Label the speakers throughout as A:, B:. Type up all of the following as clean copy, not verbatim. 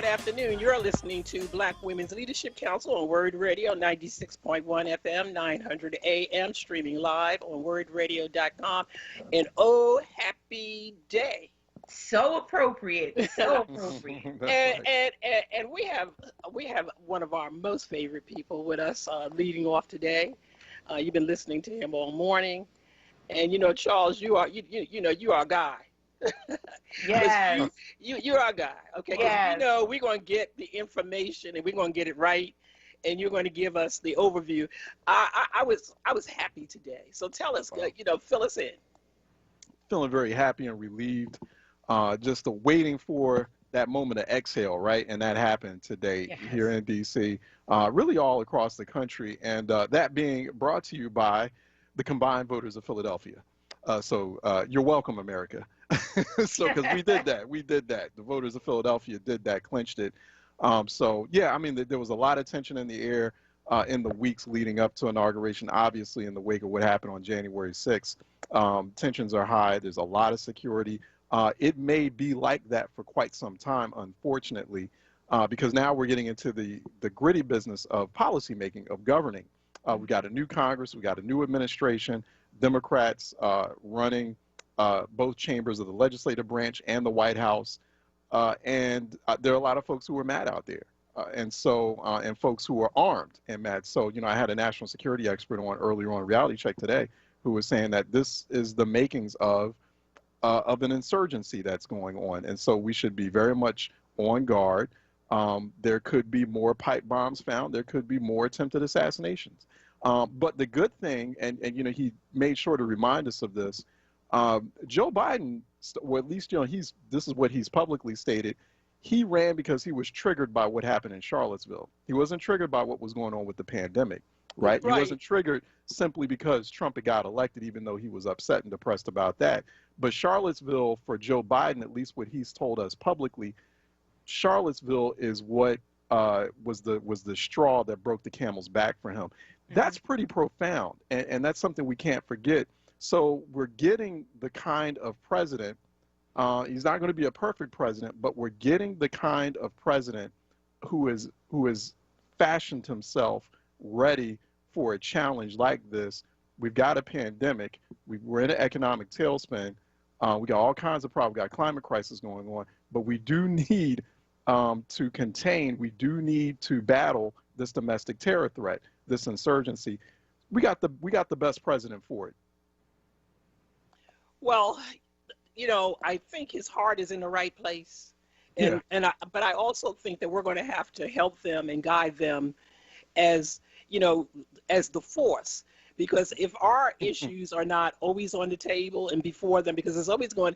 A: afternoon. You're listening to Black Women's Leadership Council on WURD Radio, 96.1 FM, 900 AM, streaming live on wordradio.com. And oh, happy day.
B: So appropriate. So appropriate.
A: and we have one of our most favorite people with us leading off today. You've been listening to him all morning. And you know, Charles, you are a guy.
B: Yes.
A: You're our guy, okay? Because
B: yes.
A: we know we're going to get the information and we're going to get it right, and you're going to give us the overview. I was happy today. So tell us, fill us in.
C: Feeling very happy and relieved, just waiting for that moment of exhale, right? And that happened today here in D.C., really all across the country, and that being brought to you by the combined voters of Philadelphia. So you're welcome, America. So, because we did that. The voters of Philadelphia did that, clinched it. So, yeah, I mean, there was a lot of tension in the air in the weeks leading up to inauguration, obviously in the wake of what happened on January 6th. Tensions are high. There's a lot of security. It may be like that for quite some time, unfortunately, because now we're getting into the gritty business of policymaking, of governing. We've got a new Congress. We've got a new administration, Democrats running both chambers of the legislative branch and the White House. And there are a lot of folks who are mad out there. And folks who are armed and mad. So, I had a national security expert on earlier on Reality Check today who was saying that this is the makings of an insurgency that's going on. And so we should be very much on guard. There could be more pipe bombs found. There could be more attempted assassinations. But the good thing, and he made sure to remind us of this, Joe Biden, or at least, this is what he's publicly stated. He ran because he was triggered by what happened in Charlottesville. He wasn't triggered by what was going on with the pandemic, right? He wasn't triggered simply because Trump had got elected, even though he was upset and depressed about that. But Charlottesville, for Joe Biden, at least what he's told us publicly, Charlottesville is what was the straw that broke the camel's back for him. That's pretty profound, and that's something we can't forget. So we're getting the kind of president, he's not going to be a perfect president, but we're getting the kind of president who has fashioned himself ready for a challenge like this. We've got a pandemic. We're in an economic tailspin. We got all kinds of problems. We got climate crisis going on, but we do need to contain, we do need to battle this domestic terror threat, this insurgency. We got the best president for it.
A: Well, I think his heart is in the right place. But I also think that we're going to have to help them and guide them as the force. Because if our issues are not always on the table and before them, because we're going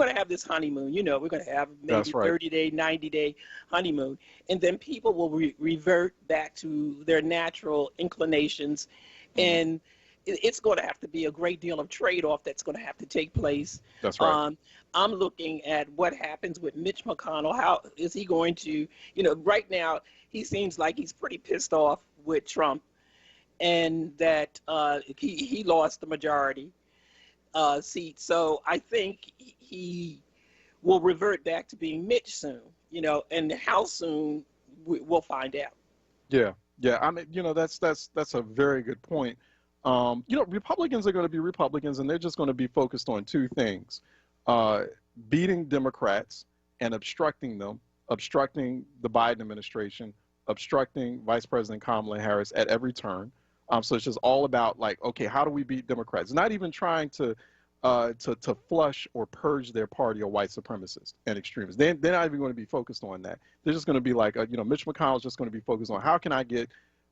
A: to have this honeymoon, we're going to have maybe 30-day, 90-day honeymoon. And then people will revert back to their natural inclinations. And it's going to have to be a great deal of trade-off that's going to have to take place.
C: That's right.
A: I'm looking at what happens with Mitch McConnell. How is he going to, right now, he seems like he's pretty pissed off with Trump, and that he lost the majority seat. So I think he will revert back to being Mitch soon, and how soon we'll find out.
C: Yeah. I mean, that's a very good point. Republicans are going to be Republicans, and they're just going to be focused on two things: beating Democrats and obstructing them, obstructing the Biden administration, obstructing Vice President Kamala Harris at every turn. So it's just all about, like, okay, how do we beat Democrats? Not even trying to flush or purge their party of white supremacists and extremists. They're not even going to be focused on that. They're just going to be like, Mitch McConnell's just going to be focused on how can I get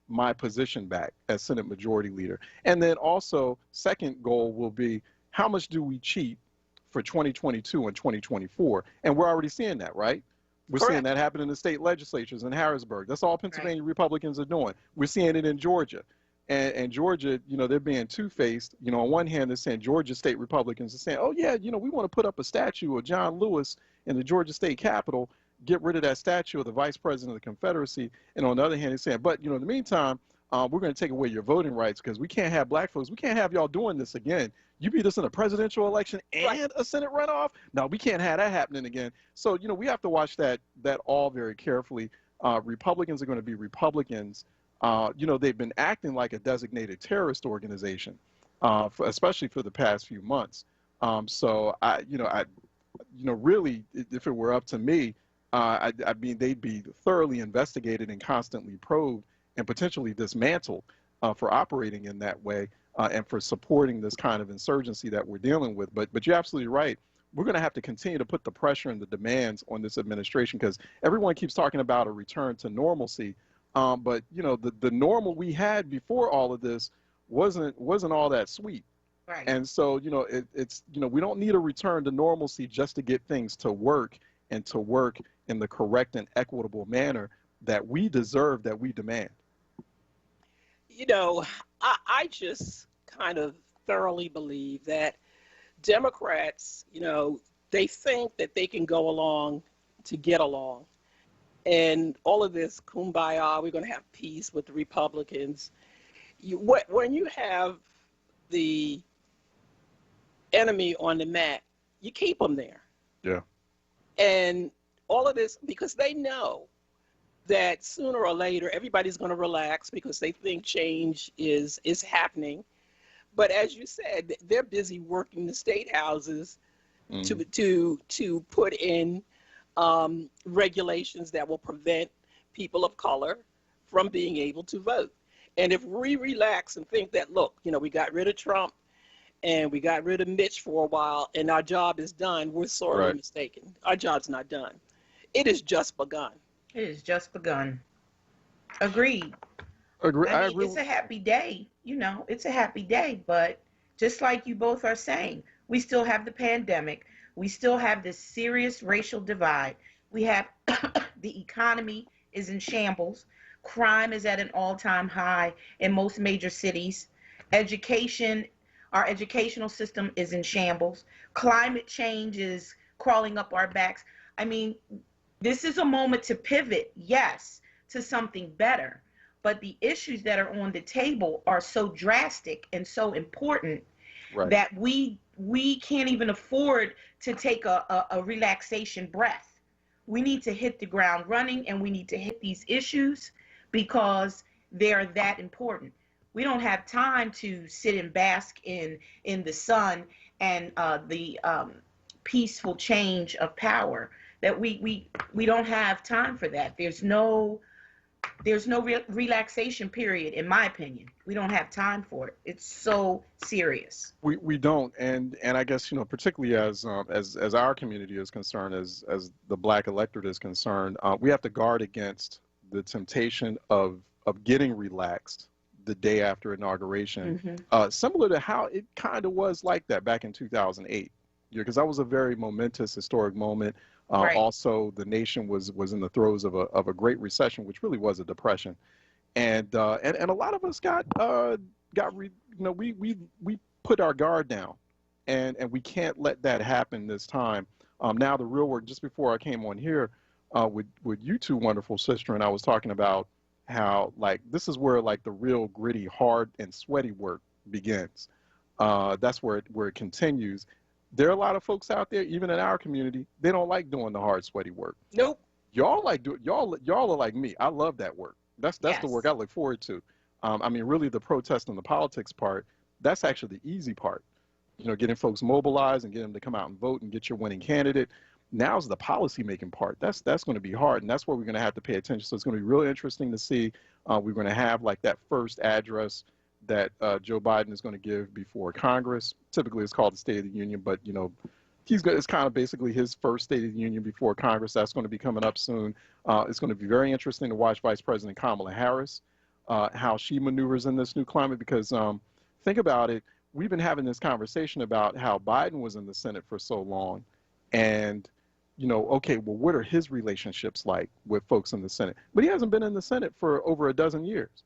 C: my position back as Senate Majority Leader. And then also, second goal will be, how much do we cheat for 2022 and 2024? And we're already seeing that, right? We're seeing that happen in the state legislatures in Harrisburg. That's all Pennsylvania Republicans are doing. We're seeing it in Georgia. And Georgia, they're being two-faced. On one hand, they're saying Georgia state Republicans are saying, oh, yeah, we want to put up a statue of John Lewis in the Georgia state Capitol, get rid of that statue of the Vice President of the Confederacy. And on the other hand, they're saying, but, in the meantime, we're going to take away your voting rights because we can't have black folks. We can't have y'all doing this again. You beat us in a presidential election and a Senate runoff. No, we can't have that happening again. So, we have to watch that all very carefully. Republicans are going to be Republicans. They've been acting like a designated terrorist organization, especially for the past few months. So really, if it were up to me, I mean, they'd be thoroughly investigated and constantly probed and potentially dismantled for operating in that way and for supporting this kind of insurgency that we're dealing with. But you're absolutely right. We're going to have to continue to put the pressure and the demands on this administration because everyone keeps talking about a return to normalcy. But the normal we had before all of this wasn't all that sweet.
B: Right.
C: And so, it's we don't need a return to normalcy just to get things to work and to work in the correct and equitable manner that we deserve, that we demand.
A: I just kind of thoroughly believe that Democrats, they think that they can go along to get along. And all of this kumbaya, we're going to have peace with the Republicans. When you have the enemy on the mat, you keep them there.
C: Yeah.
A: And all of this, because they know that sooner or later, everybody's going to relax because they think change is happening. But as you said, they're busy working the state houses to put in regulations that will prevent people of color from being able to vote. And if we relax and think that, look, we got rid of Trump and we got rid of Mitch for a while and our job is done, we're sorely mistaken. Our job's not done. It has just begun.
B: It has just begun. Agreed.
C: I
B: mean,
C: agree.
B: it's a happy day. It's a happy day. But just like you both are saying, we still have the pandemic. We still have this serious racial divide. We have the economy is in shambles. Crime is at an all-time high in most major cities. Our educational system is in shambles. Climate change is crawling up our backs. I mean, this is a moment to pivot, yes, to something better. But the issues that are on the table are so drastic and so important that we can't even afford to take a relaxation breath. We need to hit the ground running, and we need to hit these issues because they're that important. We don't have time to sit and bask in the sun and the peaceful change of power. That we don't have time for that. There's no relaxation period, in my opinion. We don't have time for it. It's so serious.
C: We don't, and I guess particularly as our community is concerned, as the Black electorate is concerned, we have to guard against the temptation of getting relaxed the day after inauguration, similar to how it kind of was like that back in 2008. Because that was a very momentous, historic moment. Also, the nation was in the throes of a great recession, which really was a depression, and a lot of us we put our guard down, and we can't let that happen this time. Now the real work. Just before I came on here, with you two wonderful sister, and I was talking about how this is where the real gritty, hard, and sweaty work begins. That's where it continues. There are a lot of folks out there, even in our community, they don't like doing the hard, sweaty work.
A: Nope.
C: Y'all are like me. I love that work. That's the work I look forward to. I mean, really, the protest and the politics part, that's actually the easy part. Getting folks mobilized and getting them to come out and vote and get your winning candidate. Now's the policy making part. That's going to be hard, and that's where we're going to have to pay attention. So it's going to be really interesting to see. We're going to have that first address that Joe Biden is going to give before Congress. Typically, it's called the State of the Union, but it's kind of basically his first State of the Union before Congress. That's going to be coming up soon. It's going to be very interesting to watch Vice President Kamala Harris, how she maneuvers in this new climate. Because think about it, we've been having this conversation about how Biden was in the Senate for so long, and okay, well, what are his relationships like with folks in the Senate? But he hasn't been in the Senate for over a dozen years.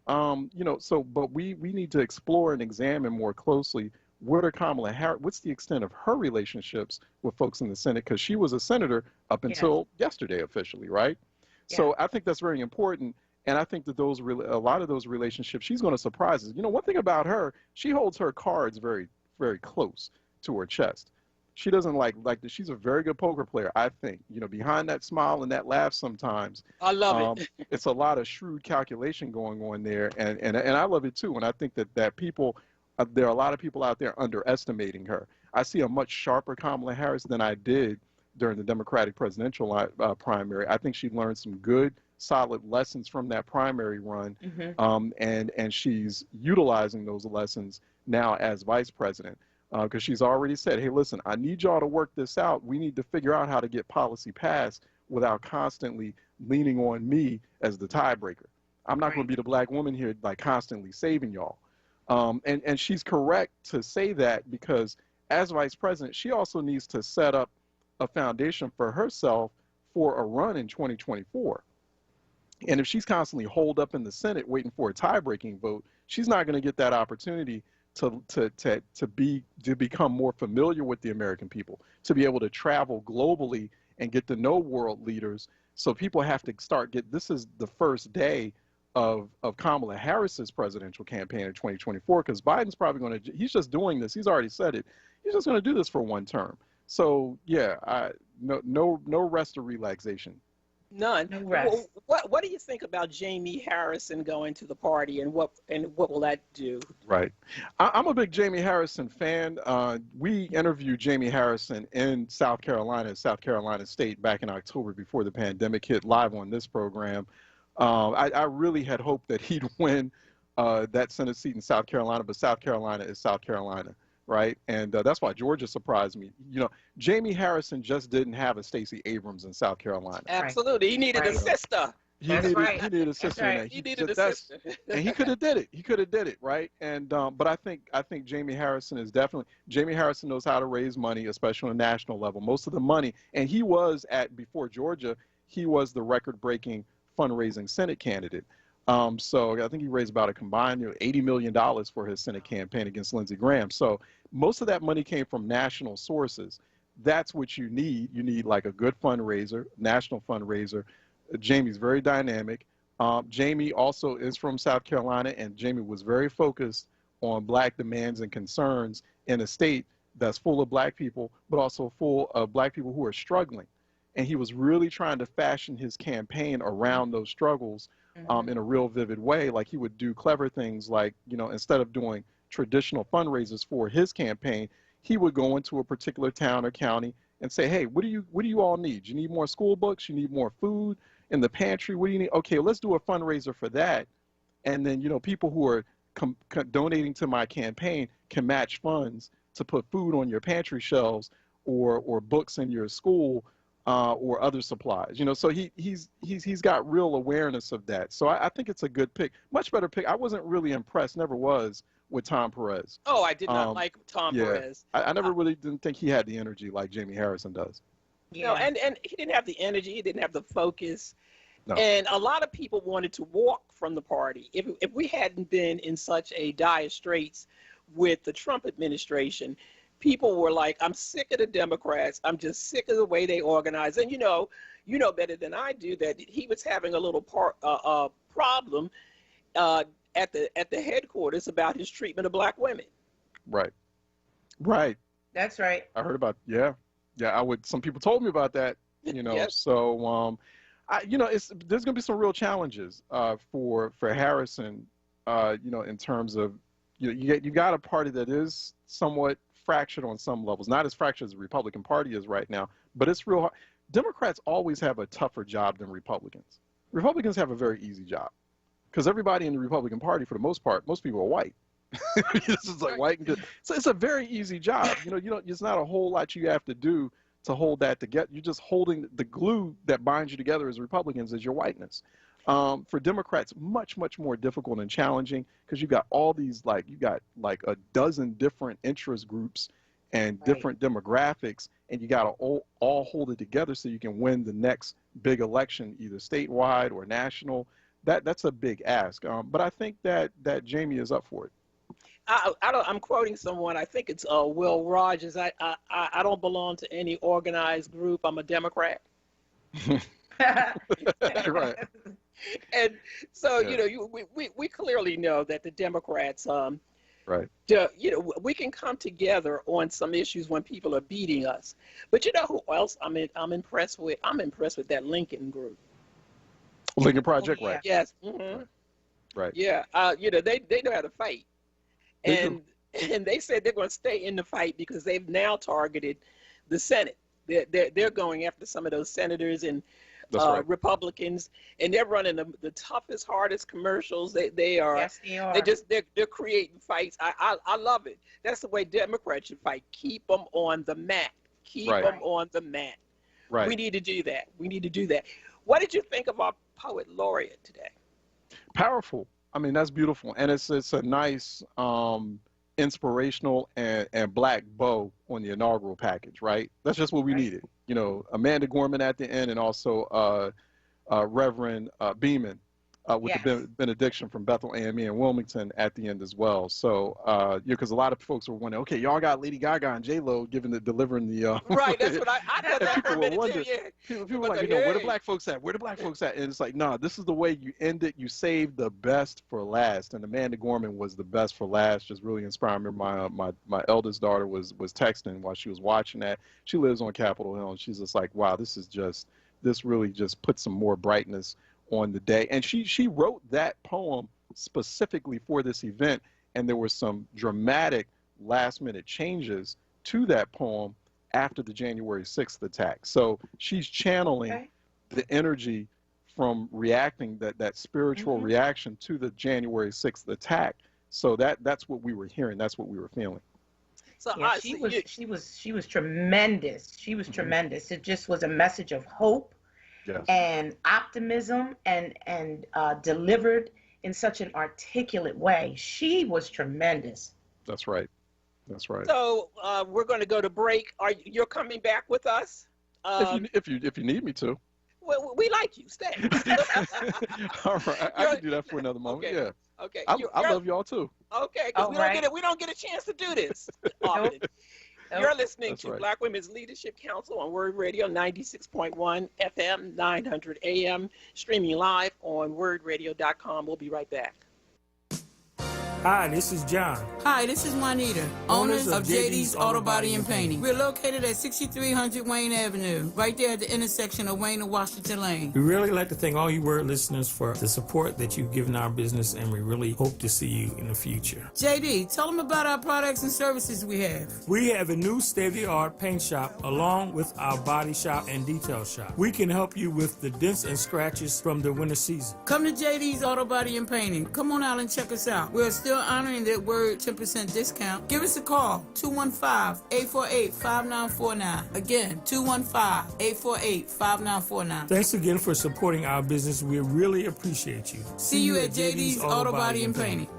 C: But we need to explore and examine more closely what's the extent of her relationships with folks in the Senate, because she was a senator up until yesterday officially, right? Yeah. So I think that's very important. And I think that a lot of those relationships, she's going to surprise us. You know, one thing about her, she holds her cards very, very close to her chest. She doesn't she's a very good poker player, I think. You know, behind that smile and that laugh sometimes.
A: I love it.
C: It's a lot of shrewd calculation going on there. And I love it too. And I think that people, there are a lot of people out there underestimating her. I see a much sharper Kamala Harris than I did during the Democratic presidential primary. I think she learned some good, solid lessons from that primary run. And she's utilizing those lessons now as vice president. Because she's already said, hey, listen, I need y'all to work this out. We need to figure out how to get policy passed without constantly leaning on me as the tiebreaker. I'm not going to be the black woman here, like constantly saving y'all. And she's correct to say that, because as vice president, she also needs to set up a foundation for herself for a run in 2024. And if she's constantly holed up in the Senate waiting for a tie-breaking vote, she's not going to get that opportunity to become more familiar with the American people, to be able to travel globally and get to know world leaders. So people have to this is the first day of Kamala Harris's presidential campaign in 2024, because Biden's probably going to, he's just doing this. He's already said it. He's just going to do this for one term. So yeah, no rest or relaxation.
A: None.
B: No rest.
A: What do you think about Jamie Harrison going to the party, and what will that do?
C: Right. I'm a big Jamie Harrison fan. We interviewed Jamie Harrison in South Carolina State back in October before the pandemic hit, live on this program. I really had hoped that he'd win that Senate seat in South Carolina, but South Carolina is South Carolina. Right. And that's why Georgia surprised me. You know, Jamie Harrison just didn't have a Stacey Abrams in South Carolina.
A: Absolutely. He needed a sister.
C: He needed a sister.
A: Right. He needed a sister.
C: And he could have did it. He could have did it. Right. And but I think Jamie Harrison Jamie Harrison knows how to raise money, especially on a national level. Most of the money. And he was before Georgia, he was the record-breaking fundraising Senate candidate. So I think he raised about a combined $80 million for his Senate campaign against Lindsey Graham. So most of that money came from national sources. That's what you need. You need like a good fundraiser, national fundraiser. Jamie's very dynamic. Jamie also is from South Carolina, and Jamie was very focused on black demands and concerns in a state that's full of black people, but also full of black people who are struggling. And he was really trying to fashion his campaign around those struggles. In a real vivid way. Like he would do clever things, like, you know, instead of doing traditional fundraisers for his campaign, he would go into a particular town or county and say, hey, what do you all need? You need more school books? You need more food in the pantry? What do you need? Okay, let's do a fundraiser for that. And then, you know, people who are donating to my campaign can match funds to put food on your pantry shelves or books in your school. Or other supplies, you know, so he's got real awareness of that. So I think it's a good pick, much better pick. I wasn't really impressed, never was, with Tom Perez.
A: Oh, I did not like Tom Perez.
C: I never really didn't think he had the energy like Jamie Harrison does.
A: Yeah. No, and he didn't have the energy, he didn't have the focus.
C: No.
A: And a lot of people wanted to walk from the party. If we hadn't been in such a dire straits with the Trump administration, people were like, I'm sick of the Democrats. I'm just sick of the way they organize. And you know better than I do that he was having a little problem at the headquarters about his treatment of black women.
C: Right.
B: That's right.
C: I heard about some people told me about that. You know,
A: Yes.
C: So there's gonna be some real challenges for Harrison. You know, in terms of you got a party that is somewhat fractured on some levels, not as fractured as the Republican Party is right now, but it's real hard. Democrats always have a tougher job than Republicans. Republicans have a very easy job because everybody in the Republican Party, for the most part, most people are white. This is like white and good. So it's a very easy job. You know, it's not a whole lot you have to do to hold that together. You're just holding the glue that binds you together as Republicans is your whiteness. For Democrats, much more difficult and challenging because you got all these you got like a dozen different interest groups and different demographics, and you got to all hold it together so you can win the next big election, either statewide or national. That's a big ask. But I think that Jamie is up for it.
A: I'm quoting someone. I think it's Will Rogers. I don't belong to any organized group. I'm a Democrat.
C: Right.
A: And so,
C: Yeah.
A: we clearly know that the Democrats,
C: Right.
A: we can come together on some issues when people are beating us. But you know who else I'm impressed with? I'm impressed with that Lincoln group.
C: Lincoln Project,
B: Oh, yeah.
C: right?
A: Yes.
C: Right.
A: Yeah. They know how to fight.
C: They
A: And they said they're going to stay in the fight because they've now targeted the Senate. They're going after some of those senators and
C: That's right.
A: Republicans, and they're running the toughest, hardest commercials. They are.
B: Yes, they are.
A: They're creating fights. I love it. That's the way Democrats should fight. Keep them on the mat. Keep
C: Right.
A: them on the mat.
C: Right.
A: We need to do that. We need to do that. What did you think of our poet laureate today?
C: Powerful. I mean, that's beautiful, and it's a nice, inspirational and black bow on the inaugural package, right? That's just what we needed. You know, Amanda Gorman at the end, and also Reverend Beeman with the benediction from Bethel AME in Wilmington at the end as well. So, because a lot of folks were wondering, okay, y'all got Lady Gaga and J-Lo delivering the
A: Right, that's what I thought that for a minute too. Yeah.
C: People were like, where the black folks at? Where the black folks at? And it's like, nah, this is the way you end it. You save the best for last. And Amanda Gorman was the best for last. Just really inspiring me. My eldest daughter was texting while she was watching that. She lives on Capitol Hill, and she's just like, wow, this really just put some more brightness on the day. And she wrote that poem specifically for this event, and there were some dramatic last minute changes to that poem after the January 6th attack. So she's channeling the energy from reacting, that spiritual reaction to the January 6th attack. So that's what we were hearing, that's what we were feeling.
A: So
B: yeah, she was tremendous. She was tremendous. It just was a message of hope.
C: Yes.
B: And optimism, and delivered in such an articulate way. She was tremendous.
C: That's right. That's right.
A: So we're going to go to break. You're coming back with us?
C: If you need me to.
A: Well, we like you. Stay.
C: All right, I can do that for another moment.
A: Okay.
C: Yeah.
A: Okay.
C: I love y'all too.
A: Okay, because we don't get a chance to do this often. You're listening to Black Women's Leadership Council on WURD Radio 96.1 FM, 900 AM, streaming live on WURDradio.com. We'll be right back.
D: Hi, this is John.
E: Hi, this is Juanita, owners of JD's Auto Body and Painting. We're located at 6300 Wayne Avenue, right there at the intersection of Wayne and Washington Lane.
D: We really like to thank all you WURD listeners for the support that you've given our business, and we really hope to see you in the future.
E: JD, tell them about our products and services we have.
D: We have a new state-of-the-art paint shop along with our body shop and detail shop. We can help you with the dents and scratches from the winter season.
E: Come to JD's Auto Body and Painting. Come on out and check us out. We're still honoring that WURD 10% discount. Give us a call, 215-848-5949. Again, 215-848-5949.
D: Thanks again for supporting our business. We really appreciate you.
E: See you at JD's Auto Body and Painting.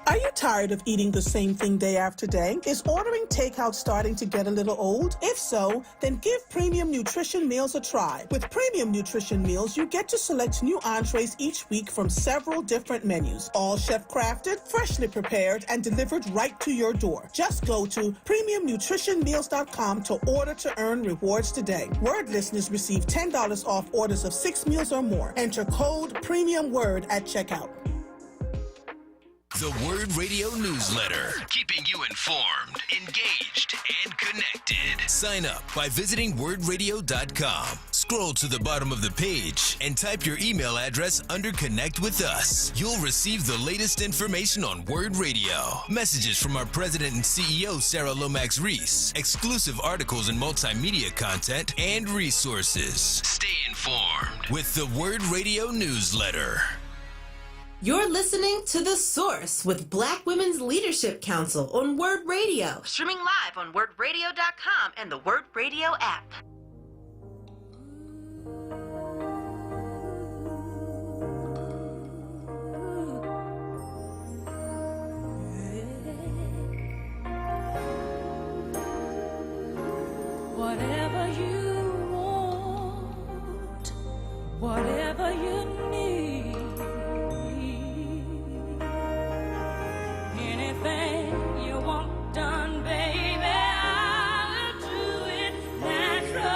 F: Are you tired of eating the same thing day after day? Is ordering takeout starting to get a little old? If so, then give Premium Nutrition Meals a try. With Premium Nutrition Meals, you get to select new entrees each week from several different menus, all chef-crafted, freshly prepared, and delivered right to your door. Just go to PremiumNutritionMeals.com to order to earn rewards today. WURD listeners receive $10 off orders of 6 meals or more. Enter code PREMIUMWURD at checkout.
G: The WURD Radio newsletter, keeping you informed, engaged, and connected. Sign up by visiting WURDradio.com. Scroll to the bottom of the page and type your email address under Connect with Us. You'll receive the latest information on WURD Radio, messages from our president and CEO, Sarah Lomax Reese, exclusive articles and multimedia content, and resources. Stay informed with the WURD Radio newsletter.
H: You're listening to The Source with Black Women's Leadership Council on WURD Radio. Streaming live on WURDradio.com and the WURD Radio app.
I: Whatever you want, whatever you need, anything you want done, baby, I'll do it naturally.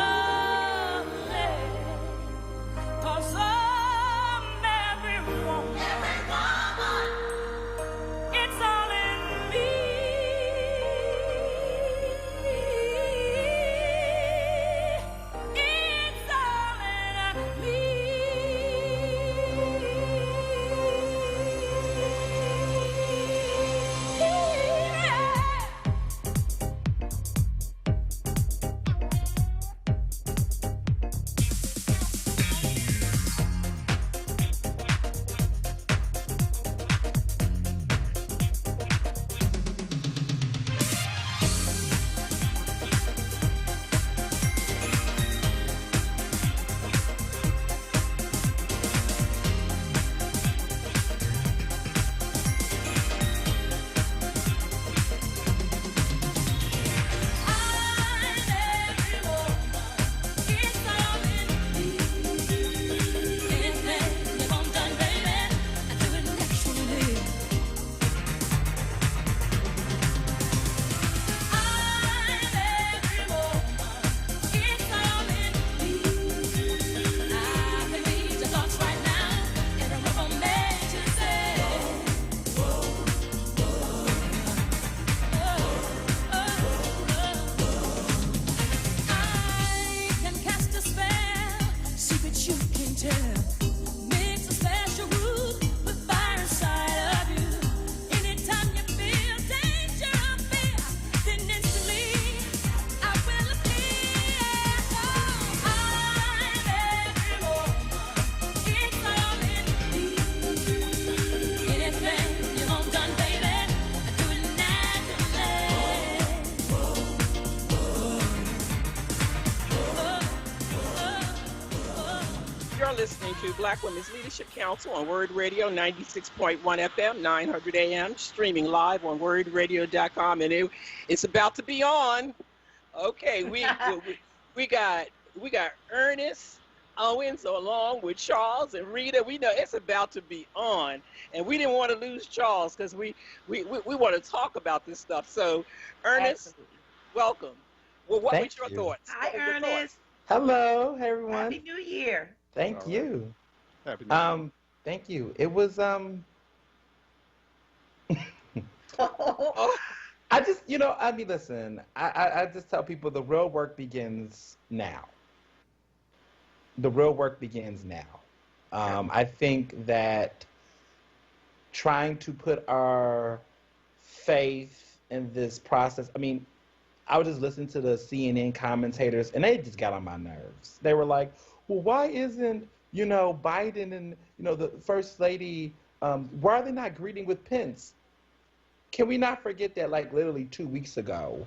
A: to Black Women's Leadership Council on WURD Radio 96.1 FM, 900 AM, streaming live on WURDradio.com, and it's about to be on. Okay, we got Ernest Owens along with Charles and Rita. We know it's about to be on, and we didn't want to lose Charles because we want to talk about this stuff. So, Ernest, welcome. Well, what was your thoughts?
B: Hi, Ernest.
J: Hello, hey, everyone.
B: Happy New Year.
J: Thank you.
C: Happy New Year.
J: Thank you. It was I just, listen, I just tell people the real work begins now. The real work begins now. I think that trying to put our faith in this process, I was just listening to the CNN commentators, and they just got on my nerves. They were like, well, why isn't, Biden and, the First Lady, why are they not greeting with Pence? Can we not forget that, literally 2 weeks ago,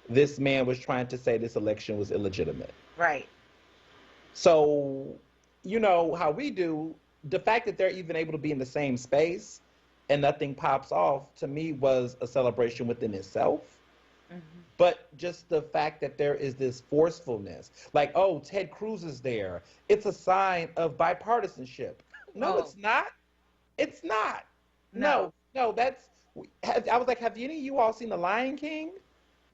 J: this man was trying to say this election was illegitimate?
B: Right.
J: So, how we do, the fact that they're even able to be in the same space and nothing pops off, to me, was a celebration within itself. Mm-hmm. But just the fact that there is this forcefulness, oh, Ted Cruz is there. It's a sign of bipartisanship. No, it's not. It's not. No, that's, I was like, have any of you all seen The Lion King?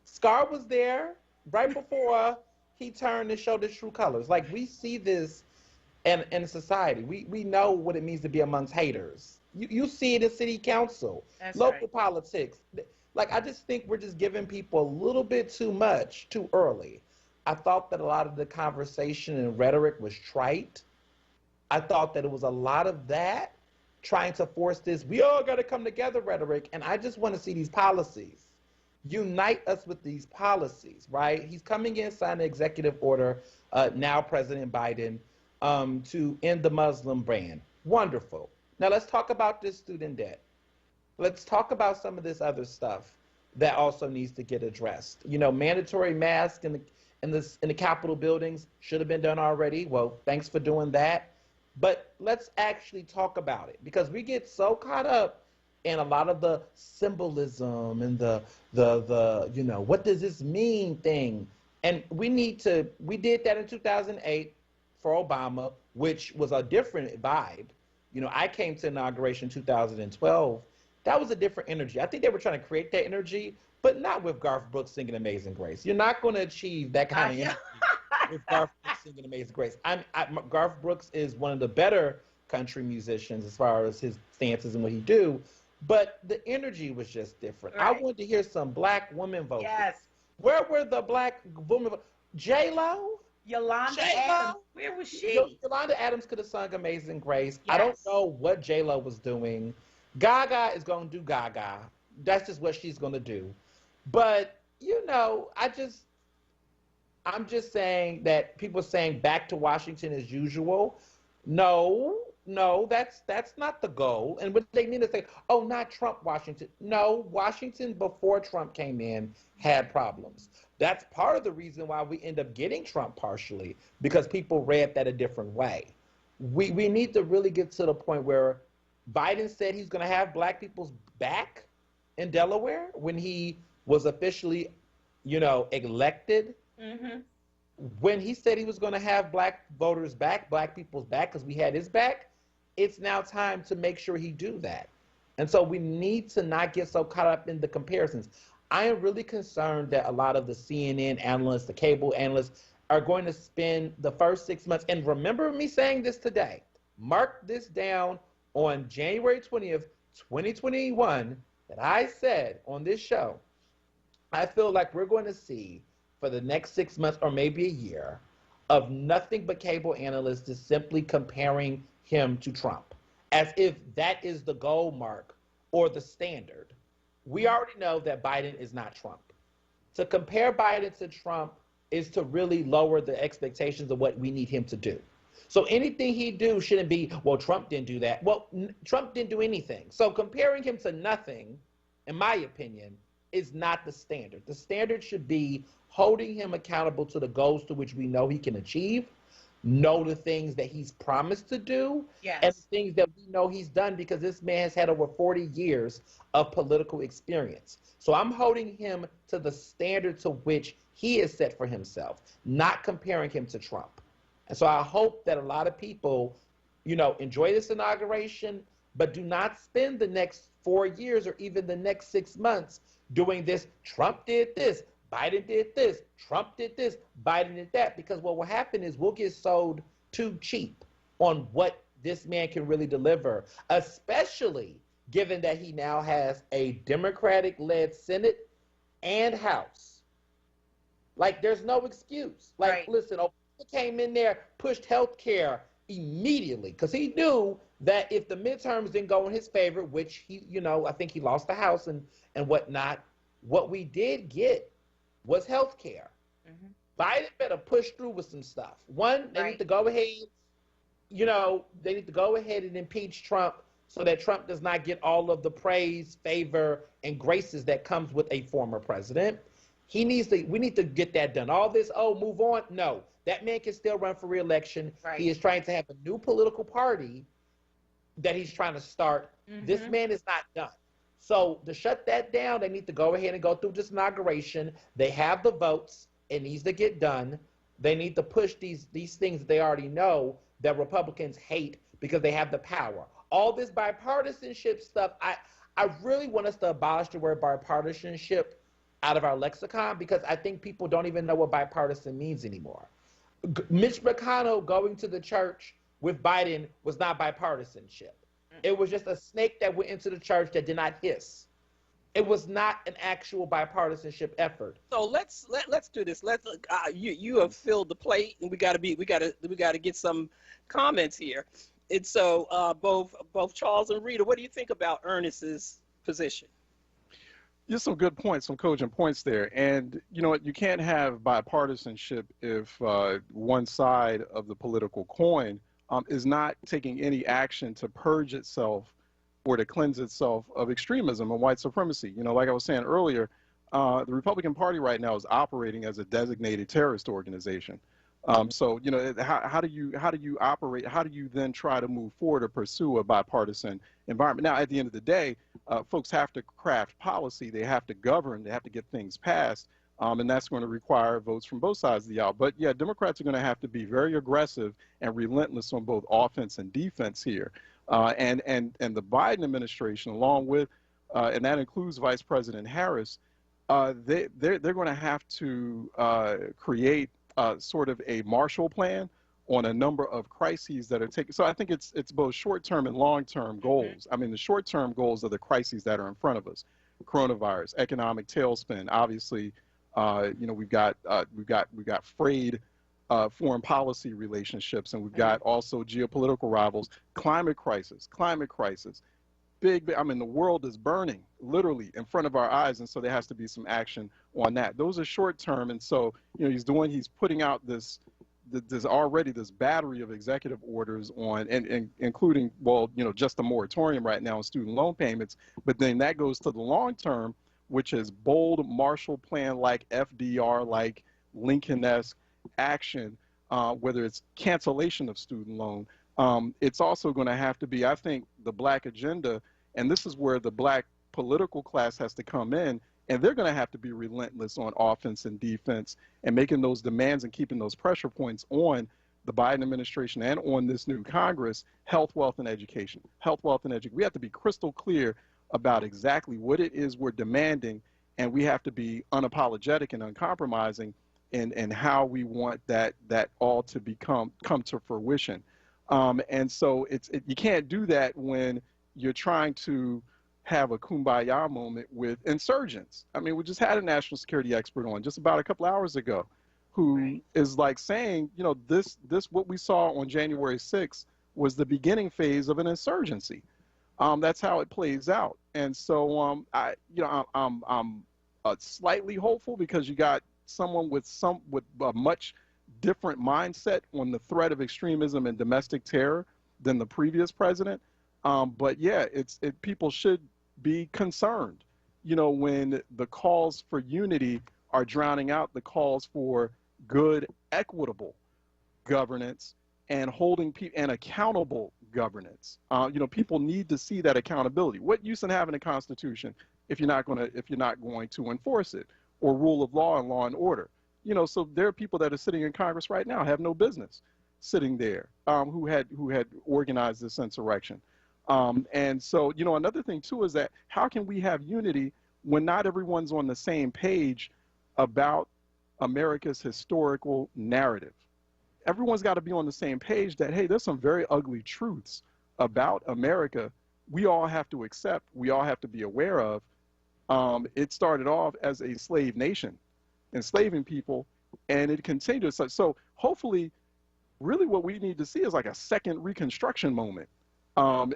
J: Scar was there right before he turned and showed his true colors. We see this in society. We know what it means to be amongst haters. You see it in city council, local politics. I just think we're just giving people a little bit too much too early. I thought that a lot of the conversation and rhetoric was trite. I thought that it was a lot of that, trying to force this, we all got to come together rhetoric. And I just want to see these policies. Unite us with these policies, right? He's coming in, signing an executive order, now President Biden, to end the Muslim ban. Wonderful. Now let's talk about this student debt. Let's talk about some of this other stuff that also needs to get addressed. Mandatory masks in the Capitol buildings should have been done already. Well, thanks for doing that. But let's actually talk about it, because we get so caught up in a lot of the symbolism and the what does this mean thing. And we did that in 2008 for Obama, which was a different vibe. I came to inauguration in 2012. That was a different energy. I think they were trying to create that energy, but not with Garth Brooks singing Amazing Grace. You're not going to achieve that kind of energy with Garth Brooks singing Amazing Grace. Garth Brooks is one of the better country musicians as far as his stances and what he do, but the energy was just different. Right. I wanted to hear some black women vocals. Yes. Where were the black women? J-Lo?
B: Yolanda Adams. Where was she?
J: Yolanda Adams could have sung Amazing Grace. Yes. I don't know what J-Lo was doing. Gaga is going to do Gaga. That's just what she's going to do. But, I'm just saying that people saying back to Washington as usual. No, that's not the goal. And what they need to say, oh, not Trump Washington. No, Washington before Trump came in had problems. That's part of the reason why we end up getting Trump partially, because people read that a different way. We need to really get to the point where Biden said he's going to have black people's back in Delaware when he was officially, elected. Mm-hmm. When he said he was going to have black voters back, black people's back, because we had his back, it's now time to make sure he do that. And so we need to not get so caught up in the comparisons. I am really concerned that a lot of the CNN analysts, the cable analysts, are going to spend the first 6 months, and remember me saying this today, mark this down, on January 20th, 2021, that I said on this show, I feel like we're going to see for the next 6 months or maybe a year of nothing but cable analysts just simply comparing him to Trump, as if that is the goal mark or the standard. We already know that Biden is not Trump. To compare Biden to Trump is to really lower the expectations of what we need him to do. So anything he do shouldn't be, well, Trump didn't do that. Well, Trump didn't do anything. So comparing him to nothing, in my opinion, is not the standard. The standard should be holding him accountable to the goals to which we know he can achieve. know the things that he's promised to do and the things that we know he's done, because this man has had over 40 years of political experience. So I'm holding him to the standard to which he has set for himself, not comparing him to Trump. And so I hope that a lot of people, enjoy this inauguration, but do not spend the next 4 years or even the next 6 months doing this. Trump did this, Biden did this, Trump did this, Biden did that, because what will happen is we'll get sold too cheap on what this man can really deliver, especially given that he now has a Democratic-led Senate and House. Like, there's no excuse. Like, listen, Obama came in there, pushed health care immediately, because he knew that if the midterms didn't go in his favor, which he, I think he lost the House and whatnot, what we did get was health care. Biden better push through with some stuff. One, they need to go ahead, they need to go ahead and impeach Trump so that Trump does not get all of the praise, favor, and graces that comes with a former president. We need to get that done. All this, move on. No, that man can still run for re-election. He is trying to have a new political party that he's trying to start. This man is not done. So to shut that down, they need to go ahead and go through this inauguration. They have the votes. It needs to get done. They need to push these things that they already know that Republicans hate because they have the power. All this bipartisanship stuff, I really want us to abolish the word bipartisanship out of our lexicon, because I think people don't even know what bipartisan means anymore. Mitch McConnell going to the church with Biden was not bipartisanship. It was just a snake that went into the church that did not hiss. It was not an actual bipartisanship effort.
A: So let's do this. You have filled the plate, and we got to get some comments here. And so both Charles and Rita, what do you think about Ernest's position?
C: Just some good points, some cogent points there. And you know what, you can't have bipartisanship if one side of the political coin is not taking any action to purge itself or to cleanse itself of extremism and white supremacy. You know, like I was saying earlier, the Republican Party right now is operating as a designated terrorist organization. So, you know, how do you operate? How do you then try to move forward or pursue a bipartisan environment? Now, at the end of the day, folks have to craft policy. They have to govern. They have to get things passed. And that's going to require votes from both sides of the aisle. But yeah, Democrats are going to have to be very aggressive and relentless on both offense and defense here. And the Biden administration, along with, and that includes Vice President Harris, they're going to have to create sort of a Marshall Plan on a number of crises that are taken. So I think it's both short-term and long-term goals. I mean, the short-term goals are the crises that are in front of us: coronavirus, economic tailspin. Obviously, you know, we've got frayed foreign policy relationships, and we've got also geopolitical rivals, climate crisis. Big, I mean, the world is burning literally in front of our eyes, and so there has to be some action on that. Those are short term, and so, you know, he's putting out this already this battery of executive orders on, and including, well, you know, just a moratorium right now on student loan payments, but then that goes to the long term, which is bold Marshall Plan like FDR like Lincoln-esque action, whether it's cancellation of student loan. It's also going to have to be, I think, the black agenda, and this is where the black political class has to come in, and they're going to have to be relentless on offense and defense and making those demands and keeping those pressure points on the Biden administration and on this new Congress: health, wealth, and education. Health, wealth, and education. We have to be crystal clear about exactly what it is we're demanding, and we have to be unapologetic and uncompromising in how we want that all to come to fruition. And so you can't do that when you're trying to have a kumbaya moment with insurgents. I mean, we just had a national security expert on just about a couple hours ago who is like saying, you know, this what we saw on January 6th was the beginning phase of an insurgency. That's how it plays out. And so I'm slightly hopeful because you got someone with a much different mindset on the threat of extremism and domestic terror than the previous president. But yeah, people should be concerned, you know, when the calls for unity are drowning out the calls for good, equitable governance and holding people and accountable governance. People need to see that accountability. What use in having a constitution if you're not going to enforce it, or rule of law and law and order? So there are people that are sitting in Congress right now have no business sitting there, who had organized this insurrection. And so, another thing too is that how can we have unity when not everyone's on the same page about America's historical narrative? Everyone's got to be on the same page that, hey, there's some very ugly truths about America we all have to accept, we all have to be aware of. It started off as a slave nation, enslaving people, and it continued. So hopefully, really what we need to see is like a second Reconstruction moment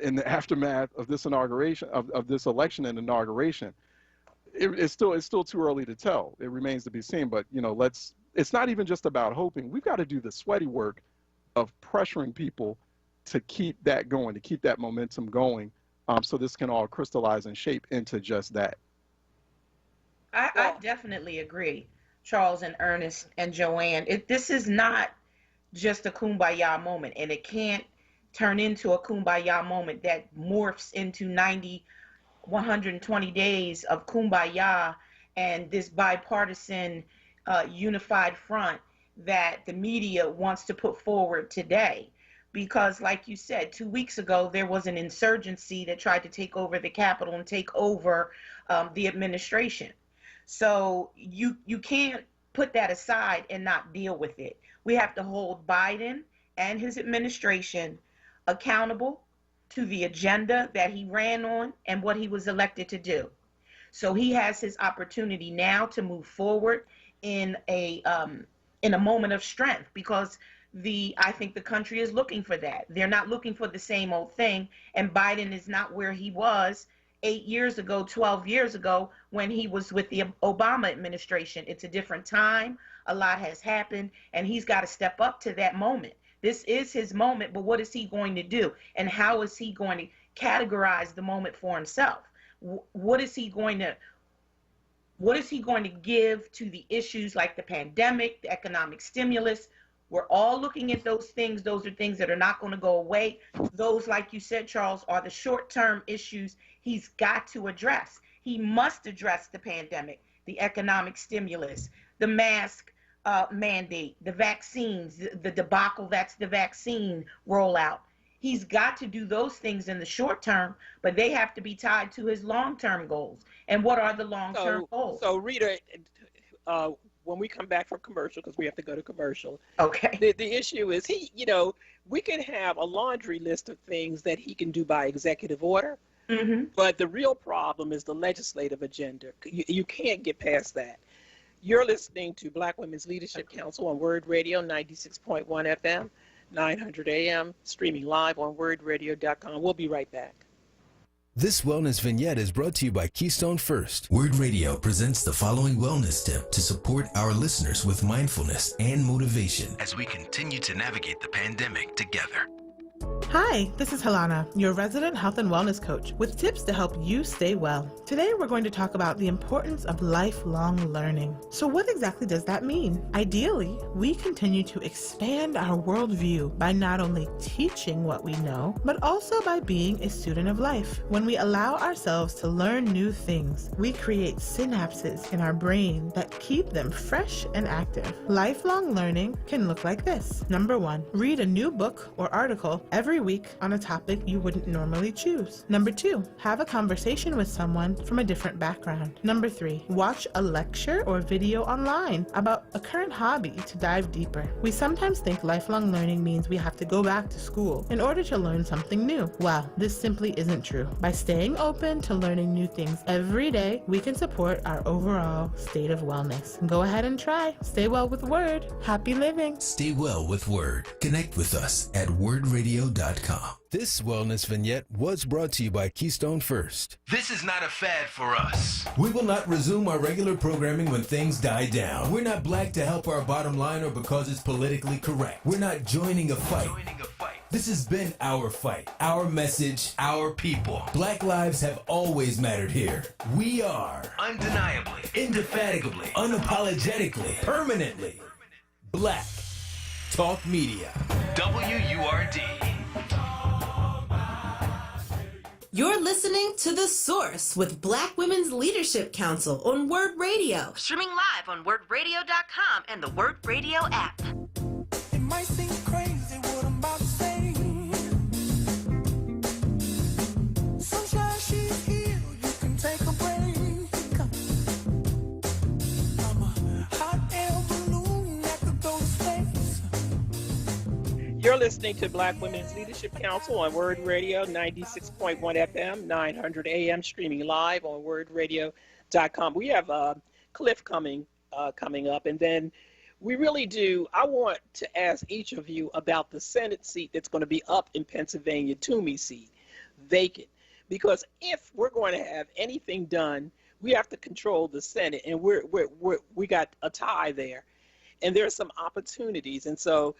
C: in the aftermath of this inauguration, of this election and inauguration. It's still too early to tell. It remains to be seen, but it's not even just about hoping. We've got to do the sweaty work of pressuring people to keep that going, to keep that momentum going, so this can all crystallize and shape into just that.
B: I definitely agree, Charles and Ernest and Joanne. This is not just a kumbaya moment, and it can't turn into a kumbaya moment that morphs into 120 days of kumbaya and this bipartisan unified front that the media wants to put forward today. Because like you said, 2 weeks ago, there was an insurgency that tried to take over the Capitol and take over the administration. So you can't put that aside and not deal with it. We have to hold Biden and his administration accountable to the agenda that he ran on and what he was elected to do. So he has his opportunity now to move forward in a moment of strength, because I think the country is looking for that. They're not looking for the same old thing, and Biden is not where he was 8 years ago, 12 years ago, when he was with the Obama administration. It's a different time. A lot has happened, and he's got to step up to that moment. This is his moment, but what is he going to do? And how is he going to categorize the moment for himself? What is he going to give to the issues like the pandemic, the economic stimulus? We're all looking at those things. Those are things that are not going to go away. Those, like you said, Charles, are the short-term issues he's got to address. He must address the pandemic, the economic stimulus, the mask mandate, the vaccines, the debacle that's the vaccine rollout. He's got to do those things in the short term, but they have to be tied to his long-term goals. And what are the long-term goals?
A: So, Rita, when we come back from commercial, because we have to go to commercial.
B: Okay.
A: The issue is we can have a laundry list of things that he can do by executive order, but the real problem is the legislative agenda. You can't get past that. You're listening to Black Women's Leadership Council on WURD Radio, 96.1 FM, 900 AM, streaming live on WURDradio.com. We'll be right back.
G: This wellness vignette is brought to you by Keystone First. WURD Radio presents the following wellness tip to support our listeners with mindfulness and motivation as we continue to navigate the pandemic together.
K: Hi, this is Helana, your resident health and wellness coach, with tips to help you stay well. Today we're going to talk about the importance of lifelong learning. So what exactly does that mean? Ideally, we continue to expand our worldview by not only teaching what we know, but also by being a student of life. When we allow ourselves to learn new things, we create synapses in our brain that keep them fresh and active. Lifelong learning can look like this. Number 1, read a new book or article every week on a topic you wouldn't normally choose. Number 2, have a conversation with someone from a different background. Number 3, watch a lecture or video online about a current hobby to dive deeper. We sometimes think lifelong learning means we have to go back to school in order to learn something new. Well, this simply isn't true. By staying open to learning new things every day, we can support our overall state of wellness. Go ahead and try. Stay well with WURD. Happy living.
G: Stay well with WURD. Connect with us at WURDradio.com. This wellness vignette was brought to you by Keystone First. This is not a fad for us. We will not resume our regular programming when things die down. We're not black to help our bottom line or because it's politically correct. We're not joining a fight. This has been our fight, our message, our people. Black lives have always mattered here. We are undeniably, indefatigably, unapologetically, permanently black. Talk Media. WURD.
H: You're listening to The Source with Black Women's Leadership Council on WURD Radio. Streaming live on WURDRadio.com and the WURD Radio app.
I: It might seem crazy what I'm about to say. Sunshine, she's here. You can take a break. I'm a hot air balloon that could go to space.
A: You're listening to Black Women's Leadership Council on WURD Radio, 96.1 FM, 900 AM, streaming live on WURDRadio.com. We have Cliff coming up, and then we really do. I want to ask each of you about the Senate seat that's going to be up in Pennsylvania, Toomey seat, vacant. Because if we're going to have anything done, we have to control the Senate, and we got a tie there, and there are some opportunities, and so.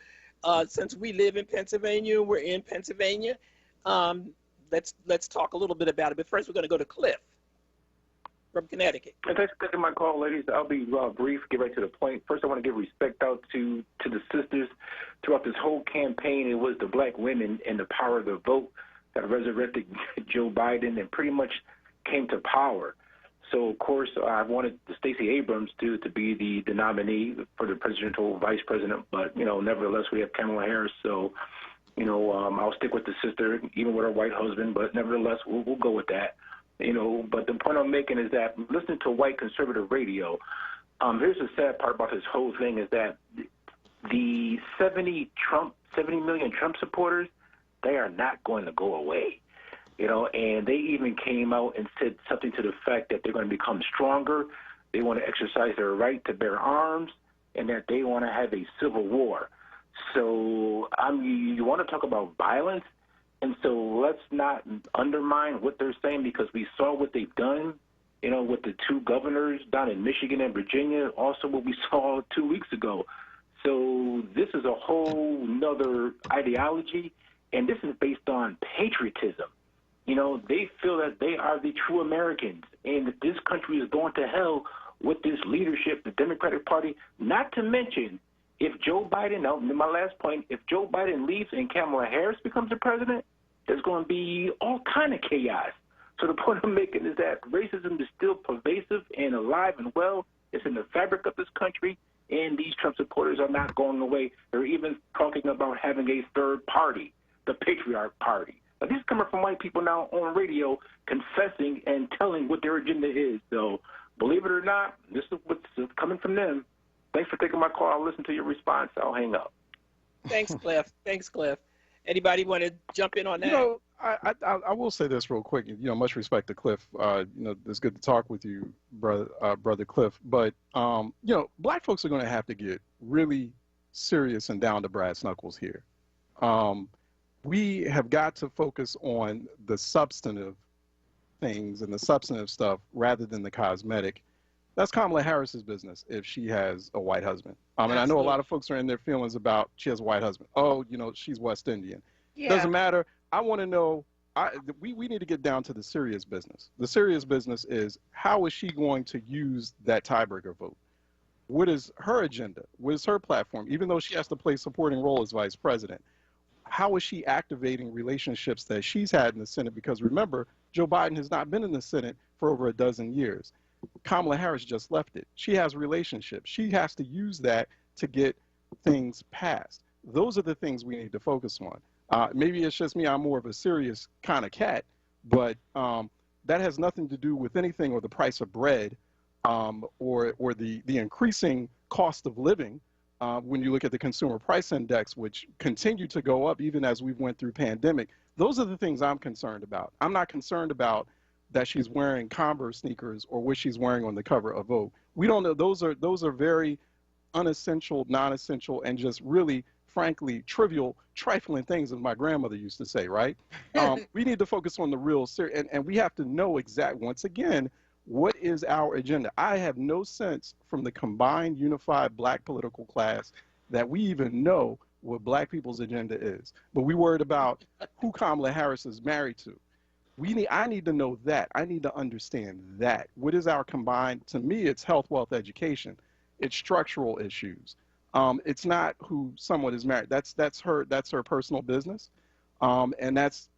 A: Since we live in Pennsylvania, we're in Pennsylvania. Let's talk a little bit about it. But first, we're going to go to Cliff from Connecticut.
L: And thanks for taking my call, ladies. I'll be brief, get right to the point. First, I want to give respect out to the sisters. Throughout this whole campaign, it was the black women and the power of the vote that resurrected Joe Biden and pretty much came to power. So, of course, I wanted Stacey Abrams to be the nominee for the presidential vice president. But, nevertheless, we have Kamala Harris. So, I'll stick with the sister, even with her white husband. But nevertheless, we'll go with that. But the point I'm making is that listening to white conservative radio, here's the sad part about this whole thing is that the 70 million Trump supporters, they are not going to go away. And they even came out and said something to the fact that they're going to become stronger. They want to exercise their right to bear arms, and that they want to have a civil war. So you want to talk about violence, and so let's not undermine what they're saying, because we saw what they've done, with the two governors down in Michigan and Virginia, also what we saw 2 weeks ago. So this is a whole nother ideology, and this is based on patriotism. They feel that they are the true Americans, and that this country is going to hell with this leadership, the Democratic Party. Not to mention, if Joe Biden, now my last point, if Joe Biden leaves and Kamala Harris becomes the president, there's going to be all kind of chaos. So the point I'm making is that racism is still pervasive and alive and well. It's in the fabric of this country, and these Trump supporters are not going away. They're even talking about having a third party, the Patriarch Party. Now, these are coming from white people now on radio confessing and telling what their agenda is. So believe it or not, this is what's coming from them. Thanks for taking my call. I'll listen to your response. I'll hang up.
A: Thanks, Cliff. Anybody want to jump in on that?
C: I will say this real quick. Much respect to Cliff. It's good to talk with you, brother Cliff. But black folks are going to have to get really serious and down to brass knuckles here. We have got to focus on the substantive things and the substantive stuff rather than the cosmetic. That's Kamala Harris's business if she has a white husband. And I know a lot of folks are in their feelings about she has a white husband. Oh, she's West Indian. Yeah. Doesn't matter. I want to know, we need to get down to the serious business. The serious business is, how is she going to use that tiebreaker vote? What is her agenda? What is her platform? Even though she has to play a supporting role as vice president, how is she activating relationships that she's had in the Senate? Because remember, Joe Biden has not been in the Senate for over a dozen years. Kamala Harris just left it. She has relationships. She has to use that to get things passed. Those are the things we need to focus on. Maybe it's just me. I'm more of a serious kind of cat, but that has nothing to do with anything or the price of bread or the increasing cost of living. When you look at the consumer price index, which continued to go up even as we went through pandemic, those are the things I'm concerned about. I'm not concerned about that she's wearing Converse sneakers or what she's wearing on the cover of Vogue. We don't know. Those are very unessential, non-essential, and just really, frankly, trivial, trifling things, as my grandmother used to say, right? We need to focus on the real, and we have to know once again, what is our agenda? I have no sense from the combined unified black political class that we even know what black people's agenda is. But we worried about who Kamala Harris is married to. I need to know that. I need to understand that. What is our combined, to me, it's health, wealth, education. It's structural issues. It's not who someone is married. That's her personal business, and that's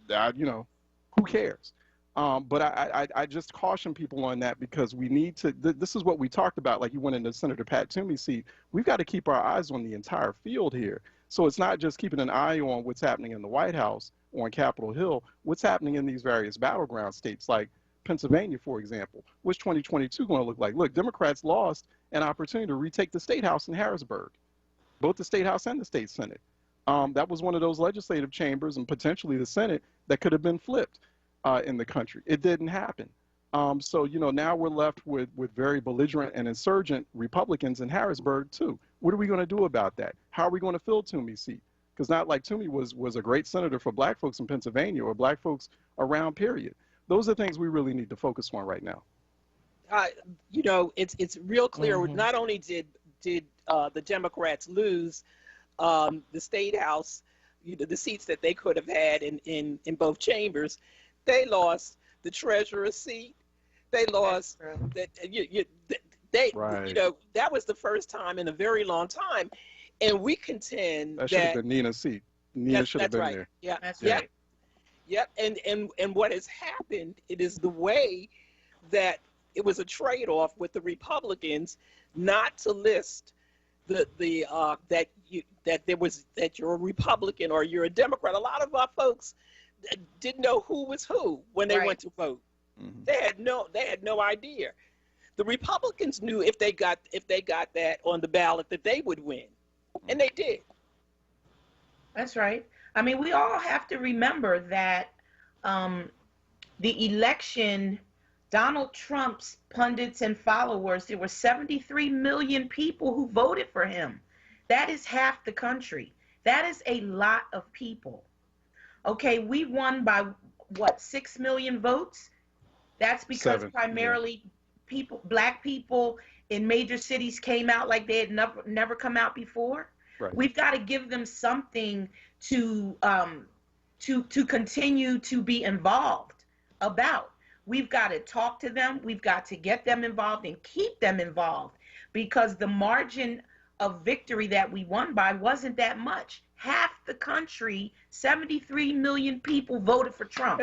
C: who cares. But I just caution people on that, because we need to. This is what we talked about. Like you went into Senator Pat Toomey's seat. We've got to keep our eyes on the entire field here. So it's not just keeping an eye on what's happening in the White House or on Capitol Hill. What's happening in these various battleground states, like Pennsylvania, for example. What's 2022 going to look like? Look, Democrats lost an opportunity to retake the state house in Harrisburg, both the state house and the state senate. That was one of those legislative chambers, and potentially the Senate, that could have been flipped in the country. It didn't happen. So, now we're left with very belligerent and insurgent Republicans in Harrisburg, too. What are we going to do about that? How are we going to fill Toomey's seat? Because not like Toomey was a great senator for black folks in Pennsylvania or black folks around, period. Those are things we really need to focus on right now.
A: It's real clear. Mm-hmm. Not only did the Democrats lose the state house, the seats that they could have had in both chambers, they lost the treasurer's seat. They lost that. That was the first time in a very long time, and we contend
C: that should have been Nina's seat. Nina should have been
A: right.
C: there.
A: Yeah,
B: that's right.
A: Yep, and what has happened? It is the way that it was a trade-off with the Republicans not to list that you're a Republican or you're a Democrat. A lot of our folks didn't know who was who when they went to vote. Mm-hmm. They had no idea. The Republicans knew if they got that on the ballot that they would win, and they did.
B: That's right. I mean, we all have to remember that the election, Donald Trump's pundits and followers, there were 73 million people who voted for him. That is half the country. That is a lot of people. Okay, we won by, 6 million votes? That's because primarily black people in major cities came out like they had never come out before. Right. We've got to give them something to continue to be involved about. We've got to talk to them. We've got to get them involved and keep them involved, because the margin of victory that we won by wasn't that much. Half the country, 73 million people voted for Trump.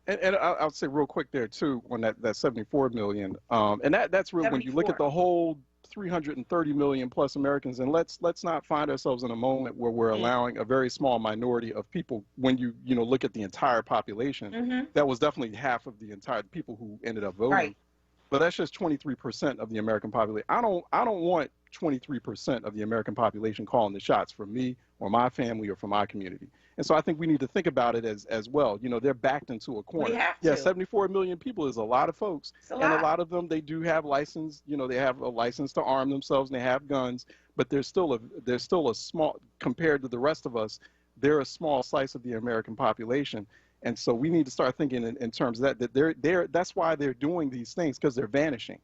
C: And I'll say real quick there too on that 74 million, and that's real 74. When you look at the whole 330 million plus Americans, and let's not find ourselves in a moment where we're allowing a very small minority of people. When you look at the entire population, that was definitely half of the entire people who ended up voting. Right. But that's just 23% of the American population. I don't want 23% of the American population calling the shots for me or my family or for my community. And so I think we need to think about it as well. They're backed into a corner. Yeah, 74 million people is a lot of folks. A lot of them, they do have license, they have a license to arm themselves and they have guns, but there's still a small, compared to the rest of us, they're a small slice of the American population. And so we need to start thinking in terms of that that's why they're doing these things, because they're vanishing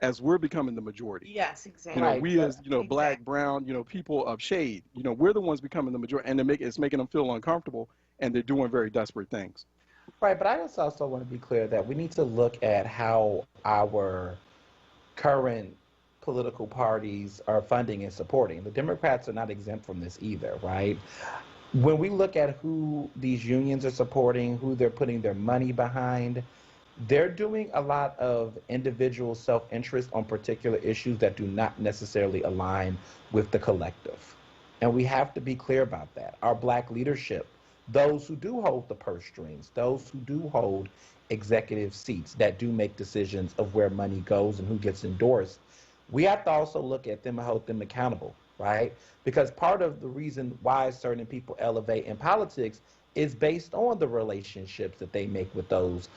C: as we're becoming the majority.
B: Yes, exactly.
C: We as, black, brown, people of shade, we're the ones becoming the majority, and it's making them feel uncomfortable, and they're doing very desperate things.
J: Right, but I also want to be clear that we need to look at how our current political parties are funding and supporting. The Democrats are not exempt from this either, right? When we look at who these unions are supporting, who they're putting their money behind, they're doing a lot of individual self-interest on particular issues that do not necessarily align with the collective. And we have to be clear about that. Our black leadership, those who do hold the purse strings, those who do hold executive seats that do make decisions of where money goes and who gets endorsed, we have to also look at them and hold them accountable, right? Because part of the reason why certain people elevate in politics is based on the relationships that they make with those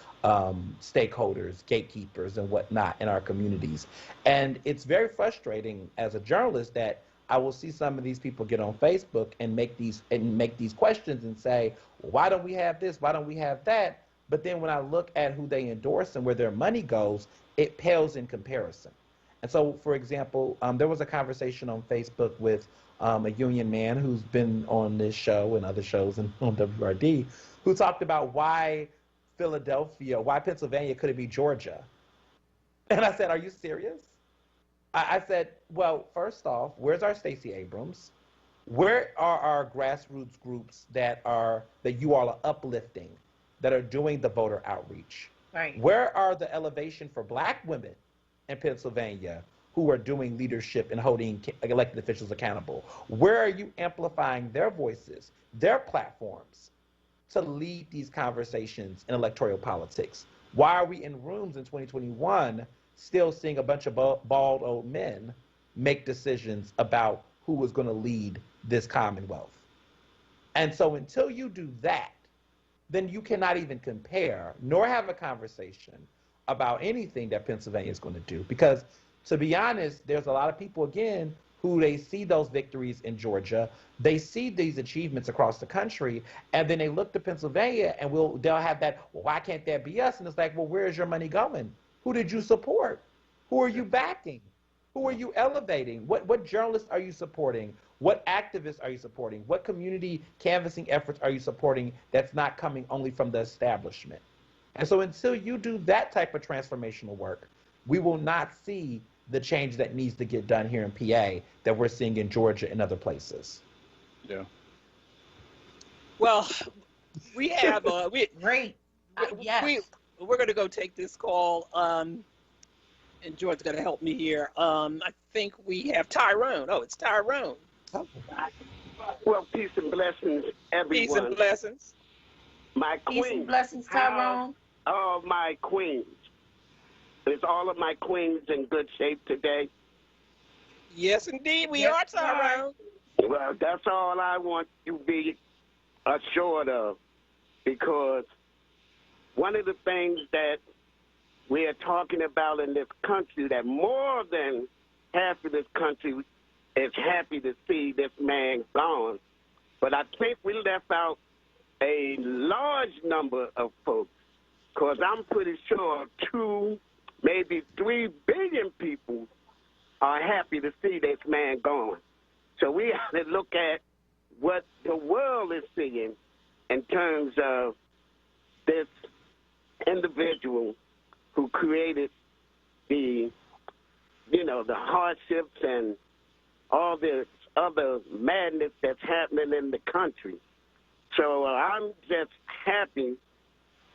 J: stakeholders, gatekeepers, and whatnot in our communities. And it's very frustrating as a journalist that I will see some of these people get on Facebook and make these questions and say, well, why don't we have this? Why don't we have that? But then when I look at who they endorse and where their money goes, it pales in comparison. And so, for example, there was a conversation on Facebook with a union man who's been on this show and other shows and on WURD, who talked about why Pennsylvania couldn't be Georgia. And I said, are you serious? I said, well, first off, where's our Stacey Abrams? Where are our grassroots groups that you all are uplifting, that are doing the voter outreach?
B: Right.
J: Where are the elevation for Black women in Pennsylvania who are doing leadership and holding elected officials accountable? Where are you amplifying their voices, their platforms to lead these conversations in electoral politics? Why are we in rooms in 2021 still seeing a bunch of bald old men make decisions about who was going to lead this Commonwealth? And so until you do that, then you cannot even compare nor have a conversation about anything that Pennsylvania is going to do. Because to be honest, there's a lot of people, again, who they see those victories in Georgia, they see these achievements across the country, and then they look to Pennsylvania and they'll have that, well, why can't that be us? And it's like, well, where is your money going? Who did you support? Who are you backing? Who are you elevating? What journalists are you supporting? What activists are you supporting? What community canvassing efforts are you supporting that's not coming only from the establishment? And so until you do that type of transformational work, we will not see the change that needs to get done here in PA that we're seeing in Georgia and other places.
C: Yeah.
A: Well, we have
B: great. Yes.
A: We're going to go take this call, and George's going to help me here. I think we have Tyrone. Oh, it's Tyrone.
M: Well, peace and blessings, everyone.
A: Peace and blessings.
M: My queen.
B: Peace and blessings, Tyrone.
M: All my queens. Is all of my queens in good shape today?
A: Yes, indeed, we are, Tyrone.
M: Well, that's all I want you to be assured of, because one of the things that we are talking about in this country, that more than half of this country is happy to see this man gone, but I think we left out a large number of folks, because I'm pretty sure 2, maybe 3 billion people are happy to see this man gone. So we have to look at what the world is seeing in terms of this individual who created the hardships and all this other madness that's happening in the country. So I'm just happy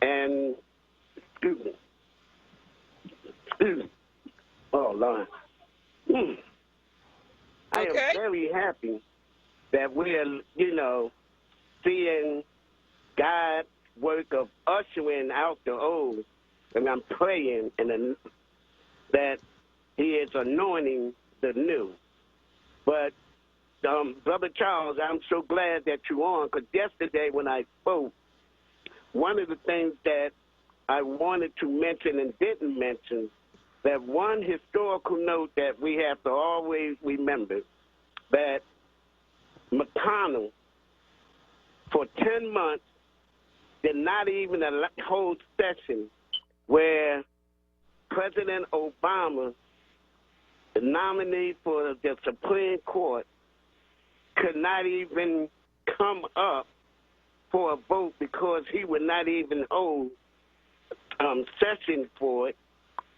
M: and, excuse me. Oh, Lord. I am very happy that we're, seeing God's work of ushering out the old, and I'm praying that he is anointing the new. But, Brother Charles, I'm so glad that you're on, because yesterday when I spoke, one of the things that I wanted to mention and didn't mention, that one historical note that we have to always remember, that McConnell, for 10 months, did not even hold session where President Obama, the nominee for the Supreme Court, could not even come up for a vote because he would not even hold session for it.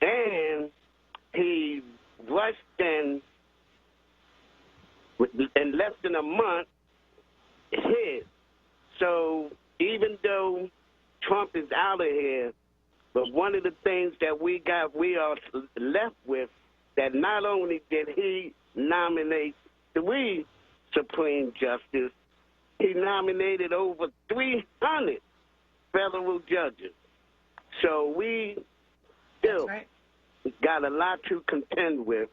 M: And he rushed in less than a month, hit. So even though Trump is out of here, but one of the things that we are left with, that not only did he nominate 3 Supreme Justices, he nominated over 300 federal judges. So we still got a lot to contend with,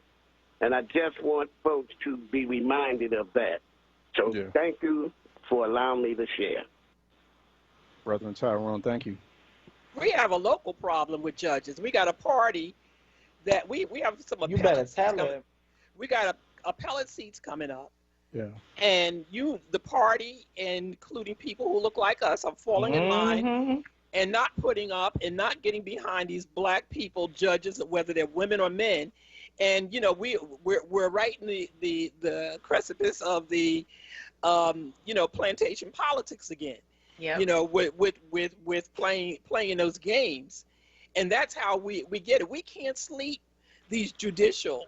M: and I just want folks to be reminded of that. So thank you for allowing me to share.
C: Brother Tyrone, thank you.
A: We have a local problem with judges. We got a party that we have some appellate.
J: You better tell him.
A: We got appellate seats coming up.
C: Yeah.
A: And the party, including people who look like us, are falling in line and not putting up and not getting behind these black people, judges, whether they're women or men. And we're right in the precipice of the plantation politics again. Yeah. With playing those games. And that's how we get it. We can't sleep these judicial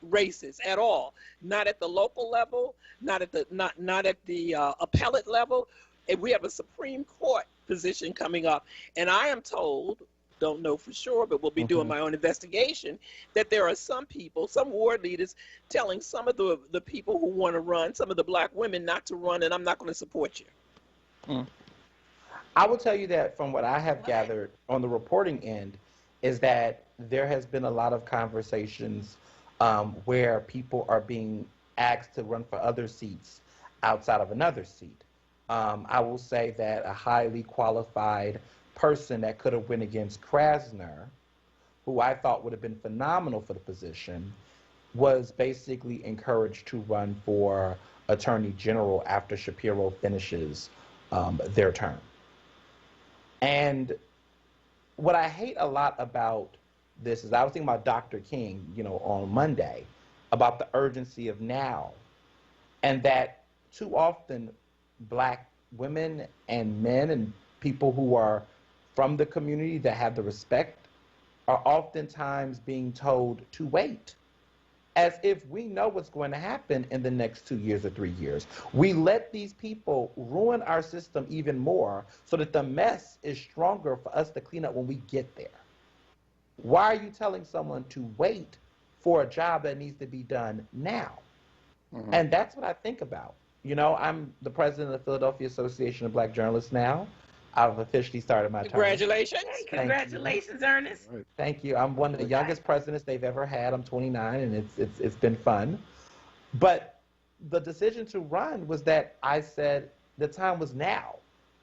A: races at all, not at the local level, not at the appellate level. And we have a Supreme Court position coming up, and I am told, don't know for sure, but we'll be doing my own investigation, that there are some people, some ward leaders, telling some of the people who want to run, some of the black women, not to run, and I'm not going to support you.
J: I will tell you that from what I have gathered on the reporting end is that there has been a lot of conversations where people are being asked to run for other seats outside of another seat. I will say that a highly qualified person that could have went against Krasner, who I thought would have been phenomenal for the position, was basically encouraged to run for Attorney General after Shapiro finishes their term. And what I hate a lot about this is I was thinking about Dr. King, on Monday, about the urgency of now, and that too often black women and men and people who are from the community that have the respect are oftentimes being told to wait, as if we know what's going to happen in the next 2 years or 3 years. We let these people ruin our system even more so that the mess is stronger for us to clean up when we get there. Why are you telling someone to wait for a job that needs to be done now? And that's what I think about. I'm the president of the Philadelphia Association of Black Journalists now. I've officially started my term.
A: Congratulations.
B: Hey, congratulations, Ernest.
J: Thank you. I'm one of the youngest presidents they've ever had. I'm 29, and it's been fun. But the decision to run was that I said the time was now.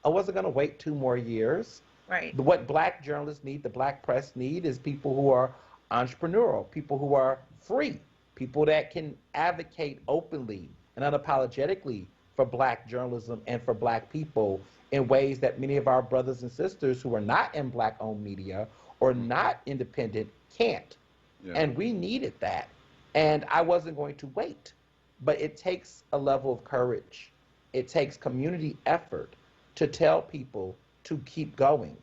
J: I wasn't going to wait 2 more years.
B: Right.
J: What black journalists need, the black press need, is people who are entrepreneurial, people who are free, people that can advocate openly and unapologetically for black journalism and for black people in ways that many of our brothers and sisters who are not in black-owned media or not independent can't. Yeah. And we needed that. And I wasn't going to wait. But it takes a level of courage. It takes community effort to tell people to keep going,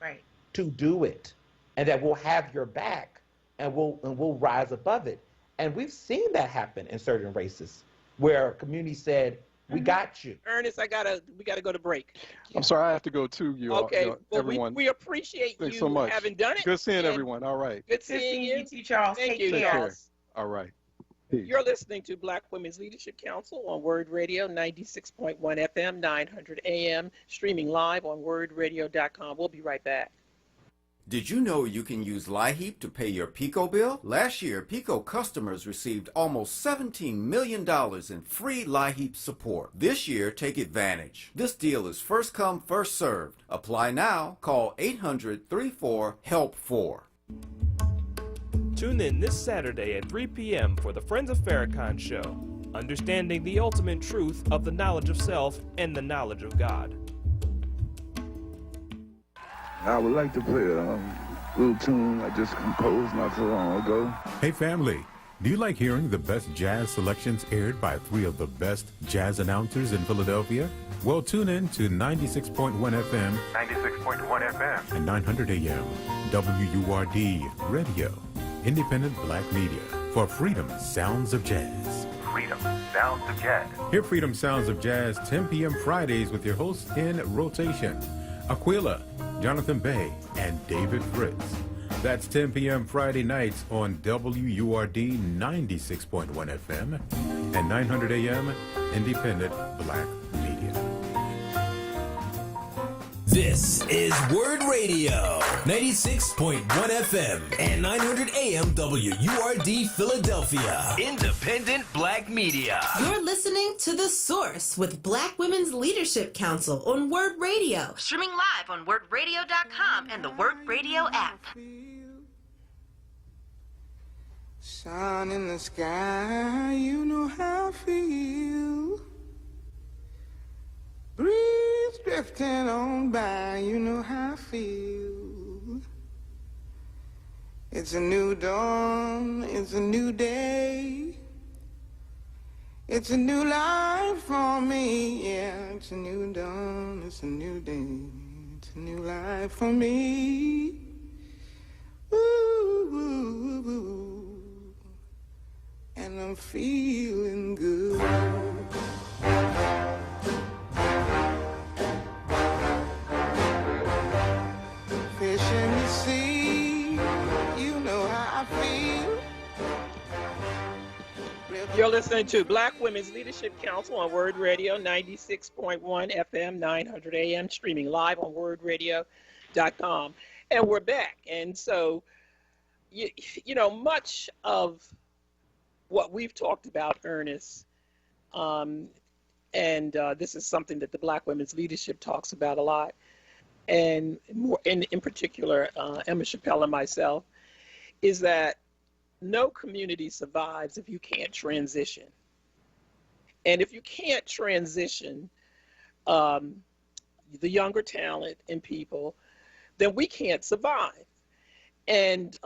B: right? To
J: do it, and that we'll have your back, and we'll rise above it. And we've seen that happen in certain races where community said, "We got you."
A: Ernest, we gotta go to break.
C: I'm sorry, I have to go too.
A: Okay, well,
C: everyone.
A: We appreciate
C: Thanks
A: you
C: so much.
A: having done it.
C: Good seeing everyone. All right.
A: Good seeing you, Charles. Thank you, Charles.
C: All right.
A: Peace. You're listening to Black Women's Leadership Council on WURD Radio, 96.1 FM, 900 AM, streaming live on WURDradio.com. We'll be right back.
N: Did you know you can use LIHEAP to pay your PICO bill? Last year, PICO customers received almost $17 million in free LIHEAP support. This year, take advantage. This deal is first come, first served. Apply now. Call 800-34-HELP-4.
O: Tune in this Saturday at 3 p.m. for the Friends of Farrakhan show, understanding the ultimate truth of the knowledge of self and the knowledge of God.
P: I would like to play a little tune I just composed not so long ago.
Q: Hey family, do you like hearing the best jazz selections aired by 3 of the best jazz announcers in Philadelphia? Well, tune in to 96.1 FM,
R: 96.1 FM,
Q: and 900 AM, WURD Radio, independent black media for Freedom Sounds of Jazz.
R: Freedom Sounds of Jazz.
Q: Hear Freedom Sounds of Jazz 10 p.m. Fridays with your hosts in rotation, Aquila, Jonathan Bay, and David Fritz. That's 10 p.m. Friday nights on WURD 96.1 FM and 900 AM, independent black media.
G: This is WURD Radio, 96.1 FM and 900 AM WURD Philadelphia. Independent black media.
H: You're listening to The Source with Black Women's Leadership Council on WURD Radio. Streaming live on WURDradio.com and the WURD Radio app.
I: Sun in the sky, you know how I feel. Breeze drifting on by, you know how I feel. It's a new dawn, it's a new day. It's a new life for me, yeah. It's a new dawn, it's a new day. It's a new life for me. Ooh, ooh, ooh, ooh.
A: You're listening to Black Women's Leadership Council on WURD Radio, 96.1 FM, 900 AM, streaming live on WURDradio.com. And we're back. And so, you know, much of what we've talked about, Ernest, and this is something that the Black Women's Leadership talks about a lot, and more in particular, Emma Chappelle and myself, is that no community survives if you can't transition. And if you can't transition the younger talent and people, then we can't survive. And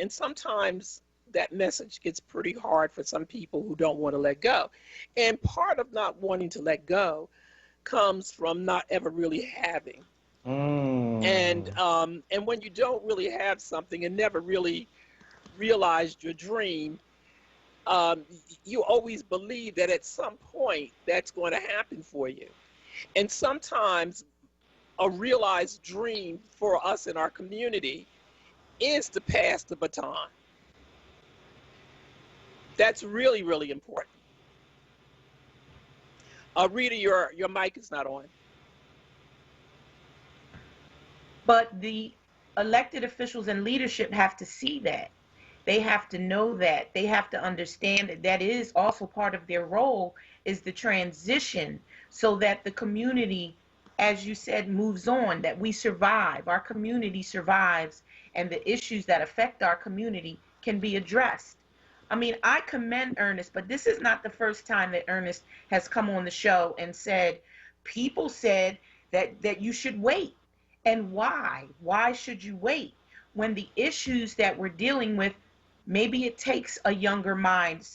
A: sometimes that message gets pretty hard for some people who don't want to let go. And part of not wanting to let go comes from not ever really having. And when you don't really have something and never really realized your dream, you always believe that at some point that's going to happen for you. And sometimes a realized dream for us in our community is to pass the baton. That's really, really important. Rita, your mic is not on.
B: But the elected officials and leadership have to see that. They have to know that. They have to understand that that is also part of their role, is the transition, so that the community, as you said, moves on, that we survive, our community survives, and the issues that affect our community can be addressed. I mean, I commend Ernest, but this is not the first time that Ernest has come on the show and said, people said that you should wait. And why? Why should you wait? When the issues that we're dealing with, maybe it takes a younger mind,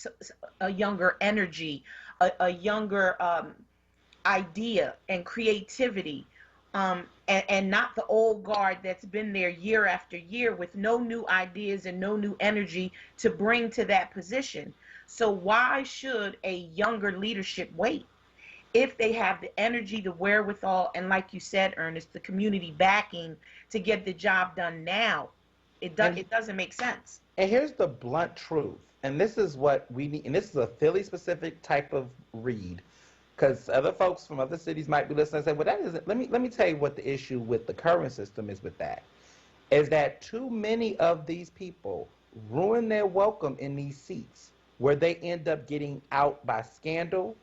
B: a younger energy, a younger idea and creativity, and not the old guard that's been there year after year with no new ideas and no new energy to bring to that position. So why should a younger leadership wait? If they have the energy, the wherewithal, and like you said, Ernest, the community backing to get the job done now, it doesn't make sense.
J: And here's the blunt truth, and this is what we need, and this is a Philly-specific type of read, because other folks from other cities might be listening and say, well, that isn't, let me tell you what the issue with the current system is with that, is that too many of these people ruin their welcome in these seats where they end up getting out by scandal,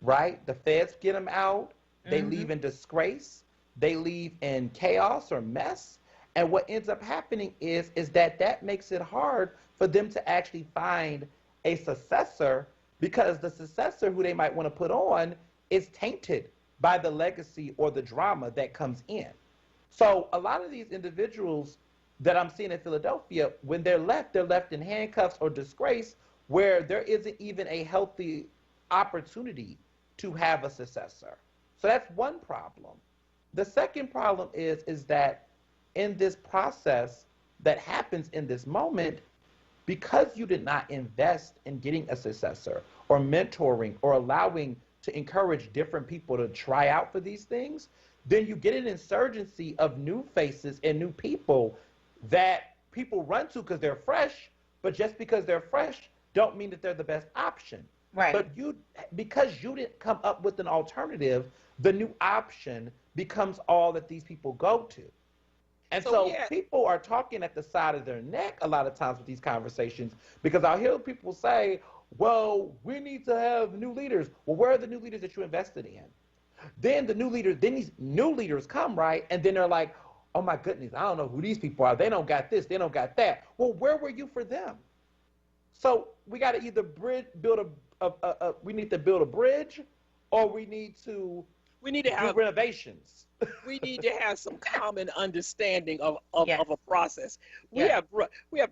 J: right? The feds get them out, they leave in disgrace, they leave in chaos or mess. And what ends up happening is that makes it hard for them to actually find a successor, because the successor who they might want to put on is tainted by the legacy or the drama that comes in. So a lot of these individuals that I'm seeing in Philadelphia, when they're left in handcuffs or disgrace, where there isn't even a healthy opportunity to have a successor. So that's one problem. The second problem is that in this process that happens in this moment, because you did not invest in getting a successor or mentoring or allowing to encourage different people to try out for these things, then you get an insurgency of new faces and new people that people run to because they're fresh, but just because they're fresh don't mean that they're the best option.
B: Right.
J: But because you didn't come up with an alternative, the new option becomes all that these people go to. And so people are talking at the side of their neck a lot of times with these conversations, because I'll hear people say, well, we need to have new leaders. Well, where are the new leaders that you invested in? Then these new leaders come, right? And then they're like, oh my goodness, I don't know who these people are. They don't got this, they don't got that. Well, where were you for them? So we got to either we need to build a bridge, or we need to do renovations.
A: We need to have some common understanding of a process. We have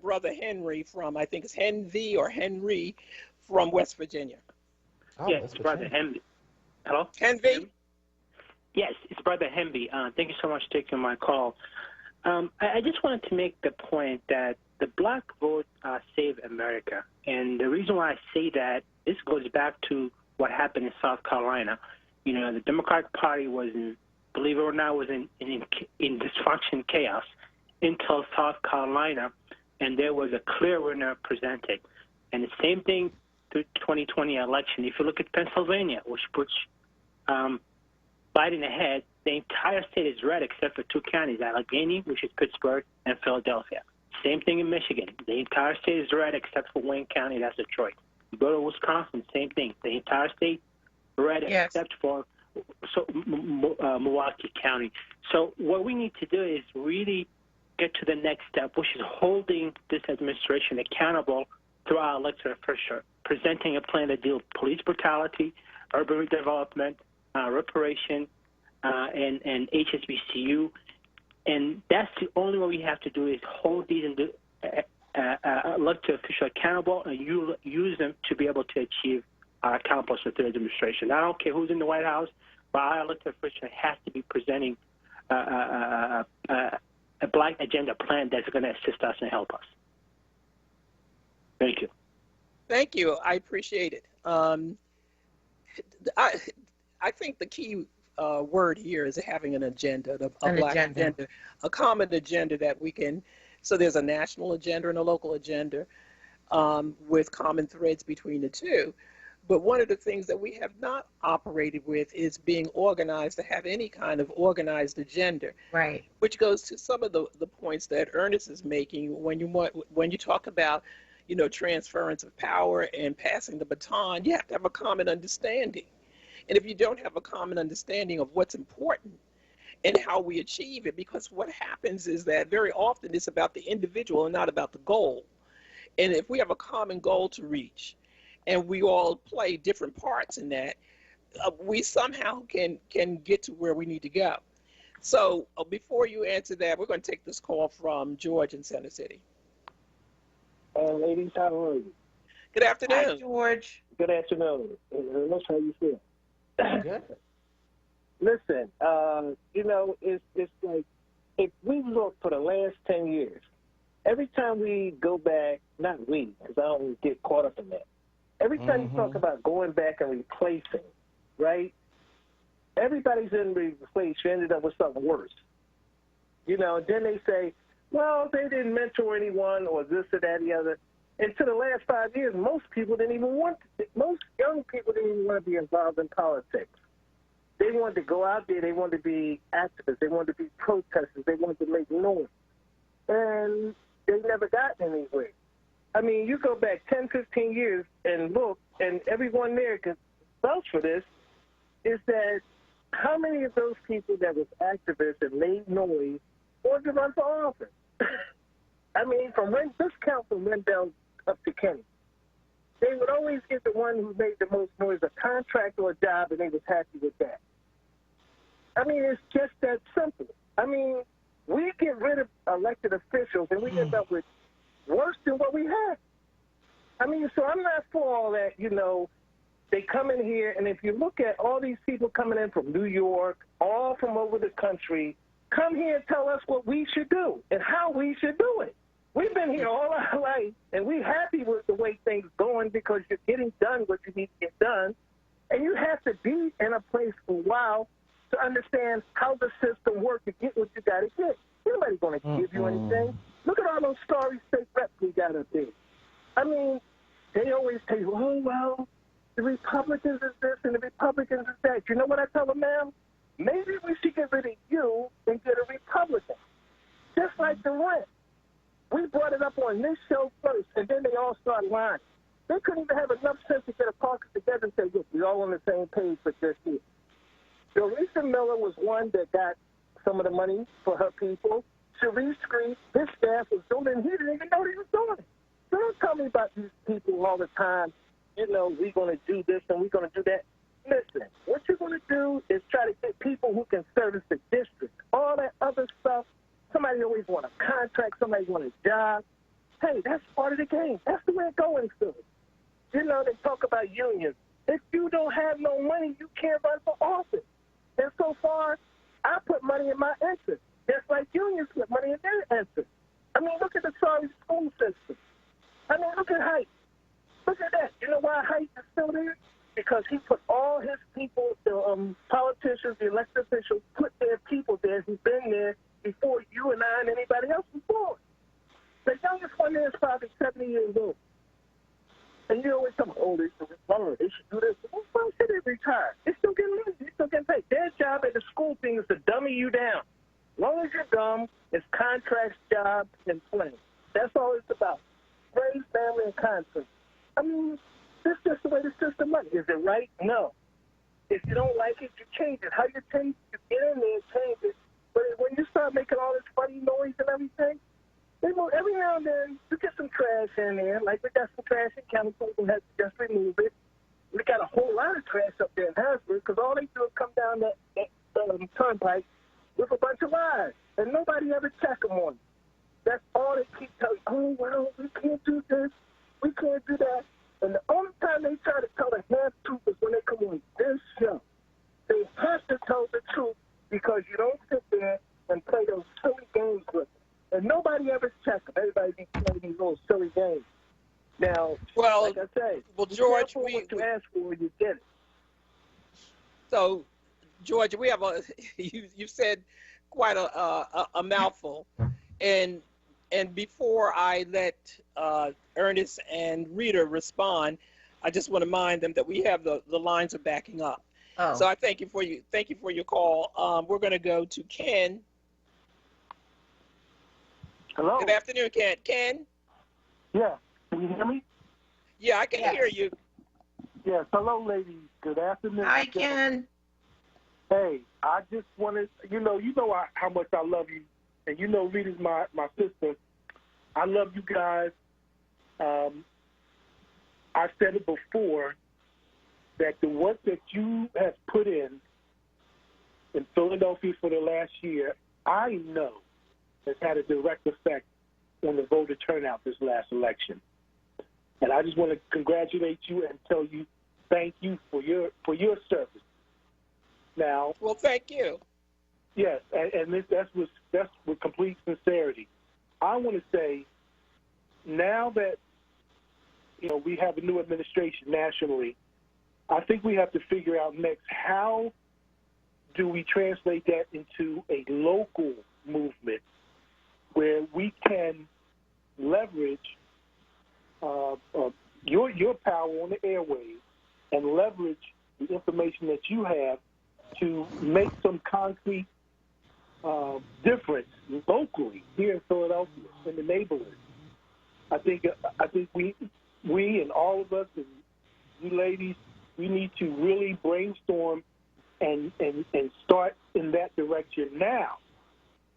A: Brother Henry from, I think it's Henry from West Virginia.
S: Oh, yes, it's Brother Henry. Hello?
A: Henry?
S: Yes, it's Brother Henry. Thank you so much for taking my call. I just wanted to make the point that the black vote saved America. And the reason why I say that, this goes back to what happened in South Carolina. You know, the Democratic Party was believe it or not, was in dysfunction, chaos until South Carolina, and there was a clear winner presented. And the same thing the 2020 election. If you look at Pennsylvania, which puts Biden ahead, the entire state is red except for two counties, Allegheny, which is Pittsburgh, and Philadelphia. Same thing in Michigan. The entire state is red except for Wayne County, that's Detroit. You go to Wisconsin, same thing. The entire state red except for Milwaukee County. So what we need to do is really get to the next step, which is holding this administration accountable through our elected officials, presenting a plan to deal with police brutality, urban redevelopment, reparation, and HSBCU. And that's the only way we have to do is hold these elected officials accountable and use them to be able to achieve our accomplishments through the administration. I don't care who's in the White House, but our elected official has to be presenting a black agenda plan that's going to assist us and help us. Thank you.
A: Thank you. I appreciate it. I think the key word here is having an agenda, a black agenda, a common agenda that we can. So there's a national agenda and a local agenda with common threads between the two. But one of the things that we have not operated with is being organized to have any kind of organized agenda.
B: Right.
A: Which goes to some of the points that Ernest is making when you talk about, transference of power and passing the baton. You have to have a common understanding. And if you don't have a common understanding of what's important and how we achieve it, because what happens is that very often it's about the individual and not about the goal. And if we have a common goal to reach, and we all play different parts in that, we somehow can get to where we need to go. So before you answer that, we're going to take this call from George in Center City.
T: Ladies, how are you?
A: Good afternoon.
B: Hi, George.
T: Good afternoon. That's how you feel.
B: Good.
T: Listen, it's like if we look for the last 10 years, every time we go back, not we, because I don't get caught up in that. Every time you talk about going back and replacing, right? Everybody's in replace. You ended up with something worse. Then they say, well, they didn't mentor anyone or this or that or the other. And to the last 5 years, most young people didn't even want to be involved in politics. They wanted to go out there. They wanted to be activists. They wanted to be protesters. They wanted to make noise. And they never got anywhere. I mean, you go back 10, 15 years and look, and everyone there can vouch for this, is that how many of those people that was activists and made noise wanted to run for office? I mean, from when this council went down up to Kenny, they would always get the one who made the most noise, a contract or a job, and they was happy with that. I mean, it's just that simple. I mean, we get rid of elected officials, and we end up with worse than what we had. I mean, so I'm not for all that, they come in here, and if you look at all these people coming in from New York, all from over the country, come here and tell us what we should do and how we should do it. We've been here all our life, and we're happy with the way things going because you're getting done what you need to get done, and you have to be in a place for a while to understand how the system works to get what you got to get. Nobody's going to give you anything. Look at all those sorry state reps we got up there. I mean, they always say, oh, well, the Republicans is this and the Republicans is that. You know what I tell them, ma'am? Maybe we should get rid of you and get a Republican. Just like the rent. We brought it up on this show first, and then they all started lying. They couldn't even have enough sense to get a caucus together and say, look, we're all on the same page for this year. So Lisa Miller was one that got some of the money for her people. Sharice Screech, his staff was doing it, and he didn't even know he was doing it. So don't tell me about these people all the time, we're going to do this and we're going to do that. Listen, what you're going to do is try to get people who can service the district. All that other stuff, somebody always want a contract, somebody want a job. Hey, that's part of the game. That's the way it's going through. They talk about unions. If you don't have no money, you can't run for office. And so far, I put money in my interest, just like unions put money in their interest. I mean, look at the sorry school system. I mean, look at Height. Look at that. You know why Height is still there? Because he put all his people, the politicians, the elected officials, put their people there who've been there before you and I and anybody else was born. The youngest one there is probably 70 years old. And you always tell them, oh, they should retire. They should do this. Well, shit, they retire. They still get money. They still get paid. Their job at the school thing is to dummy you down. As long as you're dumb, it's contracts, jobs, and play. That's all it's about. Raise, family, and contracts. I mean, this is just the way the system works. Is it right? No. If you don't like it, you change it. How you change it? You get in there and change it. But when you start making all this funny noise and everything, every now and then you get some trash in there. Like we got some trash in chemicals and have to just remove it. We got a whole lot of trash up there in Harrisburg because all they do is come down that turnpike with a bunch of lies, and nobody ever check them on it. That's all they keep telling you. Oh, well, we can't do this. We can't do that. And the only time they try to tell the half-truth is when they come on this show. They have to tell the truth because you don't sit there and play those silly games with them. And nobody ever checks them. Everybody be playing these little silly games. Now,
A: well,
T: like I say,
A: George,
T: what you ask for, you get it.
A: So, George, we have you said quite a mouthful, and before I let Ernest and Rita respond, I just want to remind them that we have the lines are backing up.
B: Oh.
A: So I thank you for your call. We're going to go to Ken.
T: Hello.
A: Good afternoon, Ken. Ken?
T: Yeah. Can you hear me?
A: Yeah, I can hear you.
T: Yes. Hello, ladies. Good afternoon.
B: Hi, Ken.
T: Hey, I just wanted, you know how much I love you. And you know Rita's my sister. I love you guys. I said it before that the work that you have put in Philadelphia for the last year, I know has had a direct effect on the voter turnout this last election. And I just want to congratulate you and tell you thank you for your service. Now,
A: well, thank you.
T: Yes, and that's with complete sincerity. I want to say, now that we have a new administration nationally, I think we have to figure out next how do we translate that into a local movement where we can leverage your power on the airwaves and leverage the information that you have to make some concrete difference locally here in Philadelphia, in the neighborhood. I think we and all of us and you ladies, we need to really brainstorm and start in that direction now.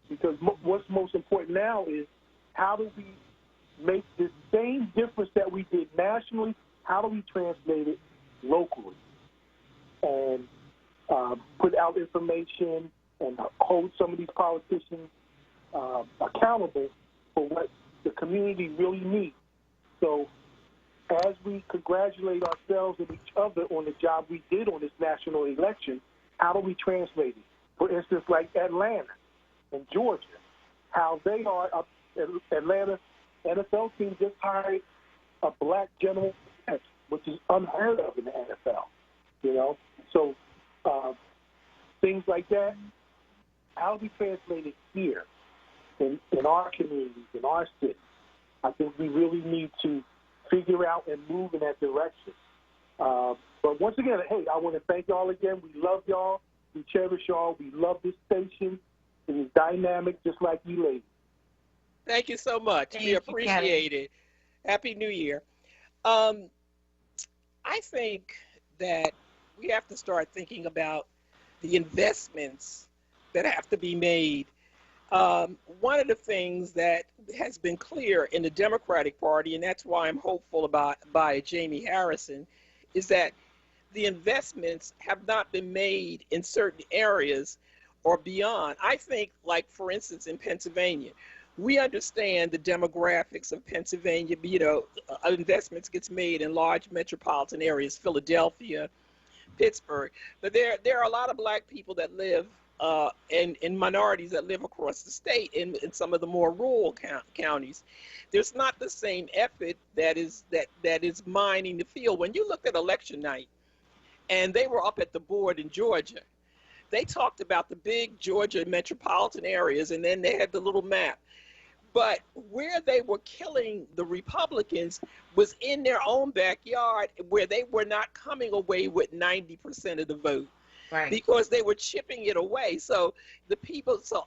T: Because what's most important now is how do we make the same difference that we did nationally, how do we translate it locally? And put out information and hold some of these politicians accountable for what the community really needs. So as we congratulate ourselves and each other on the job we did on this national election, how do we translate it? For instance, like Atlanta and Georgia, how they are up. Atlanta NFL team just hired a black general manager, which is unheard of in the NFL. So things like that, how do we translate it here in our communities, in our cities? I think we really need to figure out and move in that direction. But once again, hey, I want to thank y'all again. We love y'all. We cherish y'all. We love this station. It is dynamic, just like you ladies.
A: Thank you so much. We appreciate it. Happy New Year. I think that we have to start thinking about the investments that have to be made. One of the things that has been clear in the Democratic Party, and that's why I'm hopeful by Jamie Harrison, is that the investments have not been made in certain areas or beyond. I think, like, for instance, in Pennsylvania, we understand the demographics of Pennsylvania. Investments gets made in large metropolitan areas, Philadelphia, Pittsburgh. But there are a lot of black people that live and minorities that live across the state in some of the more rural counties. There's not the same effort that is mining the field. When you looked at election night, and they were up at the board in Georgia, they talked about the big Georgia metropolitan areas, and then they had the little map. But where they were killing the Republicans was in their own backyard, where they were not coming away with 90% of the vote.
B: Right.
A: Because they were chipping it away. So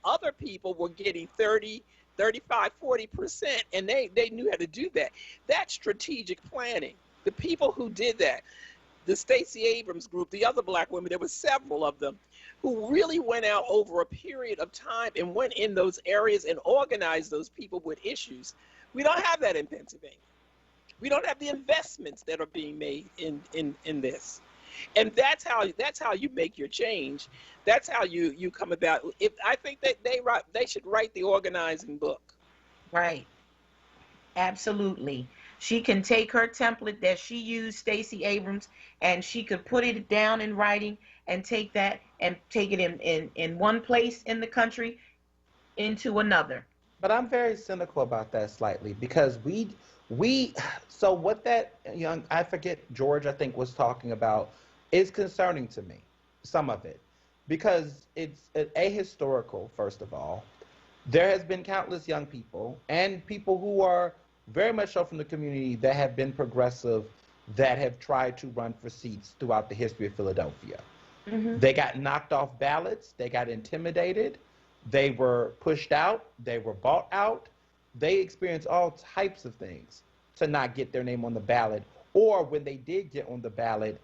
A: other people were getting 30, 35, 40%, and they knew how to do that. That's strategic planning. The people who did that, the Stacey Abrams group, the other black women, there were several of them who really went out over a period of time and went in those areas and organized those people with issues. We don't have that in Pennsylvania. We don't have the investments that are being made in this. And that's how you make your change. That's how you come about. I think that they should write the organizing book.
B: Right. Absolutely. She can take her template that she used, Stacey Abrams, and she could put it down in writing and take that and take it in one place in the country into another.
J: But I'm very cynical about that slightly, because so what that young, I forget, George, I think, was talking about is concerning to me, some of it, because it's ahistorical, first of all. There has been countless young people and people who are very much so from the community that have been progressive, that have tried to run for seats throughout the history of Philadelphia. Mm-hmm. They got knocked off ballots, they got intimidated, they were pushed out, they were bought out, they experienced all types of things to not get their name on the ballot, or when they did get on the ballot,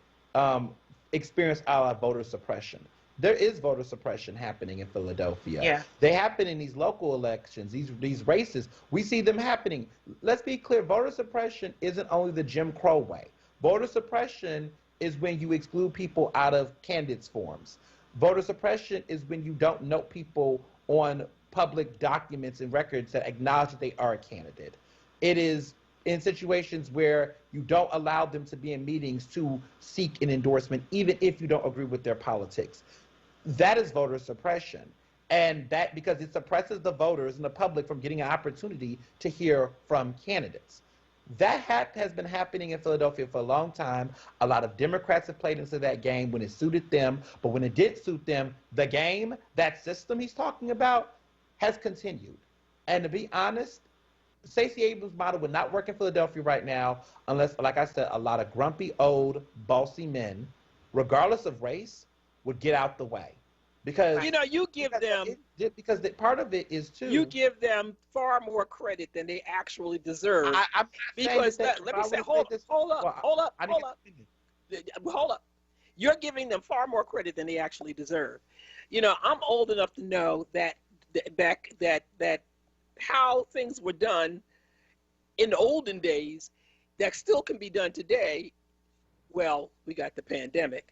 J: experienced a lot of voter suppression. There is voter suppression happening in Philadelphia.
B: Yeah.
J: They happen in these local elections, these races. We see them happening. Let's be clear, voter suppression isn't only the Jim Crow way. Voter suppression is when you exclude people out of candidates' forms. Voter suppression is when you don't note people on public documents and records that acknowledge that they are a candidate. It is in situations where you don't allow them to be in meetings to seek an endorsement, even if you don't agree with their politics. That is voter suppression. And that because it suppresses the voters and the public from getting an opportunity to hear from candidates. That has been happening in Philadelphia for a long time. A lot of Democrats have played into that game when it suited them, but when it didn't suit them, the game, that system he's talking about, has continued. And to be honest, Stacey Abrams' model would not work in Philadelphia right now unless, like I said, a lot of grumpy, old, bossy men, regardless of race, would get out the way. Because
A: you give them
J: because part of it is too.
A: You give them far more credit than they actually deserve. Because let me say, hold up. You're giving them far more credit than they actually deserve. I'm old enough to know that how things were done in the olden days that still can be done today. Well, we got the pandemic.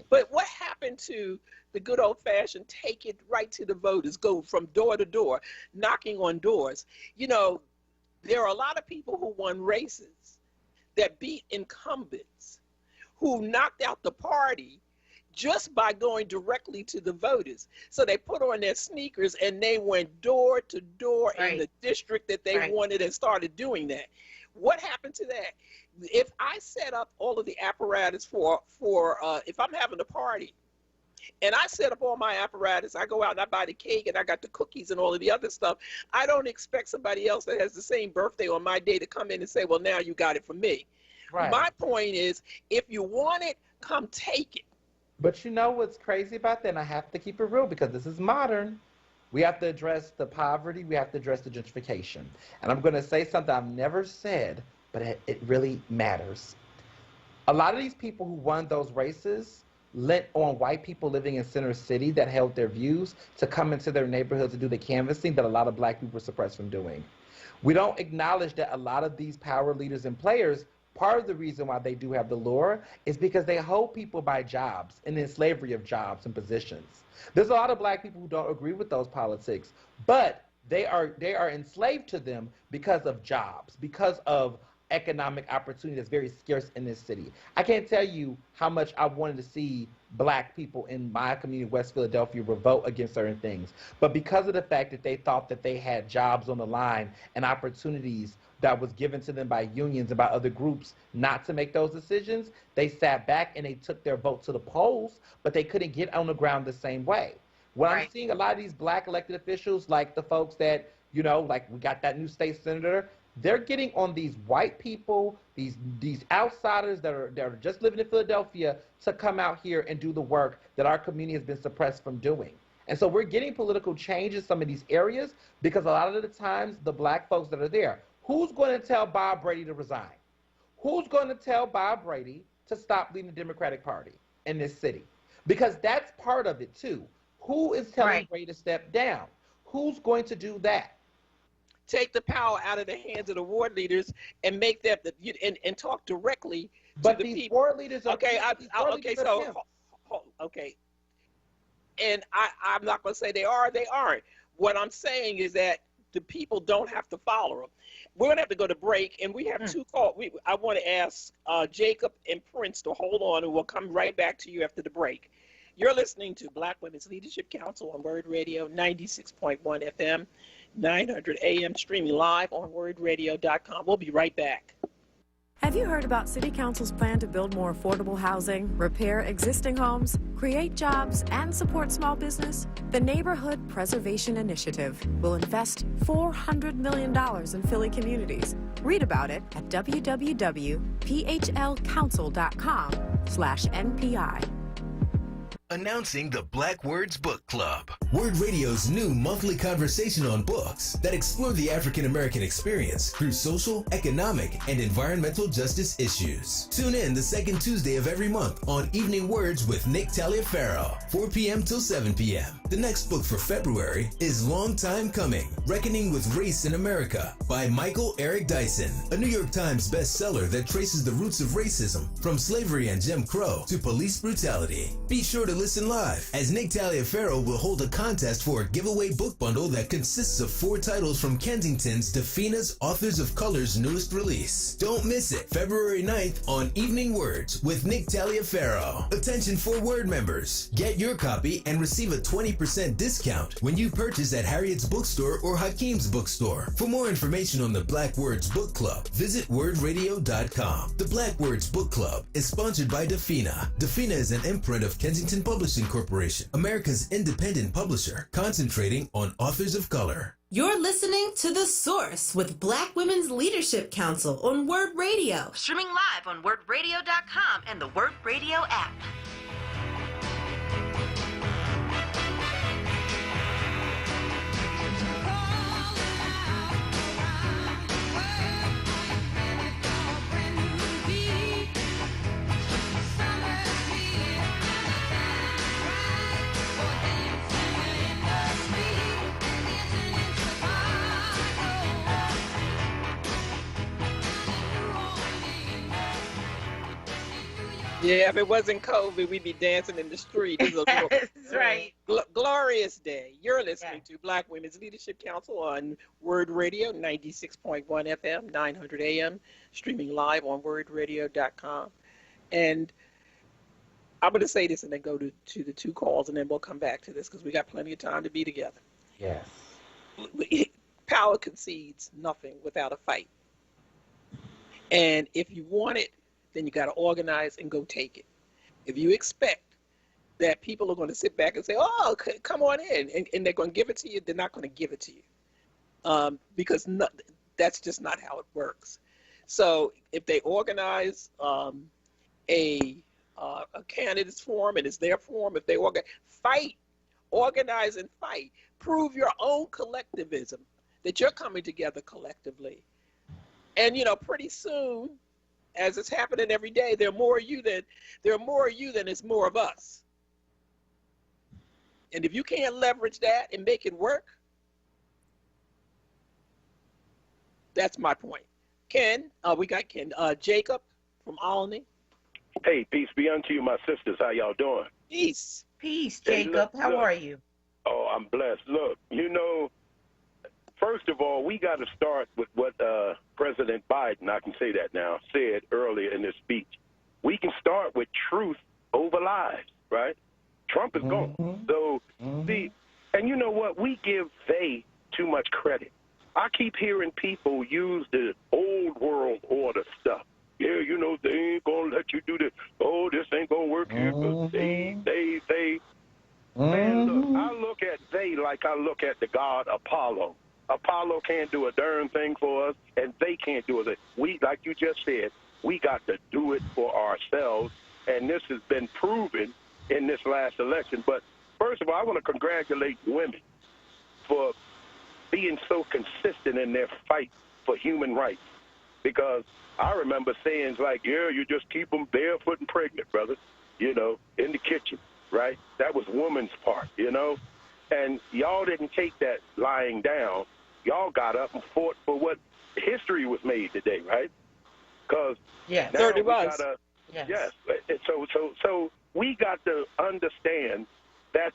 A: But what happened to the good old-fashioned take it right to the voters, go from door to door, knocking on doors? There are a lot of people who won races that beat incumbents, who knocked out the party just by going directly to the voters. So they put on their sneakers and they went door to door in the district that they wanted and started doing that. What happened to that? If I set up all of the apparatus for if I'm having a party and I set up all my apparatus, I go out and I buy the cake and I got the cookies and all of the other stuff, I don't expect somebody else that has the same birthday on my day to come in and say, well, now you got it from me. Right. My point is, if you want it, come take it.
J: But you know what's crazy about that? And I have to keep it real because this is modern. We have to address the poverty. We have to address the gentrification. And I'm going to say something I've never said, but it really matters. A lot of these people who won those races lent on white people living in Center City that held their views to come into their neighborhoods to do the canvassing that a lot of black people were suppressed from doing. We don't acknowledge that a lot of these power leaders and players, part of the reason why they do have the lure is because they hold people by jobs and in slavery of jobs and positions. There's a lot of black people who don't agree with those politics, but they are enslaved to them because of jobs, because of economic opportunity that's very scarce in this city. I can't tell you how much I wanted to see black people in my community, West Philadelphia, revolt against certain things. But because of the fact that they thought that they had jobs on the line and opportunities that was given to them by unions and by other groups not to make those decisions, they sat back and they took their vote to the polls, but they couldn't get on the ground the same way. What I'm seeing a lot of these black elected officials, like the folks that You know, like we got that new state senator. They're getting on these white people, these outsiders that are just living in Philadelphia to come out here and do the work that our community has been suppressed from doing. And so we're getting political change in some of these areas because a lot of the times the black folks that are there, who's going to tell Bob Brady to resign? Who's going to tell Bob Brady to stop leading the Democratic Party in this city? Because that's part of it too. Who is telling Brady to step down? Who's going to do that?
A: Take the power out of the hands of the ward leaders and make them and talk directly
J: to
A: the
J: these
A: people.
J: Ward leaders are
A: okay. And I'm not going to say they are, they aren't. What I'm saying is that the people don't have to follow them. We're going to have to go to break, and we have two calls. I want to ask Jacob and Prince to hold on, and we'll come right back to you after the break. You're listening to Black Women's Leadership Council on WURD Radio, 96.1 FM, 900 AM, streaming live on WURDradio.com. We'll be right back.
U: Have you heard about City Council's plan to build more affordable housing, repair existing homes, create jobs, and support small business? The Neighborhood Preservation Initiative will invest $400 million in Philly communities. Read about it at www.phlcouncil.com/NPI.
G: Announcing the Black Words Book Club, WURD Radio's new monthly conversation on books that explore the African American experience through social, economic, and environmental justice issues. Tune in the second Tuesday of every month on Evening Words with Nick Taliaferro, 4 p.m. till 7 p.m. The next book for February is Long Time Coming, Reckoning with Race in America by Michael Eric Dyson, a New York Times bestseller that traces the roots of racism from slavery and Jim Crow to police brutality. Be sure to listen live as Nick Taliaferro will hold a contest for a giveaway book bundle that consists of 4 titles from Kensington's Defina's Authors of Color's newest release. Don't miss it, February 9th on Evening Words with Nick Taliaferro. Attention for WURD members. Get your copy and receive a 20% discount when you purchase at Harriet's Bookstore or Hakeem's Bookstore. For more information on the Black Words Book Club, visit WURDradio.com. The Black Words Book Club is sponsored by Defina. Defina is an imprint of Kensington Publishing Corporation, America's independent publisher, concentrating on authors of color.
H: You're listening to The Source with Black Women's Leadership Council on WURD Radio. Streaming live on WURDradio.com and the WURD Radio app.
A: Yeah, if it wasn't COVID, we'd be dancing in the street.
B: That's right.
A: Glorious day. You're listening to Black Women's Leadership Council on WURD Radio, 96.1 FM, 900 AM, streaming live on WURDradio.com. And I'm going to say this and then go to the 2 calls, and then we'll come back to this because we got plenty of time to be together.
J: Yes.
A: Power concedes nothing without a fight. And if you want it, then you got to organize and go take it. If you expect that people are going to sit back and say, oh, come on in, and they're going to give it to you, they're not going to give it to you. Because that's just not how it works. So if they organize a candidates forum, and it's their forum, if they organize and fight, prove your own collectivism, that you're coming together collectively. And, pretty soon, as it's happening every day, there are more of you than it's more of us. And if you can't leverage that and make it work, that's my point. Ken, we got Ken. Jacob from Alney.
V: Hey, peace be unto you, my sisters. How y'all doing?
A: Peace.
B: Peace, Jacob. How are you?
V: Oh, I'm blessed. Look, first of all, we got to start with what President Biden, I can say that now, said earlier in his speech. We can start with truth over lies, right? Trump is gone. So, see, and you know what? We give they too much credit. I keep hearing people use the old world order stuff. Yeah, they ain't going to let you do this. Oh, this ain't going to work here. But they. Man, look, I look at they like I look at the god Apollo. Apollo can't do a darn thing for us, and they can't do it. We, like you just said, we got to do it for ourselves, and this has been proven in this last election. But first of all, I want to congratulate women for being so consistent in their fight for human rights, because I remember sayings like, yeah, you just keep them barefoot and pregnant, brother, you know, in the kitchen, right? That was woman's part, you know? And y'all didn't take that lying down. Y'all got up and fought for what history was made today, right? Because
B: yes,
V: now
A: it was.
V: Gotta,
B: yes.
V: So we got to understand that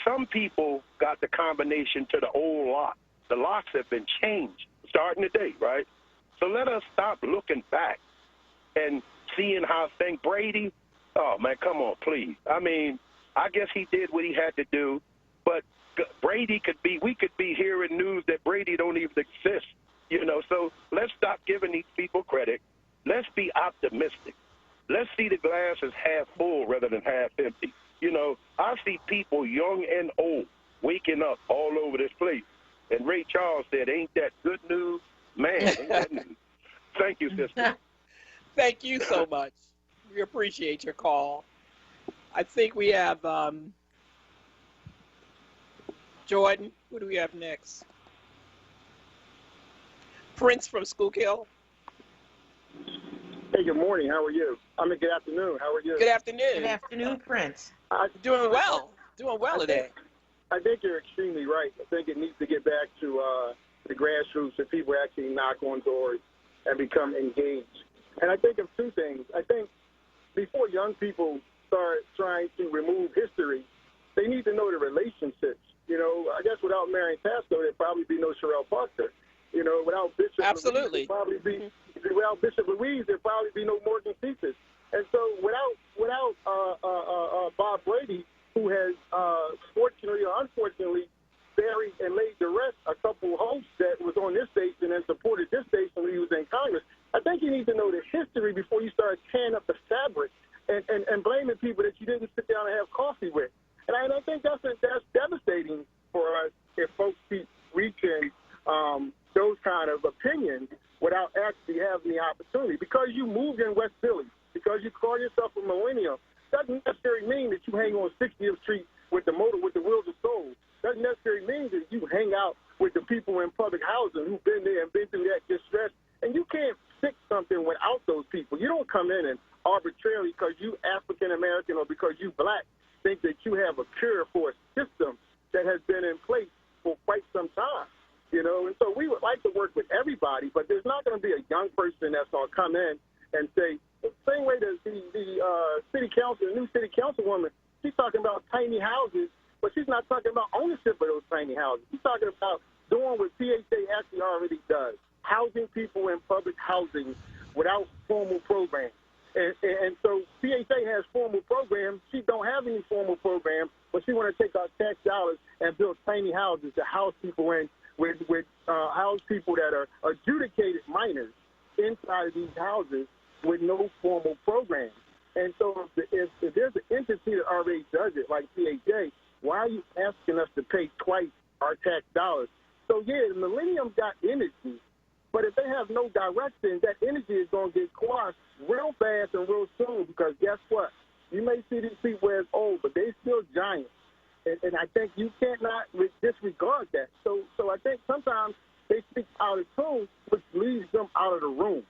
V: some people got the combination to the old lock. The locks have been changed starting today, right? So let us stop looking back and seeing how things. Brady, oh man, come on, please. I mean, I guess he did what he had to do, but we could be hearing news that Brady don't even exist, you know. So let's stop giving these people credit. Let's be optimistic. Let's see the glass as half full rather than half empty. You know, I see people young and old waking up all over this place. And Ray Charles said, ain't that good news? Man, ain't that news. Thank you, sister.
A: Thank you so much. We appreciate your call. I think we have Jordan. Who do we have next? Prince from Schuylkill.
D: Hey, good morning. How are you? Good afternoon. How are you?
A: Good afternoon.
B: Good afternoon, Prince.
A: Doing well. Doing well today.
D: I think you're extremely right. I think it needs to get back to the grassroots, that people actually knock on doors and become engaged. And I think of two things. I think before young people start trying to remove history, they need to know the relationships. You know, I guess without Marion Pasco, there'd probably be no Sherelle Parker. You know, without Bishop
A: Absolutely.
D: Without Bishop Louise, there'd probably be no Morgan Cephas. And so without Bob Brady, who has fortunately or unfortunately buried and laid to rest a couple hosts that was on this station and supported this station when he was in Congress, I think you need to know the history before you start tearing up the fabric and blaming people that you didn't sit down and have coffee with. And I think that's devastating for us if folks keep reaching those kind of opinions without actually having the opportunity. Because you moved in West Philly, because you call yourself a millennial, doesn't necessarily mean that you hang on 60th Street with the Wheels of Soul. Doesn't necessarily mean that you hang out with the people in public housing who've been there and been through that distress. And you can't fix something without those people. You don't come in and arbitrarily, because you African American or because you black, think that you have a cure for a system that has been in place for quite some time. You know, and so we would like to work with everybody, but there's not going to be a young person that's going to come in and say, the same way that the city council, the new city councilwoman, she's talking about tiny houses, but she's not talking about ownership of those tiny houses. She's talking about doing what PHA actually already does, housing people in public housing without formal programs. And so PHA has formal programs. She don't have any formal programs, but she want to take our tax dollars and build tiny houses to house people in, with house people that are adjudicated minors inside of these houses with no formal programs. And so if there's an entity that already does it, like PHA, why are you asking us to pay twice our tax dollars? So, yeah, the millennium got energy, but if they have no direction, that energy is going to get quashed real fast and real soon, because guess what? You may see these people as old, but they still giants. And I think you can't not disregard that. So I think sometimes they speak out of tune, which leaves them out of the room.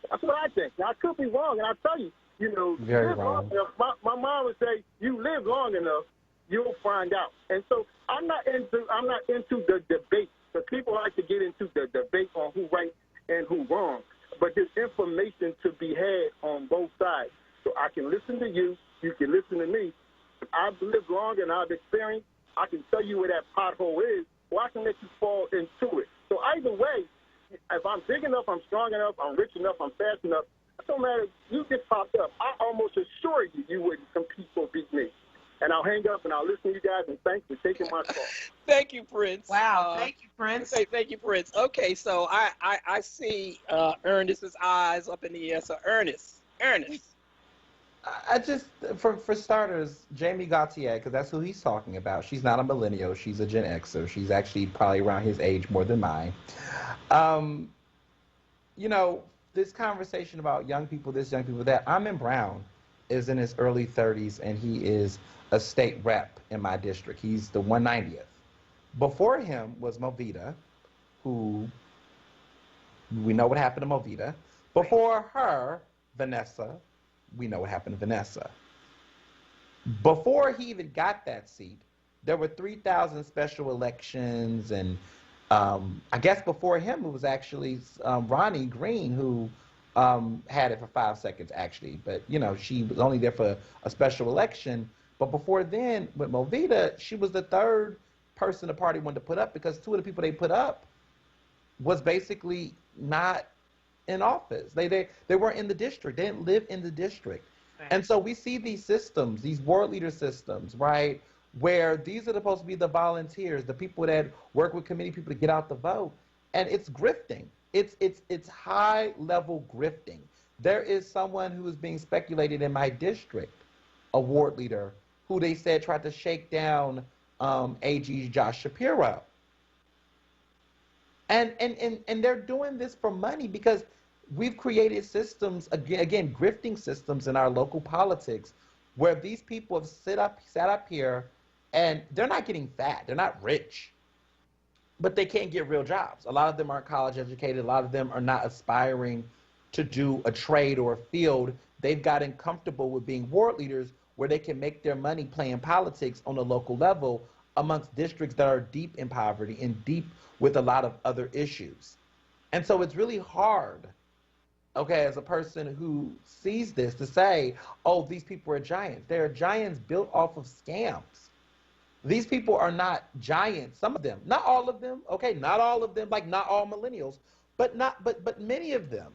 D: That's what I think. Now, I could be wrong, and I'll tell you, you know, live long enough. My mom would say, you live long enough, you'll find out. And so I'm not into the debate. So people like to get into the debate on who right and who wrong. But there's information to be had on both sides. So I can listen to you, you can listen to me. If I've lived long and I've experienced, I can tell you where that pothole is, or I can let you fall into it. So either way, if I'm big enough, I'm strong enough, I'm rich enough, I'm fast enough, it don't matter if you get popped up. I almost assure you you wouldn't compete or beat me. And I'll hang up and I'll listen to you guys, and thanks for taking my call.
A: Thank you, Prince.
B: Wow, thank you, Prince.
A: Thank you, Prince. Okay, so I see Ernest's eyes up in the air. So Ernest,
J: I just, for starters, Jamie Gautier, because that's who he's talking about. She's not a millennial. She's a Gen Xer. She's actually probably around his age more than mine. You know, this conversation about young people this, young people that, Amin Brown is in his early 30s, and he is a state rep in my district. He's the 190th. Before him was Movita, who we know what happened to Movita. Before her, Vanessa, we know what happened to Vanessa. Before he even got that seat, there were 3,000 special elections, and I guess before him it was actually Ronnie Green who had it for 5 seconds actually, but you know, she was only there for a special election. But before then, with Movita, she was the third person the party wanted to put up, because two of the people they put up was basically not in office. They weren't in the district. They didn't live in the district. Right. And so we see these systems, these ward leader systems, right, where these are supposed to be the volunteers, the people that work with committee people to get out the vote, and it's grifting. It's high level grifting. There is someone who is being speculated in my district, a ward leader, who they said tried to shake down AG Josh Shapiro. And they're doing this for money, because we've created systems, again, grifting systems in our local politics, where these people have sat up here, and they're not getting fat, they're not rich, but they can't get real jobs. A lot of them aren't college educated, a lot of them are not aspiring to do a trade or a field. They've gotten comfortable with being ward leaders, where they can make their money playing politics on a local level amongst districts that are deep in poverty and deep with a lot of other issues. And so it's really hard, okay, as a person who sees this, to say, oh, these people are giants. They're giants built off of scams. These people are not giants. Some of them, not all of them, okay, not all of them, like not all millennials, but many of them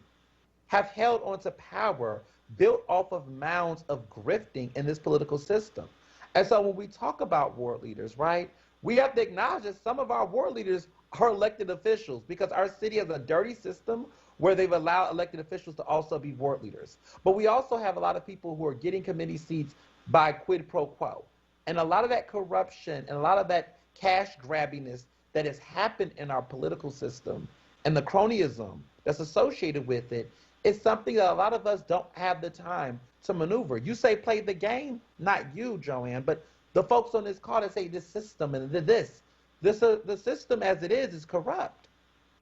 J: have held onto power built off of mounds of grifting in this political system. And so when we talk about ward leaders, right, we have to acknowledge that some of our ward leaders are elected officials, because our city has a dirty system where they've allowed elected officials to also be ward leaders. But we also have a lot of people who are getting committee seats by quid pro quo. And a lot of that corruption and a lot of that cash grabbiness that has happened in our political system and the cronyism that's associated with it is something that a lot of us don't have the time to maneuver. You say play the game, not you, Joanne, but the folks on this call that say this system and the system as it is corrupt.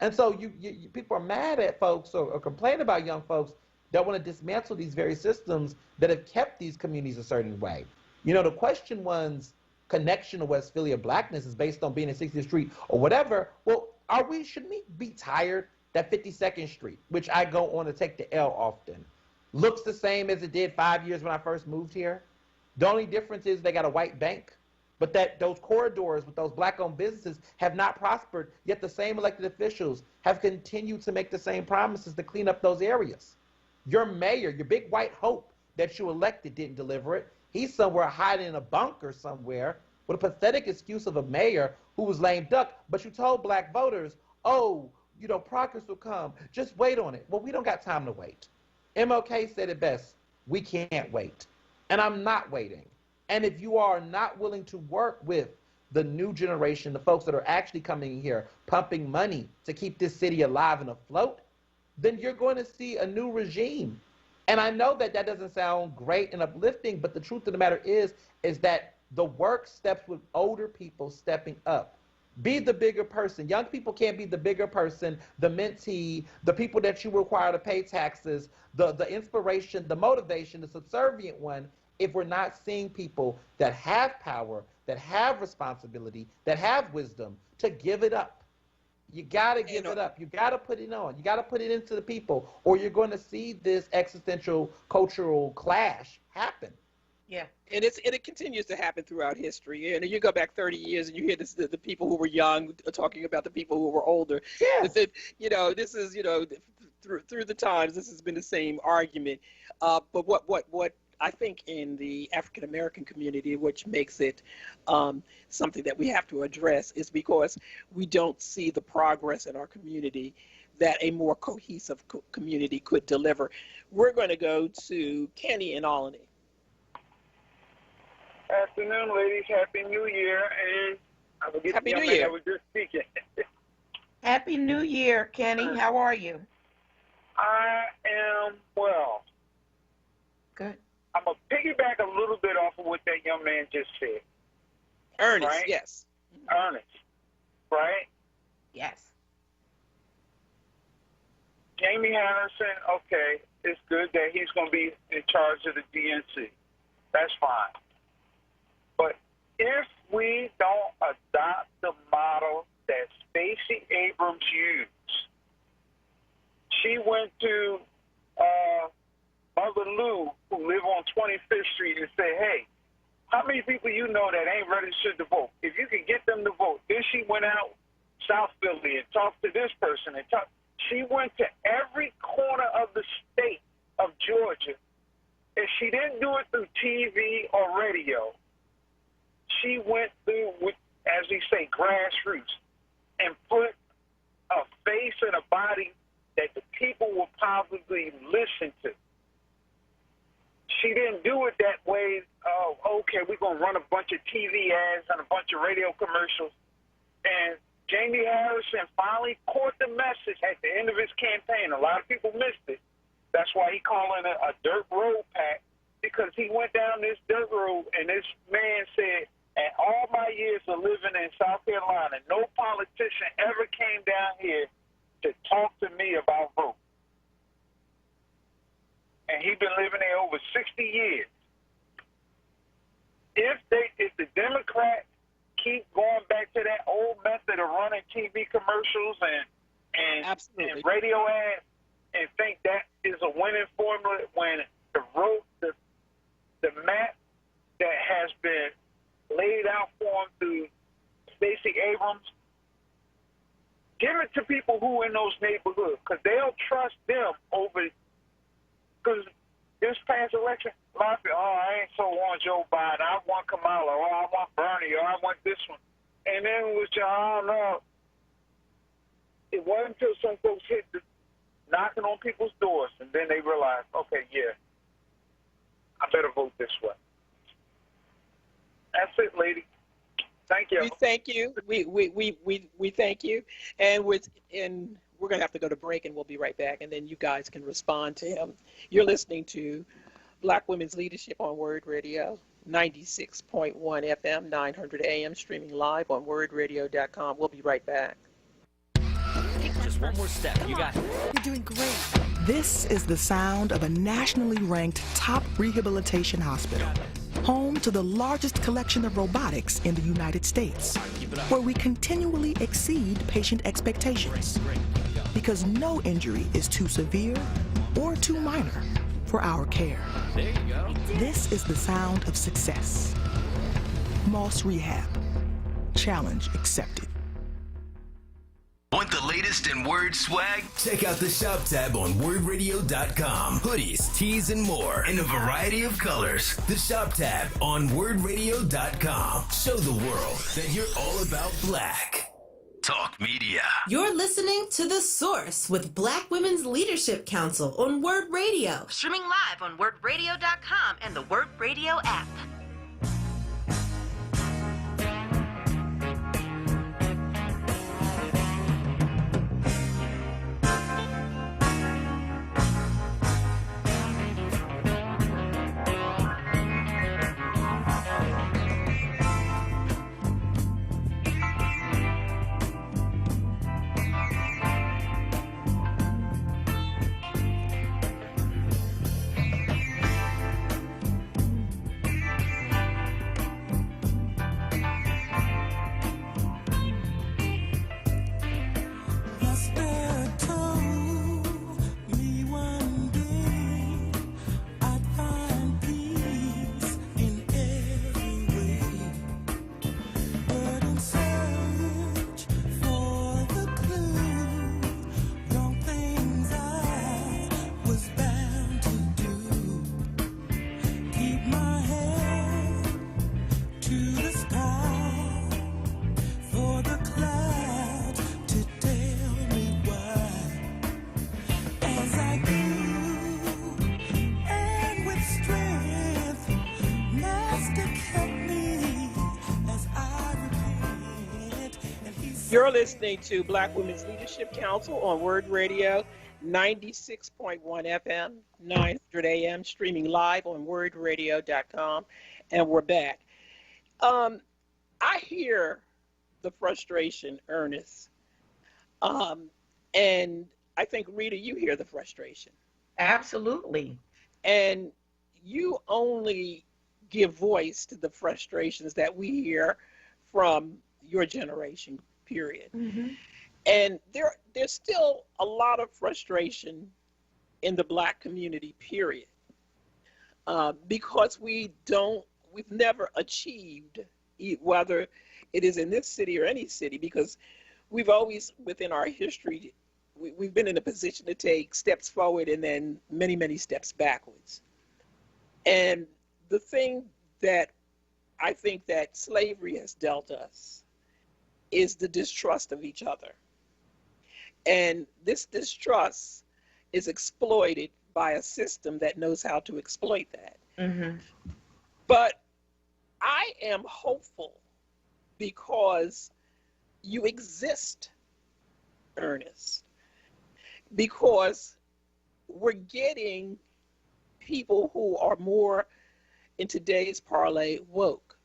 J: And so you people are mad at folks or complain about young folks that want to dismantle these very systems that have kept these communities a certain way. You know, the question one's connection to Westphalia blackness is based on being in 60th Street or whatever. Well, shouldn't we be tired that 52nd Street, which I go on to take the L often, looks the same as it did 5 years when I first moved here? The only difference is they got a white bank, but that those corridors with those black-owned businesses have not prospered, yet the same elected officials have continued to make the same promises to clean up those areas. Your mayor, your big white hope that you elected, didn't deliver it. He's somewhere hiding in a bunker somewhere with a pathetic excuse of a mayor who was lame duck, but you told black voters, oh, you know, progress will come, just wait on it. Well, we don't got time to wait. MLK said it best, we can't wait. And I'm not waiting. And if you are not willing to work with the new generation, the folks that are actually coming here, pumping money to keep this city alive and afloat, then you're going to see a new regime. And I know that doesn't sound great and uplifting, but the truth of the matter is that the work steps with older people stepping up. Be the bigger person. Young people can't be the bigger person, the mentee, the people that you require to pay taxes, the inspiration, the motivation, the subservient one, if we're not seeing people that have power, that have responsibility, that have wisdom, to give it up. You got to give it up. You got to put it on. You got to put it into the people, or you're going to see this existential cultural clash happen.
A: Yeah, and it continues to happen throughout history. And you go back 30 years and you hear this, the people who were young talking about the people who were older. Yes. This is, through the times, this has been the same argument. But what I think in the African American community, which makes it something that we have to address, is because we don't see the progress in our community that a more cohesive community could deliver. We're going to go to Kenny in Albany.
E: Afternoon, ladies. Happy New Year. And I will get
A: Happy
E: the
A: New
E: young man
A: Year.
E: that was just speaking.
B: Happy New Year, Kenny. How are you?
E: I am well.
B: Good.
E: I'm going to piggyback a little bit off of what that young man just said.
A: Ernest,
E: right?
A: yes.
E: Ernest, right?
B: Yes.
E: Jamie Harrison, okay, it's good that he's going to be in charge of the DNC. That's fine. But if we don't adopt the model that Stacey Abrams used, she went to Mother Lou, who live on 25th Street, and said, hey, how many people you know that ain't registered to vote? If you can get them to vote. Then she went out South Philly and talked to this person. She went to every corner of the state of Georgia, and she didn't do it through TV or radio. She went through, with, as we say, grassroots, and put a face and a body that the people will probably listen to. She didn't do it that way, okay, we're going to run a bunch of TV ads and a bunch of radio commercials. And Jamie Harrison finally caught the message at the end of his campaign. A lot of people missed it. That's why he calling it a dirt road pack, because he went down this dirt road and this man said, in all my years of living in South Carolina, no politician ever came down here to talk to me about voting. And he's been living there over 60 years. If the Democrats keep going back to that old method of running TV commercials and radio ads and think that is a winning formula, when the map that has been laid out for them through Stacey Abrams, give it to people who in those neighborhoods, because they'll trust them over. Because this past election, a lot of people, I ain't so want Joe Biden, I want Kamala, or I want Bernie, or I want this one. And then it was just, I don't know. It wasn't until some folks hit knocking on people's doors, and then they realized, okay, yeah, I better vote this way. That's it, lady. Thank you.
A: We thank you. We thank you. And we're going to have to go to break, and we'll be right back, and then you guys can respond to him. You're listening to Black Women's Leadership on WURD Radio, 96.1 FM, 900 AM, streaming live on WURDradio.com. We'll be right back.
F: Just one more step. You got it.
W: You're doing great. This is the sound of a nationally ranked top rehabilitation hospital, home to the largest collection of robotics in the United States, where we continually exceed patient expectations, because no injury is too severe or too minor for our care.
F: There you go.
W: This is the sound of success. Moss Rehab. Challenge accepted.
G: Want the latest in WURD swag? Check out the shop tab on WURDradio.com. Hoodies, tees, and more in a variety of colors. The shop tab on WURDradio.com. Show the world that you're all about black. Talk media.
H: You're listening to The Source with Black Women's Leadership Council on WURD Radio. Streaming live on WURDradio.com and the WURD Radio app.
A: You're listening to Black Women's Leadership Council on WURD Radio, 96.1 FM, 900 AM, streaming live on WURDradio.com, and we're back. I hear the frustration, Ernest, and I think, Rita, you hear the frustration.
B: Absolutely.
A: And you only give voice to the frustrations that we hear from your generation, period.
B: Mm-hmm.
A: And there's still a lot of frustration in the Black community, period, because we've never achieved, whether it is in this city or any city, because we've always, within our history, we've been in a position to take steps forward and then many, many steps backwards. And the thing that I think that slavery has dealt us is the distrust of each other. And this distrust is exploited by a system that knows how to exploit that.
B: Mm-hmm.
A: But I am hopeful because you exist, Ernest, because we're getting people who are more, in today's parlay, woke.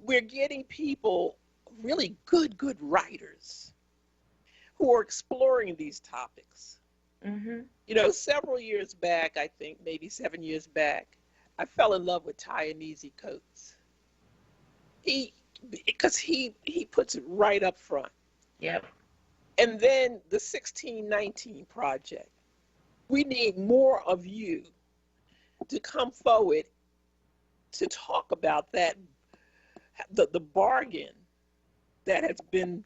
A: We're getting people, really good writers, who are exploring these topics.
B: Mm-hmm.
A: You know, several years back, I think maybe 7 years back, I fell in love with Ta-Nehisi Coates. Because he puts it right up front.
B: Yep.
A: And then the 1619 Project. We need more of you to come forward to talk about that, the bargain that has been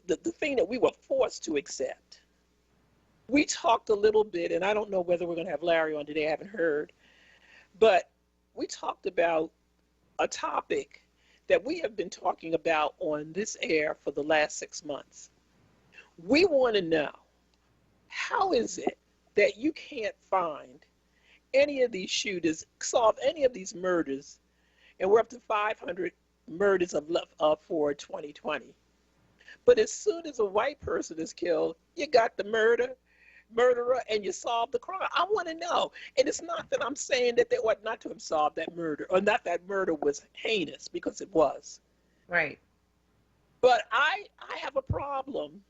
A: the thing that we were forced to accept. We talked a little bit, and I don't know whether we're going to have Larry on today, I haven't heard, but we talked about a topic that we have been talking about on this air for the last 6 months. We want to know, how is it that you can't find any of these shooters, solve any of these murders, and we're up to 500 murders for 2020. But as soon as a white person is killed, you got the murderer, and you solve the crime. I want to know. And it's not that I'm saying that they ought not to have solved that murder, or not that murder was heinous, because it was.
B: Right.
A: But I have a problem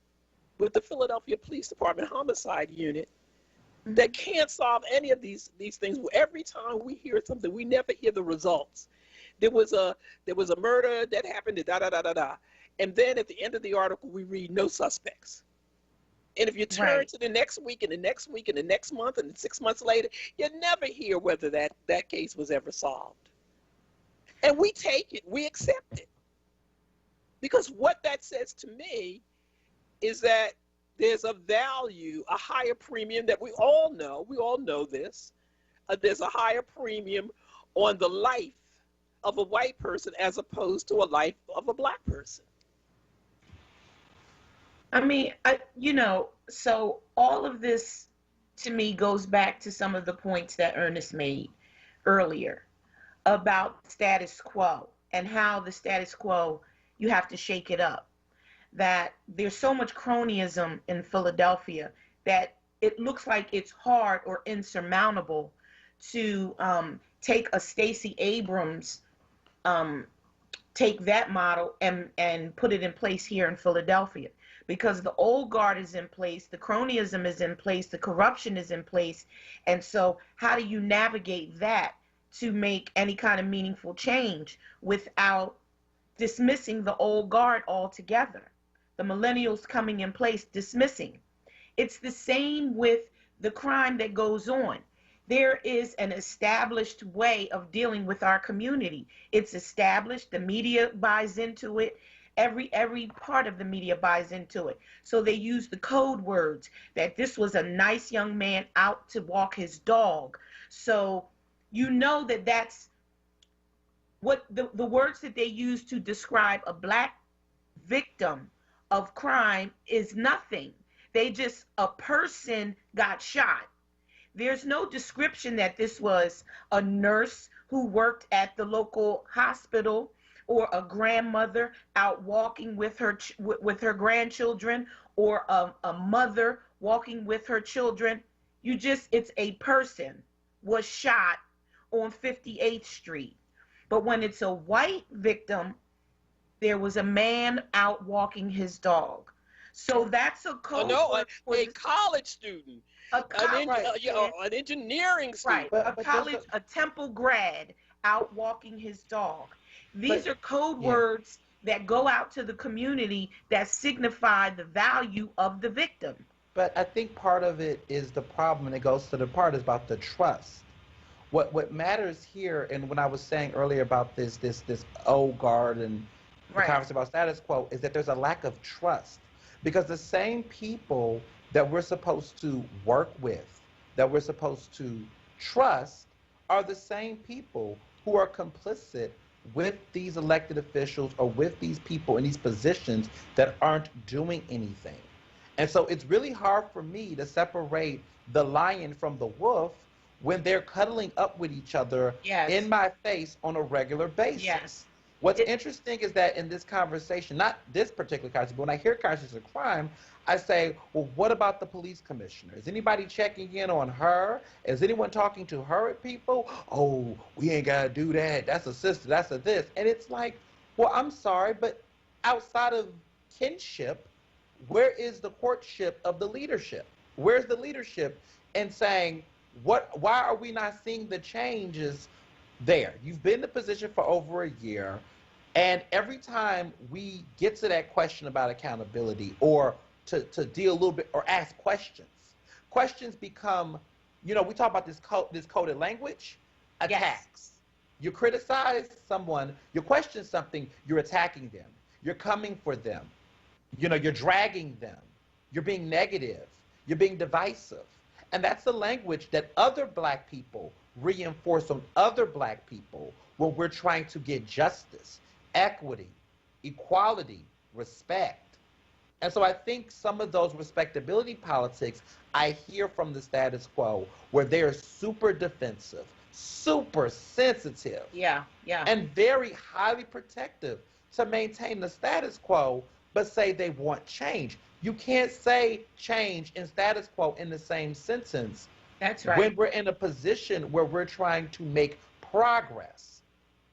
A: with the Philadelphia Police Department homicide unit that can't solve any of these things. Every time we hear something, we never hear the results. There was a murder that happened, and then at the end of the article, we read no suspects. And if you turn to the next week and the next week and the next month and 6 months later, you never hear whether that case was ever solved. And we take it, we accept it. Because what that says to me is that there's a value, a higher premium that we all know this. There's a higher premium on the life of a white person as opposed to a life of a Black person.
B: I mean, so all of this to me goes back to some of the points that Ernest made earlier about status quo and how the status quo, you have to shake it up. That there's so much cronyism in Philadelphia that it looks like it's hard or insurmountable to take a Stacey Abrams, take that model and put it in place here in Philadelphia. Because the old guard is in place, the cronyism is in place, the corruption is in place. And so how do you navigate that to make any kind of meaningful change without dismissing the old guard altogether? The millennials coming in place, dismissing. It's the same with the crime that goes on. There is an established way of dealing with our community. It's established, the media buys into it. Every part of the media buys into it. So they use the code words that this was a nice young man out to walk his dog. So you know that that's what the words that they use to describe a Black victim of crime is nothing. They just, a person got shot. There's no description that this was a nurse who worked at the local hospital or a grandmother out walking with her grandchildren, or a mother walking with her children. It's a person was shot on 58th Street. But when it's a white victim, there was a man out walking his dog. So that's a code
A: a college student, an engineering student,
B: a Temple grad out walking his dog. These are code words that go out to the community that signify the value of the victim.
J: But I think part of it is the problem, and it goes to the part is about the trust. What matters here, and when I was saying earlier about this WURD and the conversation about status quo, is that there's a lack of trust. Because the same people that we're supposed to work with, that we're supposed to trust, are the same people who are complicit with these elected officials or with these people in these positions that aren't doing anything. And so it's really hard for me to separate the lion from the wolf when they're cuddling up with each other in my face on a regular basis.
B: Yes.
J: What's interesting is that in this conversation, not this particular conversation, but when I hear conversations of crime, I say, well, what about the police commissioner? Is anybody checking in on her? Is anyone talking to her at people? Oh, we ain't got to do that. That's a sister. That's a this. And it's like, well, I'm sorry, but outside of kinship, where is the courtship of the leadership? Where's the leadership in saying, why are we not seeing the changes there? You've been in the position for over a year, and every time we get to that question about accountability or to deal a little bit or ask questions become, we talk about this coded language, attacks. Yes. You criticize someone, you question something, you're attacking them. You're coming for them. You're dragging them. You're being negative. You're being divisive. And that's the language that other black people reinforce on other black people when we're trying to get justice, equity, equality, respect. And so I think some of those respectability politics I hear from the status quo, where they're super defensive, super sensitive, and very highly protective to maintain the status quo, but say they want change. You can't say change and status quo in the same sentence.
B: That's right.
J: When we're in a position where we're trying to make progress.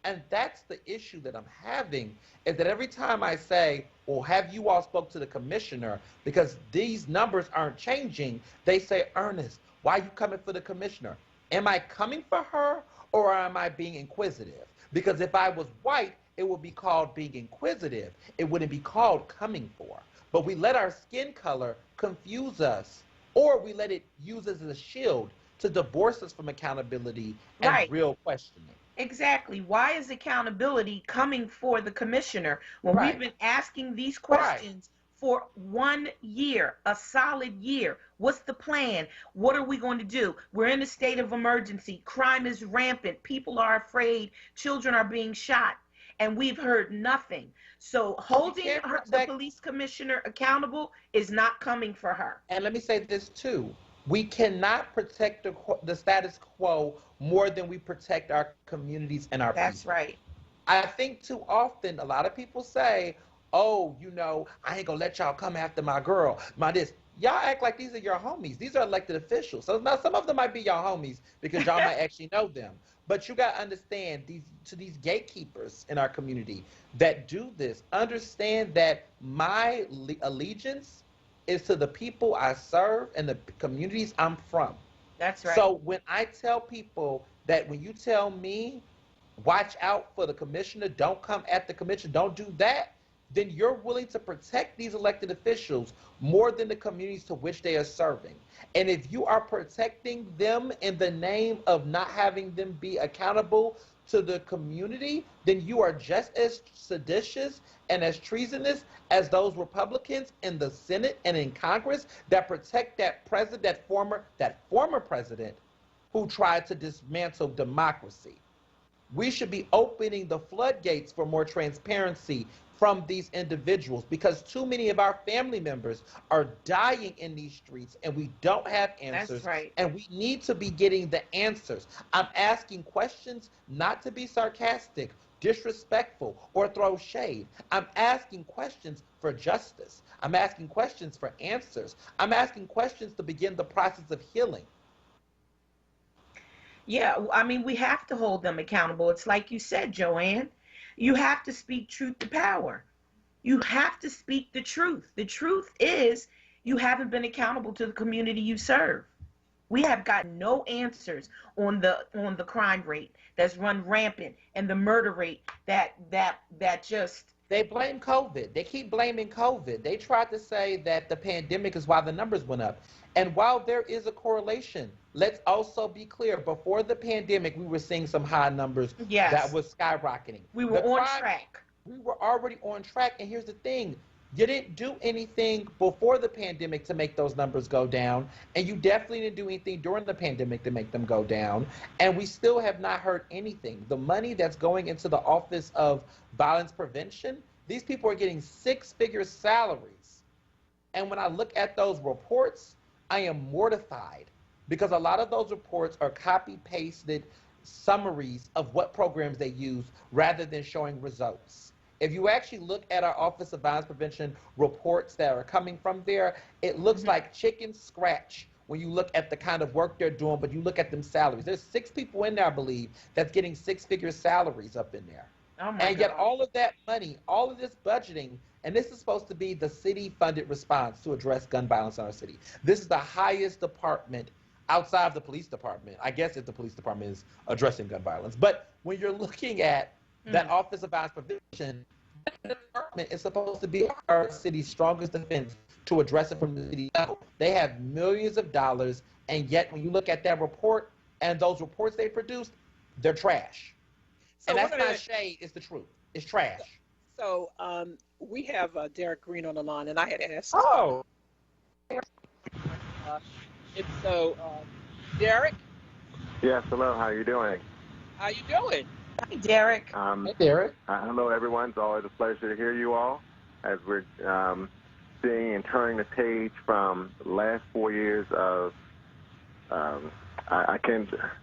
J: And that's the issue that I'm having, is that every time I say, well, have you all spoke to the commissioner? Because these numbers aren't changing. They say, Ernest, why are you coming for the commissioner? Am I coming for her, or am I being inquisitive? Because if I was white, it would be called being inquisitive. It wouldn't be called coming for. But we let our skin color confuse us, or we let it use as a shield to divorce us from accountability and real questioning.
B: Exactly. Why is accountability coming for the commissioner when we've been asking these questions for 1 year, a solid year? What's the plan? What are we going to do? We're in a state of emergency. Crime is rampant. People are afraid. Children are being shot. And we've heard nothing. So holding the police commissioner accountable is not coming for her.
J: And let me say this too. We cannot protect the status quo more than we protect our communities and our people.
B: That's right.
J: I think too often a lot of people say, oh, I ain't gonna let y'all come after my girl, my this. Y'all act like these are your homies. These are elected officials. So now some of them might be your homies because y'all might actually know them. But you got to understand, these gatekeepers in our community that do this, understand that my allegiance is to the people I serve and the communities I'm from.
B: That's right.
J: So when I tell people that when you tell me, watch out for the commissioner, don't come at the commissioner, don't do that, then you're willing to protect these elected officials more than the communities to which they are serving. And if you are protecting them in the name of not having them be accountable to the community, then you are just as seditious and as treasonous as those Republicans in the Senate and in Congress that protect that president, that former president who tried to dismantle democracy. We should be opening the floodgates for more transparency from these individuals, because too many of our family members are dying in these streets and we don't have answers.
B: That's right.
J: And we need to be getting the answers. I'm asking questions not to be sarcastic, disrespectful or throw shade. I'm asking questions for justice. I'm asking questions for answers. I'm asking questions to begin the process of healing.
B: Yeah, I mean, we have to hold them accountable. It's like you said, Joanne. You have to speak truth to power. You have to speak the truth. The truth is you haven't been accountable to the community you serve. We have got no answers on the crime rate that's run rampant and the murder rate that just.
J: They blame COVID. They keep blaming COVID. They tried to say that the pandemic is why the numbers went up. And while there is a correlation, let's also be clear, before the pandemic, we were seeing some high numbers that was skyrocketing.
B: We were on track.
J: We were already on track. And here's the thing. You didn't do anything before the pandemic to make those numbers go down, and you definitely didn't do anything during the pandemic to make them go down, and we still have not heard anything. The money that's going into the Office of Violence Prevention, these people are getting six-figure salaries. And when I look at those reports, I am mortified because a lot of those reports are copy-pasted summaries of what programs they use rather than showing results. If you actually look at our Office of Violence Prevention reports that are coming from there, it looks like chicken scratch when you look at the kind of work they're doing, but you look at them salaries. There's 6 people in there, I believe, that's getting six-figure salaries up in there.
B: Oh my
J: and yet
B: God.
J: all of that money, all of this budgeting, and this is supposed to be the city-funded response to address gun violence in our city. This is the highest department outside of the police department. I guess if the police department is addressing gun violence. But when you're looking at that Office of Violence Prevention, that department is supposed to be our city's strongest defense to address it from the city level. They have millions of dollars, and yet when you look at that report and those reports they produced, they're trash.
A: So
J: and that's not shade, it's the truth. It's trash.
A: So we have Derek Green on the line, and I had asked.
J: Oh.
A: Derek?
K: Yes, hello, how are you doing?
A: How you doing?
B: Hi, Derek.
J: Hey, Derek.
K: Hello, everyone. It's always a pleasure to hear you all as we're seeing and turning the page from the last 4 years of, it's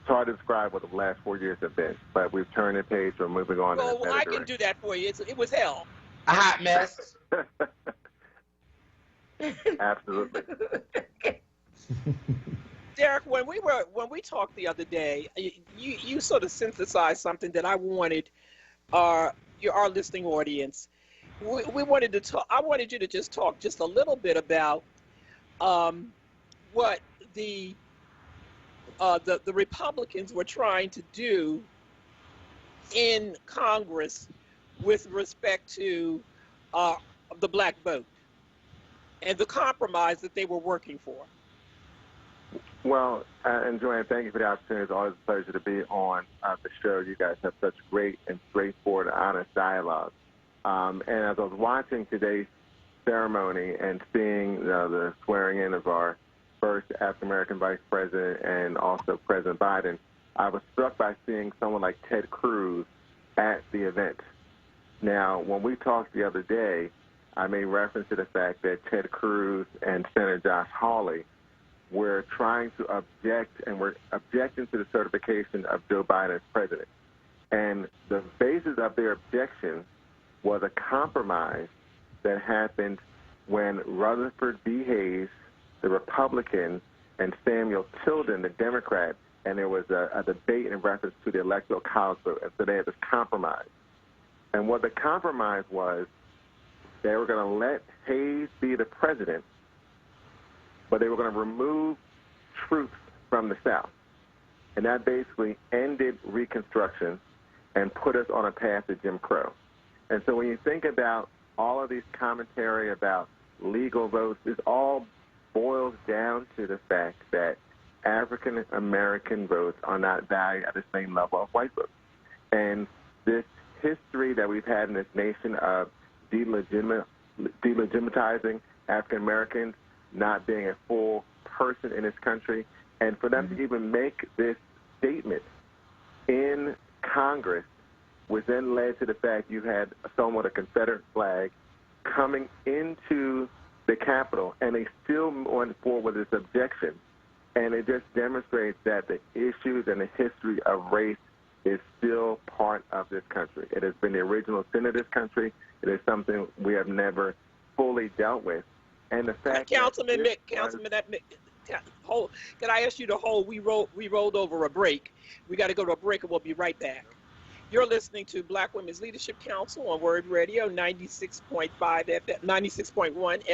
K: hard to describe what the last 4 years have been, but we've turned the page, we're moving on.
A: Well, I can do that for you. It was hell.
J: A hot mess.
K: Absolutely.
A: Derek, when we talked the other day, you sort of synthesized something that I wanted our listening audience. We wanted to talk. I wanted you to just talk just a little bit about what the Republicans were trying to do in Congress with respect to the black vote and the compromise that they were working for.
K: Well, and Joanne, thank you for the opportunity. It's always a pleasure to be on the show. You guys have such great and straightforward, honest dialogue. And as I was watching today's ceremony and seeing the swearing in of our first African-American vice president and also President Biden, I was struck by seeing someone like Ted Cruz at the event. Now, when we talked the other day, I made reference to the fact that Ted Cruz and Senator Josh Hawley were trying to object and were objecting to the certification of Joe Biden as president. And the basis of their objection was a compromise that happened when Rutherford B. Hayes, the Republican, and Samuel Tilden, the Democrat, and there was a debate in reference to the Electoral College vote. And so they had this compromise. And what the compromise was, they were going to let Hayes be the president, but they were going to remove troops from the South. And that basically ended Reconstruction and put us on a path to Jim Crow. And so when you think about all of these commentary about legal votes, it all boils down to the fact that African American votes are not valued at the same level of white votes. And this history that we've had in this nation of delegitimizing African Americans, not being a full person in this country, and for them to even make this statement in Congress, which then led to the fact you had someone with a Confederate flag coming into the Capitol, and they still went forward with this objection. And it just demonstrates that the issues and the history of race is still part of this country. It has been the original sin of this country. It is something we have never fully dealt with. And the fact
A: Councilman Mick, hold, can I ask you to hold? We rolled over a break. We got to go to a break, and we'll be right back. You're listening to Black Women's Leadership Council on WURD Radio, 96.5 FM, 96.1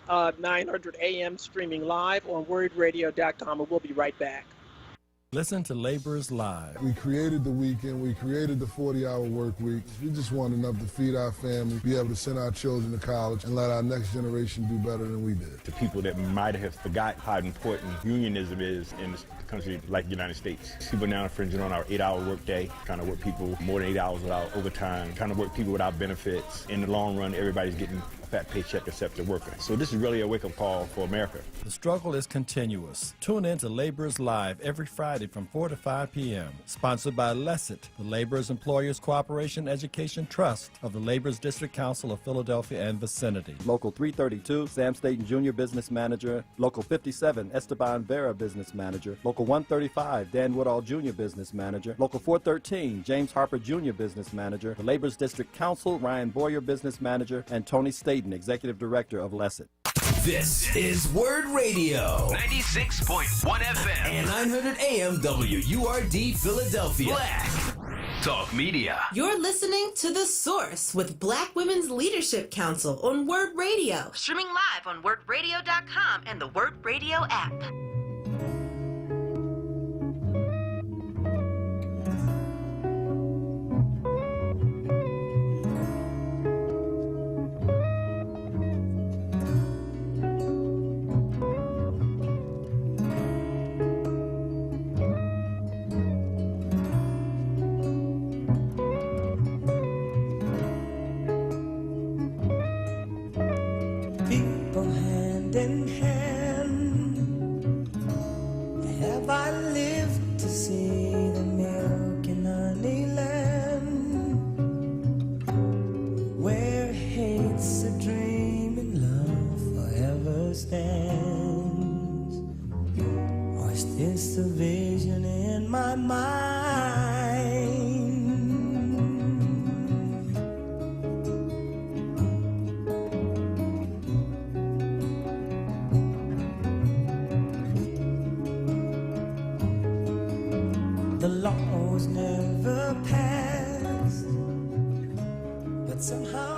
A: FM, 900 AM, streaming live on WURDradio.com, and we'll be right back.
C: Listen to Laborers Live.
L: We created the weekend. We created the 40-hour work week. We just want enough to feed our family, be able to send our children to college, and let our next generation do better than we did.
M: To people that might have forgot how important unionism is in a country like the United States. People now infringing on our 8-hour work day, trying to work people more than 8 hours without overtime, trying to work people without benefits. In the long run, everybody's getting a fat paycheck except the worker. So this is really a wake-up call for America.
C: The struggle is continuous. Tune in to Laborers Live every Friday from 4 to 5 p.m. Sponsored by LESIT, the Laborers Employers Cooperation Education Trust of the Laborers District Council of Philadelphia and vicinity.
X: Local 332, Sam Staten Jr. Business Manager. Local 57, Esteban Vera Business Manager. Local 135, Dan Woodall Jr. Business Manager. Local 413, James Harper Jr. Business Manager. The Laborers District Council, Ryan Boyer Business Manager, and Tony Staten, Executive Director of LESIT.
G: This is WURD Radio, 96.1 FM and 900 AM WURD Philadelphia. Black Talk Media.
H: You're listening to The Source with Black Women's Leadership Council on WURD Radio. Streaming live on WURDradio.com and the WURD Radio app.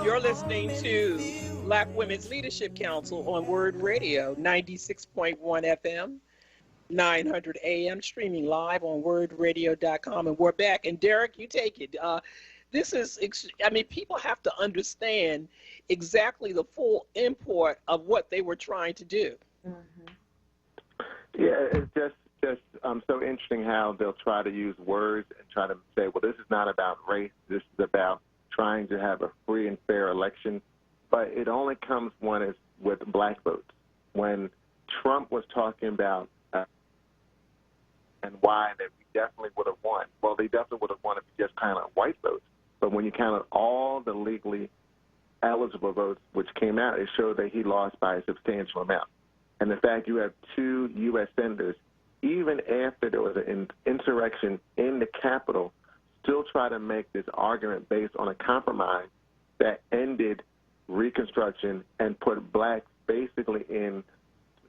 A: You're listening to Black Women's Leadership Council on WURD Radio, 96.1 FM, 900 AM, streaming live on WURDradio.com. And we're back. And Derek, you take it. People have to understand exactly the full import of what they were trying to do.
K: Mm-hmm. Yeah, it's just so interesting how they'll try to use words and try to say, well, this is not about race. This is about trying to have a free and fair election. But it only comes with black votes. When Trump was talking about and why that we definitely would have won, well, they definitely would have won if you just counted white votes. But when you counted all the legally eligible votes which came out, it showed that he lost by a substantial amount. And the fact you have 2 U.S. senators, even after there was an insurrection in the Capitol, still try to make this argument based on a compromise that ended Reconstruction and put blacks basically in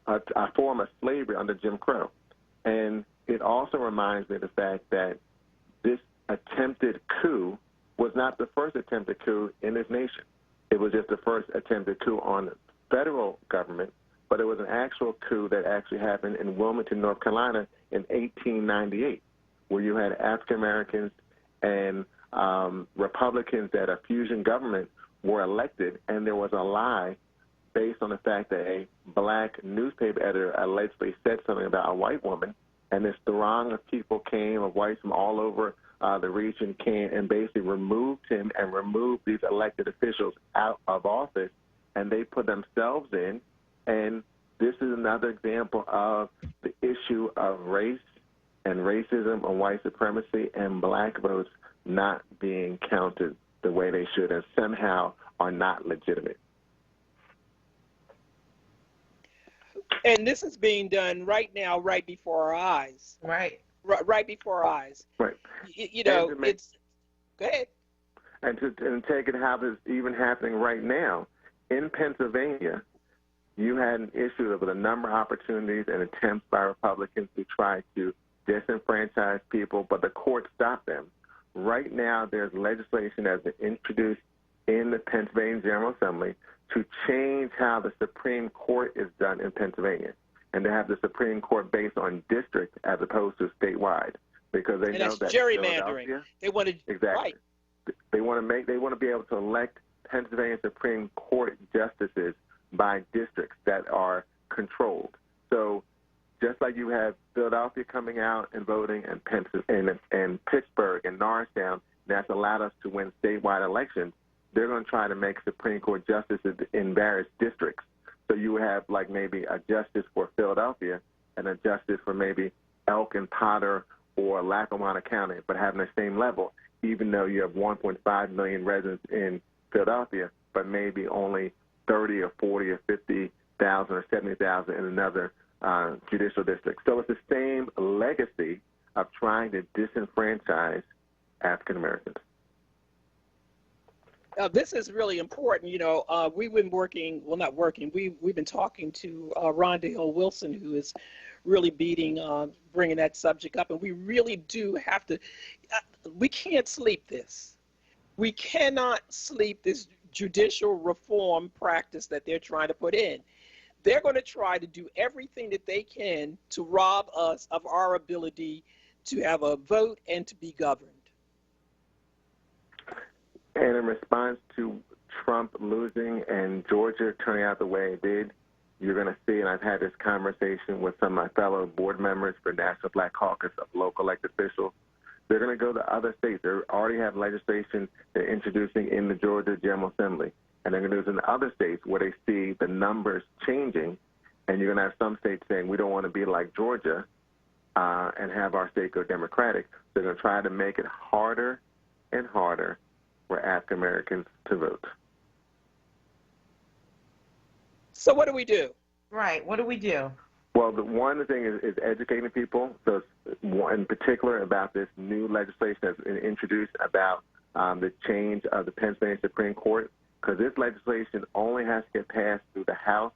K: a form of slavery under Jim Crow. And it also reminds me of the fact that this attempted coup was not the first attempted coup in this nation. It was just the first attempted coup on the federal government, but it was an actual coup that actually happened in Wilmington, North Carolina in 1898, where you had African Americans and Republicans that a fusion government were elected, and there was a lie based on the fact that a black newspaper editor allegedly said something about a white woman, and this throng of people came, of whites from all over the region came and basically removed him and removed these elected officials out of office, and they put themselves in. And this is another example of the issue of race and racism and white supremacy and black votes not being counted the way they should and somehow are not legitimate.
A: And this is being done right now, right before our eyes.
B: Right.
A: right before our eyes.
K: Right.
A: You know, it's. Go ahead.
K: And take it how this even happening right now in Pennsylvania. You had an issue with a number of opportunities and attempts by Republicans to try to disenfranchise people, but the court stopped them. Right now, there's legislation that's been introduced in the Pennsylvania General Assembly to change how the Supreme Court is done in Pennsylvania, and to have the Supreme Court based on district as opposed to statewide, because they know that
A: gerrymandering. They want to
K: exactly.
A: Right.
K: They want to be able to elect Pennsylvania Supreme Court justices by districts that are controlled. So just like you have Philadelphia coming out and voting, and Pittsburgh and Norristown, that's allowed us to win statewide elections, they're going to try to make Supreme Court justices in various districts. So you have like maybe a justice for Philadelphia and a justice for maybe Elk Potter or Lackawanna County, but having the same level, even though you have 1.5 million residents in Philadelphia, but maybe only 30 or 40 or 50,000 or 70,000 in another judicial district. So it's the same legacy of trying to disenfranchise African Americans.
A: This is really important. You know, we've been working, well, not working, we've been talking to Rhonda Hill Wilson, who is really bringing that subject up. And we really do have to, we can't sleep this. We cannot sleep this judicial reform practice that they're trying to put in. They're going to try to do everything that they can to rob us of our ability to have a vote and to be governed.
K: And in response to Trump losing and Georgia turning out the way it did, you're going to see, and I've had this conversation with some of my fellow board members for National Black Caucus of local elected officials, they're going to go to other states. They already have legislation they're introducing in the Georgia General Assembly, and they're going to do it in other states where they see the numbers changing, and you're going to have some states saying we don't want to be like Georgia and have our state go Democratic. They're going to try to make it harder and harder for African Americans to vote.
A: So what do we do?
B: Right. What do we do?
K: Well, the one thing is educating people. So in particular about this new legislation that's been introduced about the change of the Pennsylvania Supreme Court, because this legislation only has to get passed through the House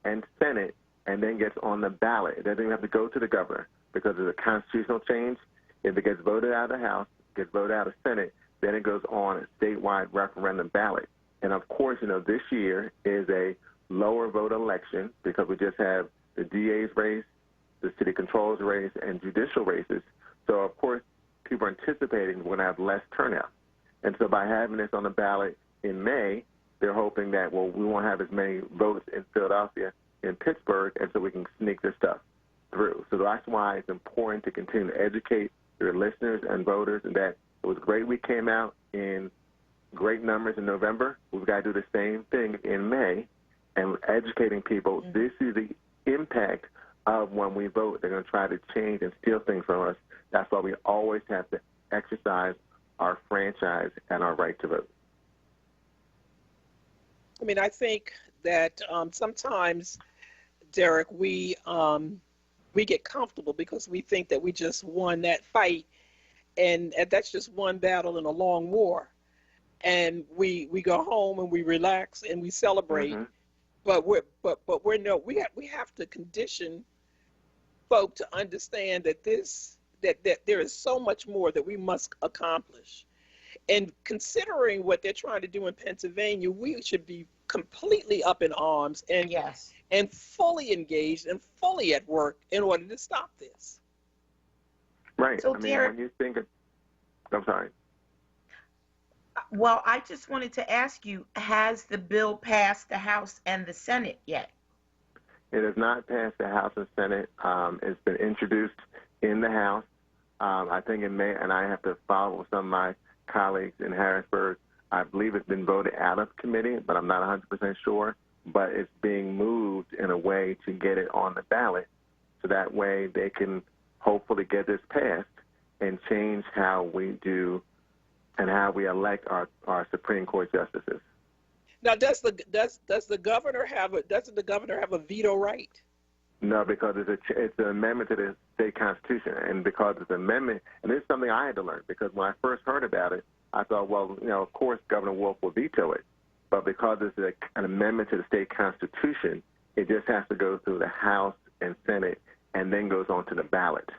K: and Senate and then gets on the ballot. It doesn't even have to go to the governor because of the constitutional change. If it gets voted out of the House, gets voted out of the Senate, then it goes on a statewide referendum ballot. And of course, you know, this year is a lower vote election because we just have the DA's race, the city controls race, and judicial races. So, of course, people are anticipating we're going to have less turnout. And so by having this on the ballot in May, they're hoping that, well, we won't have as many votes in Philadelphia and Pittsburgh, and so we can sneak this stuff through. So that's why it's important to continue to educate your listeners and voters, and that it was great we came out in great numbers in November. We've got to do the same thing in May and educating people. Mm-hmm. This is the impact of when we vote. They're going to try to change and steal things from us. That's why we always have to exercise our franchise and our right to vote.
A: I mean, I think that sometimes, Derek, we get comfortable because we think that we just won that fight, and that's just one battle in a long war. And we go home and we relax and we celebrate. Mm-hmm. But we have to condition folk to understand that that there is so much more that we must accomplish. And considering what they're trying to do in Pennsylvania, we should be completely up in arms and
B: yes,
A: and fully engaged and fully at work in order to stop this.
K: Right.
B: So,
K: I mean,
B: Derek,
K: when you think of, I'm sorry.
B: Well, I just wanted to ask you, has the bill passed the House and the Senate yet?
K: It has not passed the House and Senate. It's been introduced in the House. I think in May, and I have to follow with some of my colleagues in Harrisburg. I believe it's been voted out of committee, but I'm not 100% sure. But it's being moved in a way to get it on the ballot, so that way they can hopefully get this passed and change how we do and how we elect our Supreme Court justices.
A: Now, does the governor have a veto right?
K: No, because it's an amendment to the state constitution, and because it's an amendment, and this is something I had to learn, because when I first heard about it, I thought, well, of course Governor Wolf will veto it, but because it's an amendment to the state constitution, it just has to go through the House and Senate, and then goes on to the ballot.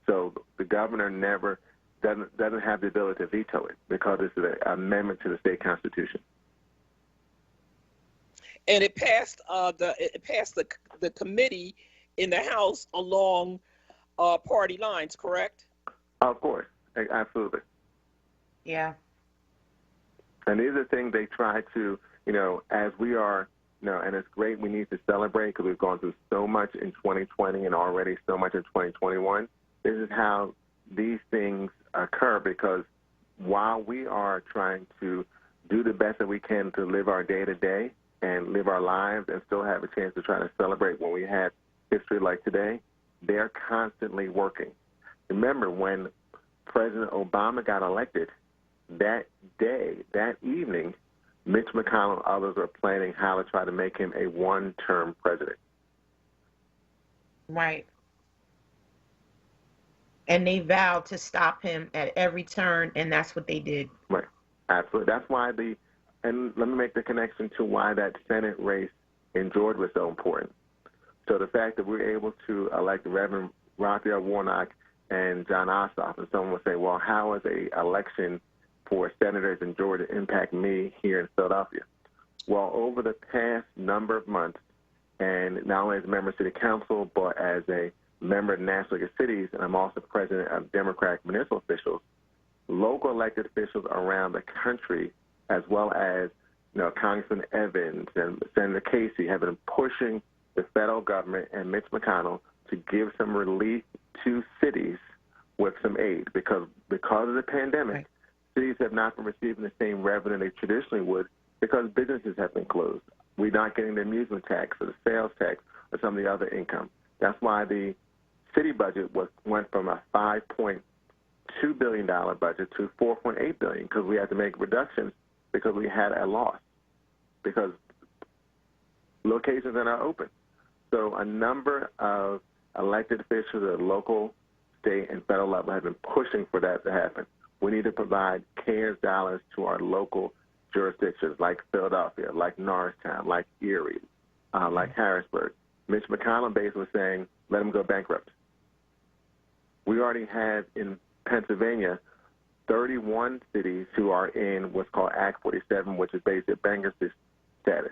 K: So the governor never doesn't have the ability to veto it because it's an amendment to the state constitution.
A: And it passed the committee in the House along party lines, correct?
K: Of course, absolutely.
B: Yeah.
K: And these are things they try to, as we are, and it's great, we need to celebrate because we've gone through so much in 2020 and already so much in 2021. This is how these things occur, because while we are trying to do the best that we can to live our day-to-day and live our lives and still have a chance to try to celebrate when we have history like today, they're constantly working. Remember, when President Obama got elected, that day, that evening, Mitch McConnell and others are planning how to try to make him a one-term president.
B: Right. And they vowed to stop him at every turn, and that's what they did.
K: Right. Absolutely. That's why and let me make the connection to why that Senate race in Georgia was so important. So the fact that we were able to elect Reverend Raphael Warnock and John Ossoff, and someone would say, well, how is a election for senators in Georgia impact me here in Philadelphia? Well, over the past number of months, and not only as a member of City Council, but as a member of the National League of Cities, and I'm also president of Democratic municipal officials, local elected officials around the country, as well as Congressman Evans and Senator Casey, have been pushing the federal government and Mitch McConnell to give some relief to cities with some aid, because of the pandemic, cities have not been receiving the same revenue they traditionally would because businesses have been closed. We're not getting the amusement tax or the sales tax or some of the other income. That's why the city budget went from a $5.2 billion budget to $4.8 billion, because we had to make reductions because we had a loss, because locations are not open. So a number of elected officials at the local, state, and federal level have been pushing for that to happen. We need to provide CARES dollars to our local jurisdictions like Philadelphia, like Norristown, like Erie, like Harrisburg. Mitch McConnell basically was saying, let them go bankrupt. We already have in Pennsylvania 31 cities who are in what's called Act 47, which is basically bankruptcy status.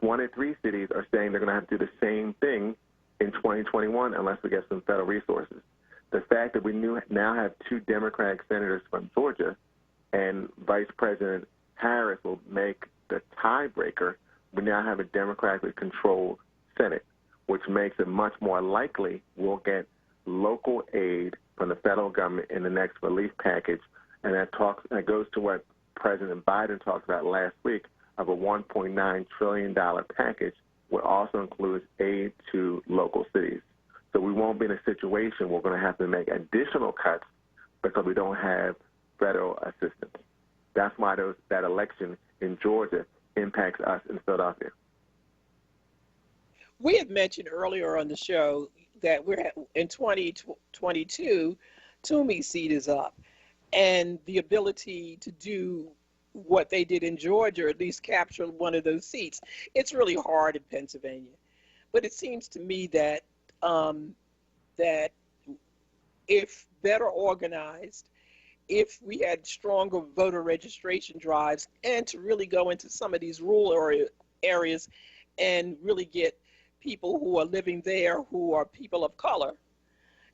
K: 23 cities are saying they're going to have to do the same thing in 2021 unless we get some federal resources. The fact that we now have 2 Democratic senators from Georgia, and Vice President Harris will make the tiebreaker, we now have a democratically controlled Senate, which makes it much more likely we'll get local aid from the federal government in the next relief package. And that goes to what President Biden talked about last week, of a $1.9 trillion package, which also includes aid to local cities. So we won't be in a situation where we're going to have to make additional cuts because we don't have federal assistance. That's why that election in Georgia impacts us in Philadelphia.
A: We had mentioned earlier on the show that we're in 2022, Toomey's seat is up, and the ability to do what they did in Georgia, or at least capture one of those seats. It's really hard in Pennsylvania, but it seems to me that that if better organized, if we had stronger voter registration drives, and to really go into some of these rural areas and really get people who are living there who are people of color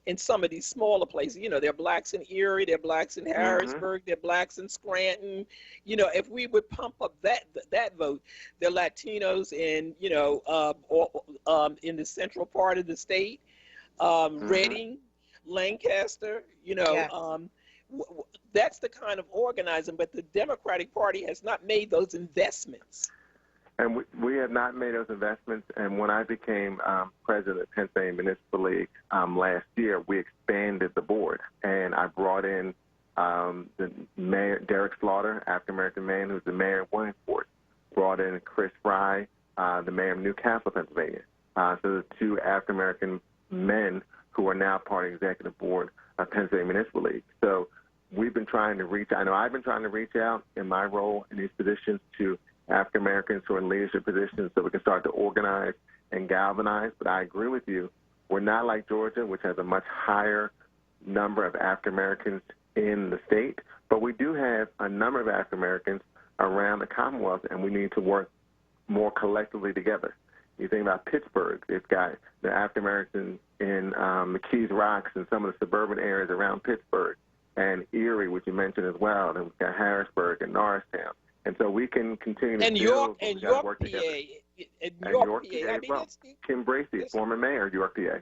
A: in some of these smaller places. There are blacks in Erie, there are blacks in Harrisburg, there are blacks in Scranton. If we would pump up that vote, there are Latinos in, in the central part of the state, Reading, Lancaster, that's the kind of organizing, but the Democratic Party has not made those investments.
K: And we have not made those investments. And when I became president of Pennsylvania Municipal League last year, we expanded the board. And I brought in the mayor, Derek Slaughter, African-American man who's the mayor of Williamsport. Brought in Chris Fry, the mayor of Newcastle, Pennsylvania. So the two African-American men who are now part of the executive board of Pennsylvania Municipal League. So we've been trying to reach, I know I've been trying to reach out in my role in these positions to African-Americans who are in leadership positions so we can start to organize and galvanize. But I agree with you. We're not like Georgia, which has a much higher number of African-Americans in the state, but we do have a number of African-Americans around the Commonwealth, and we need to work more collectively together. You think about Pittsburgh, it's got the African-Americans in McKees Rocks and some of the suburban areas around Pittsburgh, and Erie, which you mentioned as well, and we've got Harrisburg and Norristown. And so we can continue to build,
A: and
K: we gotta
A: York,
K: work
A: PA,
K: together.
A: and
K: And
A: York,
K: PA
A: PA. I
K: as
A: mean,
K: well. Kim Bracey, former mayor of York, PA.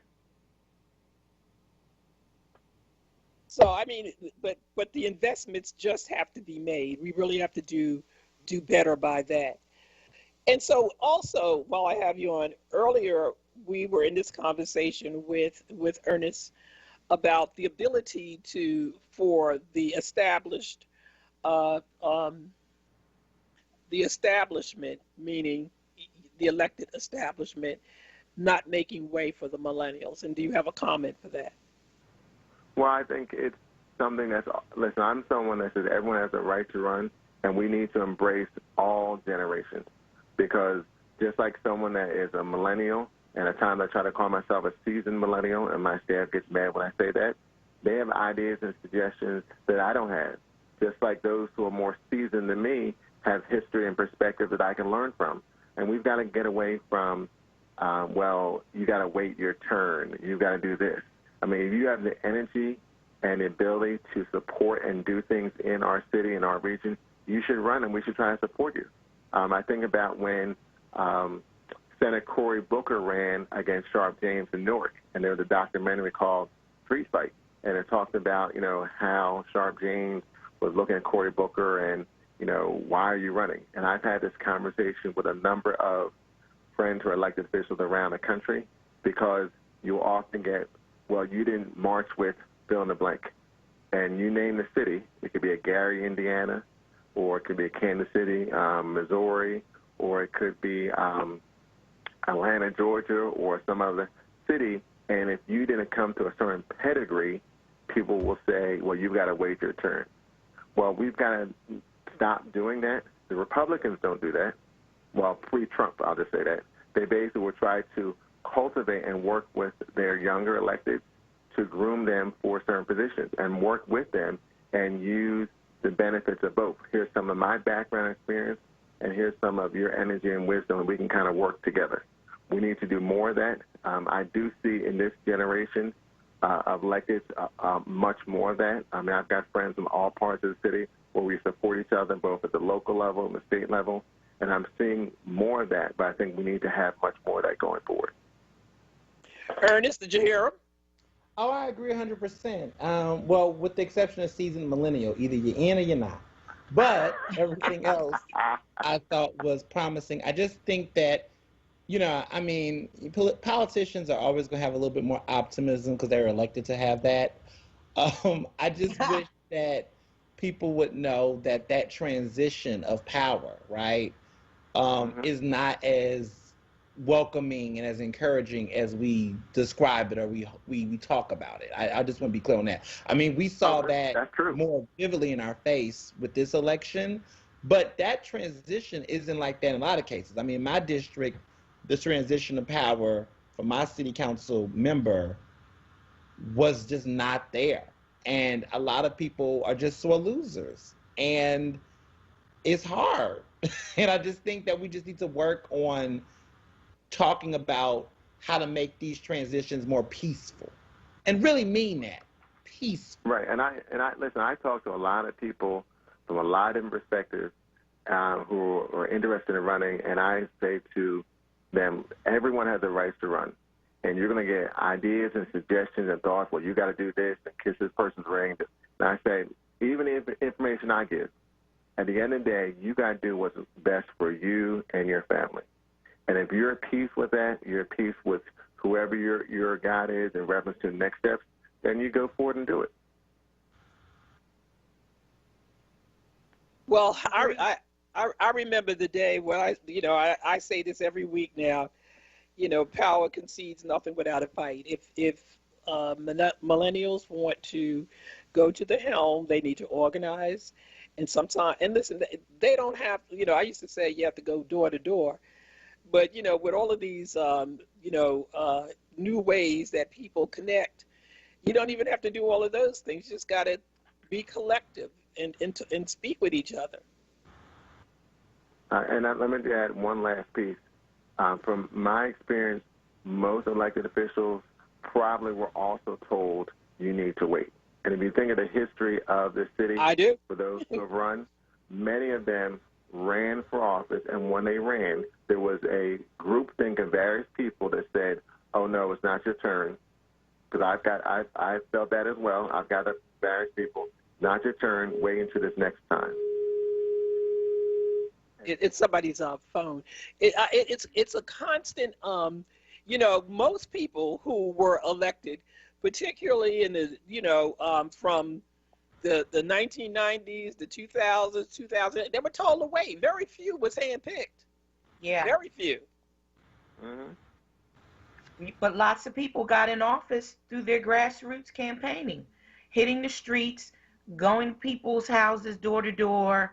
A: So I mean, but the investments just have to be made. We really have to do better by that. And so also, while I have you on, earlier we were in this conversation with Ernest about the ability for the established, the establishment, meaning the elected establishment, not making way for the millennials. And do you have a comment for that?
K: Well, I think it's something that's, listen, I'm someone that says everyone has the right to run, and we need to embrace all generations. Because just like someone that is a millennial, and at times I try to call myself a seasoned millennial, and my staff gets mad when I say that, they have ideas and suggestions that I don't have. Just like those who are more seasoned than me have history and perspective that I can learn from. And we've got to get away from, well, you got to wait your turn. You got to do this. I mean, if you have the energy and the ability to support and do things in our city and our region, you should run, and we should try to support you. I think about when Senator Cory Booker ran against Sharp James in Newark, and there was a documentary called Street Fight, and it talked about, how Sharp James was looking at Cory Booker and, why are you running? And I've had this conversation with a number of friends who are elected officials around the country, because you often get, well, you didn't march with fill in the blank. And you name the city. It could be a Gary, Indiana, or it could be a Kansas City, Missouri, or it could be Atlanta, Georgia, or some other city. And if you didn't come to a certain pedigree, people will say, well, you've got to wait your turn. Well, we've got to stop doing that. The Republicans don't do that. Well, pre-Trump, I'll just say that. They basically will try to cultivate and work with their younger elected to groom them for certain positions and work with them and use the benefits of both. Here's some of my background experience, and here's some of your energy and wisdom, and we can kind of work together. We need to do more of that. I do see in this generation of electeds much more of that. I mean, I've got friends from all parts of the city where we support each other, both at the local level and the state level, and I'm seeing more of that, but I think we need to have much more of that going forward.
A: Ernest, did you hear him?
J: Oh, I agree 100%. Well, with the exception of seasoned millennial, either you're in or you're not. But everything else I thought was promising. I just think that, I mean, politicians are always going to have a little bit more optimism because they're elected to have that. I just wish that people would know that that transition of power, right, is not as welcoming and as encouraging as we describe it or we talk about it. I just want to be clear on that. I mean, we saw that more vividly in our face with this election, but that transition isn't like that in a lot of cases. I mean, in my district, the transition of power for my city council member was just not there. And a lot of people are just sore losers. And it's hard. And I just think that we just need to work on talking about how to make these transitions more peaceful, and really mean that, peaceful.
K: Right, and I listen. I talk to a lot of people from a lot of different perspectives who are interested in running, and I say to them, everyone has the right to run, and you're going to get ideas and suggestions and thoughts. Well, you got to do this and kiss this person's ring. And I say, even if the information I give, at the end of the day, you got to do what's best for you and your family. And if you're at peace with that, you're at peace with whoever your God is in reference to the next steps, then you go forward and do it.
A: Well, I remember the day when I say this every week now. power concedes nothing without a fight. If millennials want to go to the helm, they need to organize. And sometimes, and listen, they don't have, I used to say you have to go door to door, but with all of these, new ways that people connect, you don't even have to do all of those things. You just got to be collective and speak with each other.
K: Let me add one last piece. From my experience, most elected officials probably were also told you need to wait. And if you think of the history of the city,
A: I do.
K: For those who have run, many of them ran for office, and when they ran, there was a groupthink of various people that said, "Oh no, it's not your turn." Because I felt that as well. I've got various people, not your turn. Wait until this next time.
A: It's somebody's phone. It's a constant. Most people who were elected, particularly in the from the 1990s, the 2000s, they were told to wait. Very few was handpicked.
B: Yeah.
A: Very few.
B: Mm-hmm. But lots of people got in office through their grassroots campaigning, hitting the streets, going to people's houses door to door.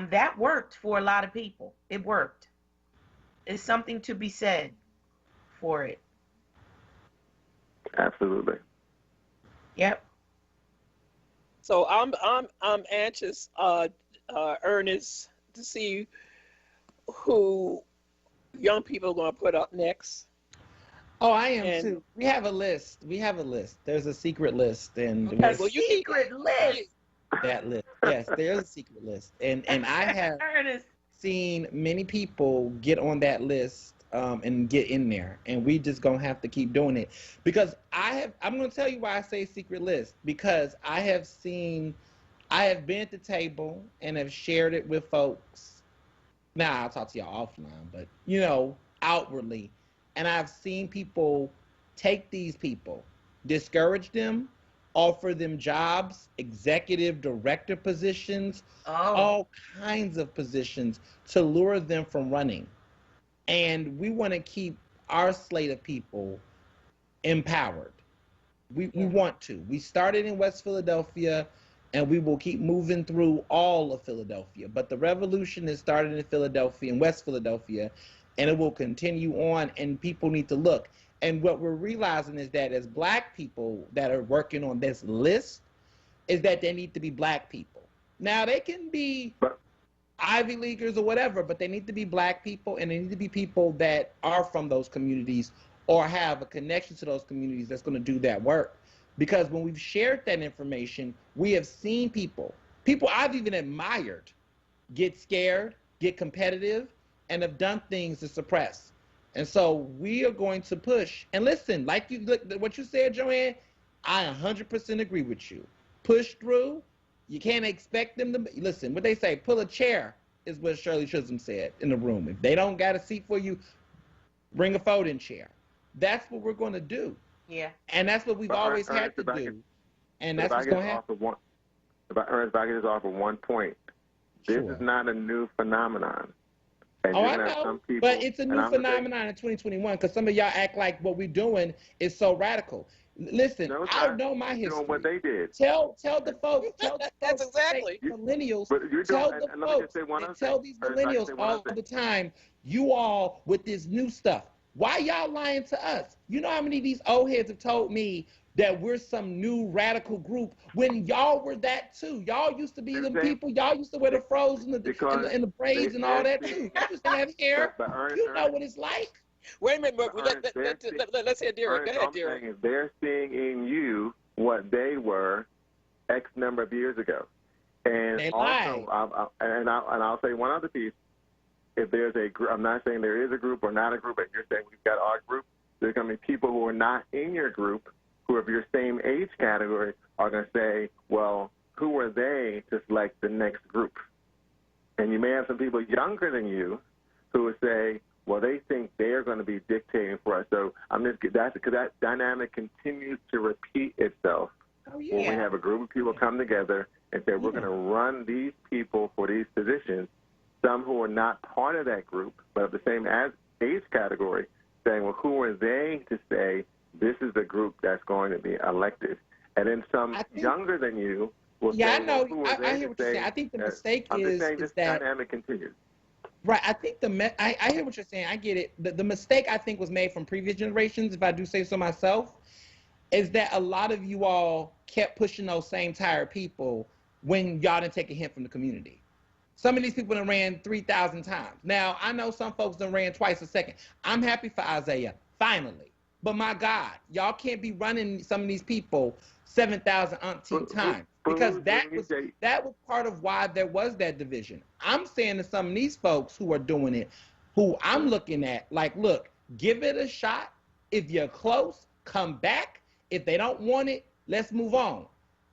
B: That worked for a lot of people. It worked. It's something to be said for it.
K: Absolutely.
B: Yep.
A: So I'm anxious, Ernest, to see who young people are going to put up next.
J: Oh, I am too. We have a list. There's a secret list, and
B: secret list.
J: That list. Yes, there's a secret list, and I have seen many people get on that list and get in there, and we just gonna have to keep doing it because I'm gonna tell you why I say secret list, because I have been at the table and have shared it with folks. Now I'll talk to y'all offline, but outwardly, and I've seen people take these people, discourage them, offer them jobs, executive director positions, all kinds of positions to lure them from running. And we want to keep our slate of people empowered. We want to. We started in West Philadelphia, and we will keep moving through all of Philadelphia. But the revolution is started in Philadelphia, in West Philadelphia, and it will continue on, and people need to look. And what we're realizing is that as Black people that are working on this list, is that they need to be Black people. Now, they can be Ivy Leaguers or whatever, but they need to be Black people, and they need to be people that are from those communities or have a connection to those communities that's going to do that work. Because when we've shared that information, we have seen people I've even admired, get scared, get competitive, and have done things to suppress. And so we are going to push. And listen, what you said, Joanne, I 100% agree with you. Push through. You can't expect them to listen. What they say, pull a chair, is what Shirley Chisholm said in the room. If they don't got a seat for you, bring a folding chair. That's what we're going to do.
B: Yeah.
J: And that's what we've always had to do. And that's what's going to happen.
K: If I could just offer one point, this is not a new phenomenon. And
J: I know, but it's a new phenomenon in 2021 because some of y'all act like what we're doing is so radical. Listen, I know my history.
K: Doing what they did.
J: Tell the folks.
A: That's exactly.
J: Millennials. Tell these millennials all the time. You all with this new stuff. Why y'all lying to us? You know how many of these old heads have told me that we're some new radical group when y'all were that too. Y'all used to be them people. Y'all used to wear the froze and the braids and all that too. You used to have hair. You know what it's like.
A: Wait a minute. Let's hear Derek. Go ahead, Derek.
K: They're seeing in you what they were X number of years ago. And
J: they
K: also, I'll say one other piece. If there's a group, I'm not saying there is a group or not a group, but you're saying we've got our group. There's going to be people who are not in your group who are of your same age category are going to say, well, who are they to select the next group? And you may have some people younger than you who would say, well, they think they're going to be dictating for us. So because that dynamic continues to repeat itself.
B: Oh, yeah.
K: When we have a group of people come together and say, we're going to run these people for these positions, some who are not part of that group, but of the same age category, saying, well, who are they to say this is the group that's going to be elected? And then some younger than you will say,
J: I know.
K: well, who are they
J: I hear
K: to
J: what you're
K: say,
J: saying. I think the mistake
K: I'm just saying
J: is
K: this
J: that
K: dynamic continues.
J: right. I think I hear what you're saying. I get it. The mistake I think was made from previous generations, if I do say so myself, is that a lot of you all kept pushing those same tired people when y'all didn't take a hint from the community. Some of these people done ran 3,000 times. Now, I know some folks done ran twice a second. I'm happy for Isaiah, finally. But my God, y'all can't be running some of these people 7,000 umpteen times. Because that was part of why there was that division. I'm saying to some of these folks who are doing it, who I'm looking at, like, look, give it a shot. If you're close, come back. If they don't want it, let's move on.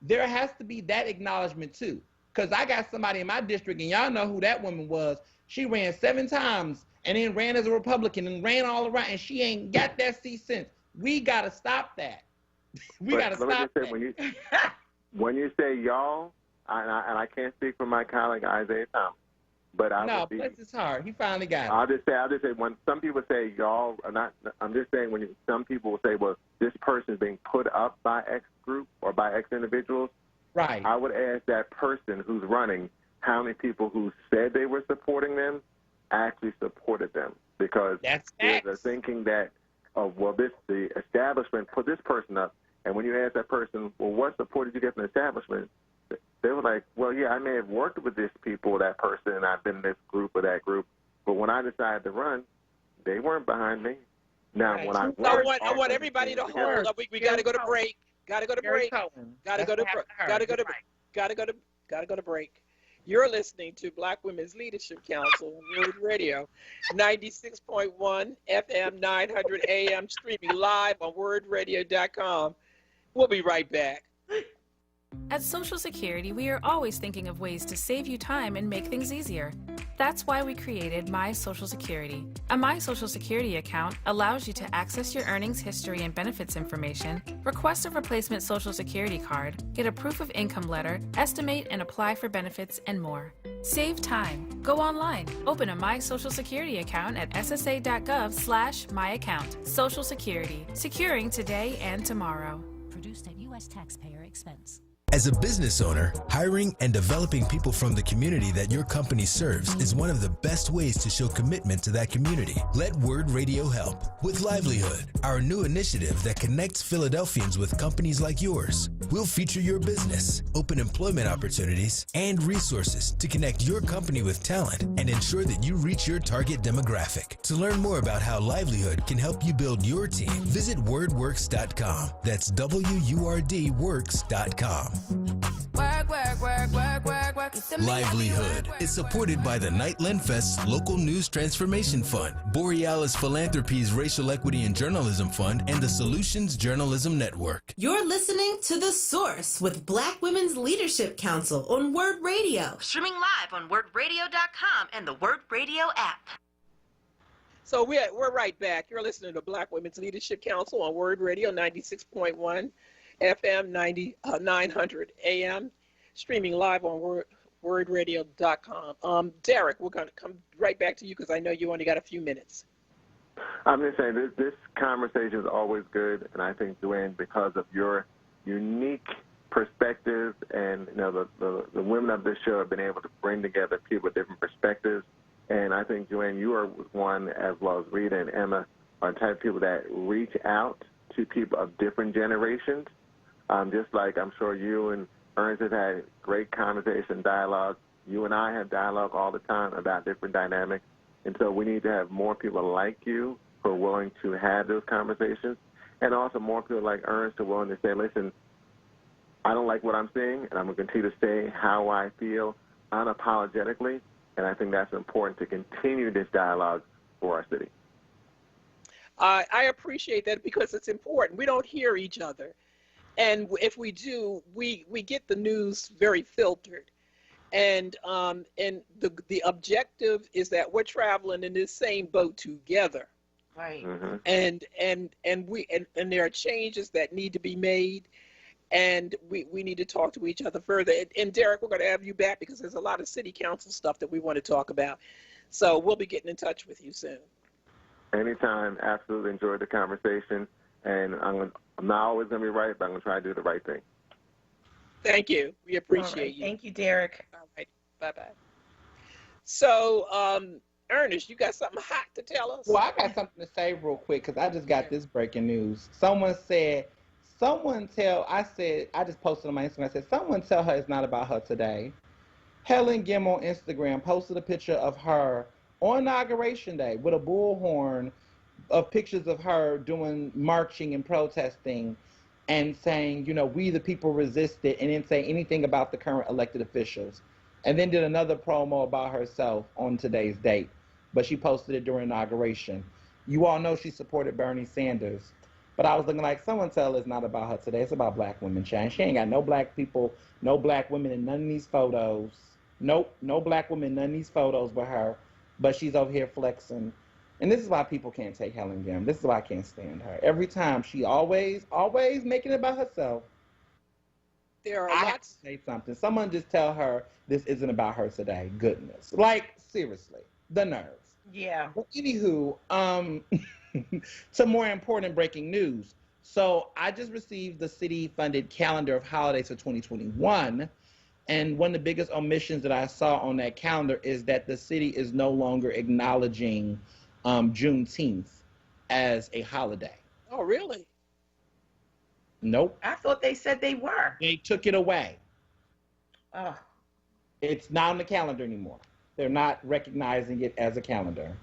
J: There has to be that acknowledgement too. Because I got somebody in my district, and y'all know who that woman was. She ran 7 times and then ran as a Republican and ran all around, and she ain't got that seat since. We got to stop that. We got to stop that.
K: When you say y'all, and I can't speak for my colleague Isaiah Thomas, but
J: bless his heart. He finally got it.
K: I'll just say when some people say y'all are not, I'm just saying when some people will say, well, this person is being put up by X group or by X individuals.
J: Right.
K: I would ask that person who's running how many people who said they were supporting them actually supported them, because there's a thinking that, the establishment put this person up, and when you ask that person, well, what support did you get from the establishment? They were like, well, yeah, I may have worked with this people or that person, and I've been in this group or that group, but when I decided to run, they weren't behind me. Now, when I
A: want everybody to hold up. We got to go to break. Got to go to break. Got to go to break. You're listening to Black Women's Leadership Council on WURD Radio, 96.1 FM, 900 AM, streaming live on WURDradio.com. We'll be right back.
N: At Social Security, we are always thinking of ways to save you time and make things easier. That's why we created My Social Security. A My Social Security account allows you to access your earnings history and benefits information, request a replacement Social Security card, get a proof of income letter, estimate and apply for benefits, and more. Save time. Go online. Open a My Social Security account at ssa.gov/myaccount. Social Security. Securing today and tomorrow.
O: Produced at U.S. taxpayer expense.
G: As a business owner, hiring and developing people from the community that your company serves is one of the best ways to show commitment to that community. Let WURD Radio help with Livelihood, our new initiative that connects Philadelphians with companies like yours. We'll feature your business, open employment opportunities, and resources to connect your company with talent and ensure that you reach your target demographic. To learn more about how Livelihood can help you build your team, visit wordworks.com. That's WURD Work. Livelihood is supported by the Nightland Fest's Local News Transformation Fund, Borealis Philanthropies Racial Equity and Journalism Fund, and the Solutions Journalism Network.
H: You're listening to The Source with Black Women's Leadership Council on WURD Radio. Streaming live on WURDradio.com and the WURD Radio app.
A: So we're right back. You're listening to Black Women's Leadership Council on WURD Radio, 96.1 FM, 900 AM, streaming live on WURDradio.com. Derek, we're going to come right back to you because I know you only got a few minutes.
K: I'm just saying this conversation is always good, and I think, Duane, because of your unique perspective, and the women of this show have been able to bring together people with different perspectives. And I think, Duane, you are one, as well as Rita and Emma, are the type of people that reach out to people of different generations. Just like I'm sure you and Ernst have had great conversation, dialogue. You and I have dialogue all the time about different dynamics. And so we need to have more people like you who are willing to have those conversations, and also more people like Ernst who are willing to say, listen, I don't like what I'm seeing, and I'm going to continue to say how I feel unapologetically. And I think that's important to continue this dialogue for our city.
A: I appreciate that because it's important. We don't hear each other. And if we do, we get the news very filtered. And the objective is that we're traveling in this same boat together.
B: Right.
K: Mm-hmm.
A: And there are changes that need to be made. And we need to talk to each other further. And Derek, we're going to have you back because there's a lot of city council stuff that we want to talk about. So we'll be getting in touch with you soon.
K: Anytime. Absolutely enjoyed the conversation. And I'm not always going to be right, but I'm going to try to do the right thing.
A: Thank you. We appreciate you.
B: Thank you, Derek.
A: All right. Bye-bye. So, Ernest, you got something hot to tell us?
J: Well, I got something to say real quick because I just got this breaking news. I just posted on my Instagram, I said, someone tell her it's not about her today. Helen Gim on Instagram posted a picture of her on Inauguration Day with a bullhorn of pictures of her doing marching and protesting and saying, we the people resisted, and didn't say anything about the current elected officials. And then did another promo about herself on today's date. But she posted it during inauguration. You all know she supported Bernie Sanders. But I was looking like, someone tell her it's not about her today. It's about black women, Chan. She ain't got no black people, no black women in none of these photos. Nope, no black women in none of these photos with her. But she's over here flexing. And this is why people can't take Helen Gim. This is why I can't stand her. Every time, she always making it about herself.
A: There are
J: I have to say something. Someone just tell her this isn't about her today. Goodness. Like, seriously. The nerves.
B: Yeah.
J: Well, anywho, some more important breaking news. So I just received the city-funded calendar of holidays for 2021. And one of the biggest omissions that I saw on that calendar is that the city is no longer acknowledging Juneteenth as a holiday.
A: Oh, really?
J: Nope.
B: I thought they said they were.
J: They took it away.
B: Oh.
J: It's not on the calendar anymore. They're not recognizing it as a calendar.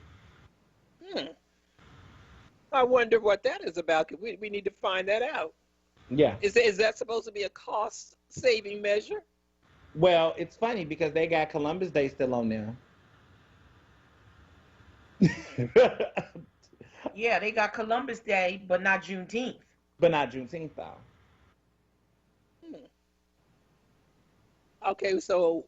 A: I wonder what that is about. We need to find that out.
J: Yeah.
A: Is that supposed to be a cost-saving measure?
J: Well, it's funny because they got Columbus Day still on there.
B: Yeah, they got Columbus Day, but not Juneteenth.
J: But not Juneteenth, though.
A: Okay, so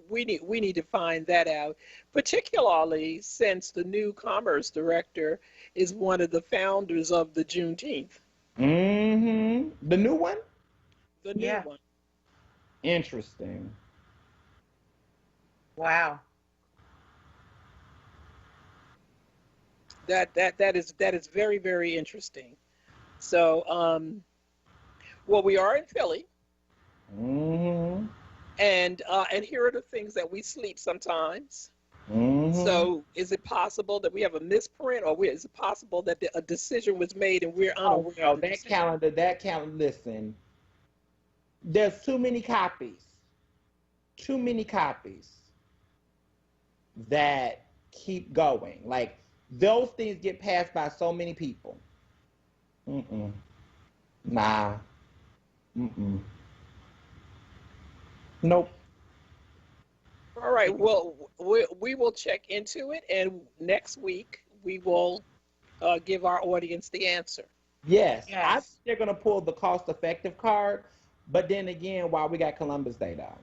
A: we need to find that out, particularly since the new commerce director is one of the founders of the Juneteenth.
J: Mm-hmm. The new one?
A: The new one.
J: Interesting.
B: Wow.
A: That is very, very interesting. So, well, we are in Philly.
J: Mm-hmm.
A: And here are the things that we sleep sometimes.
J: Mm-hmm.
A: So is it possible that we have a misprint, or is it possible that a decision was made and we're unaware?
J: Oh, no, that calendar, listen, there's too many copies that keep going. Like, those things get passed by so many people. Nah. Nope.
A: All right. Well, we will check into it, and next week we will give our audience the answer.
J: Yes. I think they're going to pull the cost-effective card, but then again, while we got Columbus Day, though.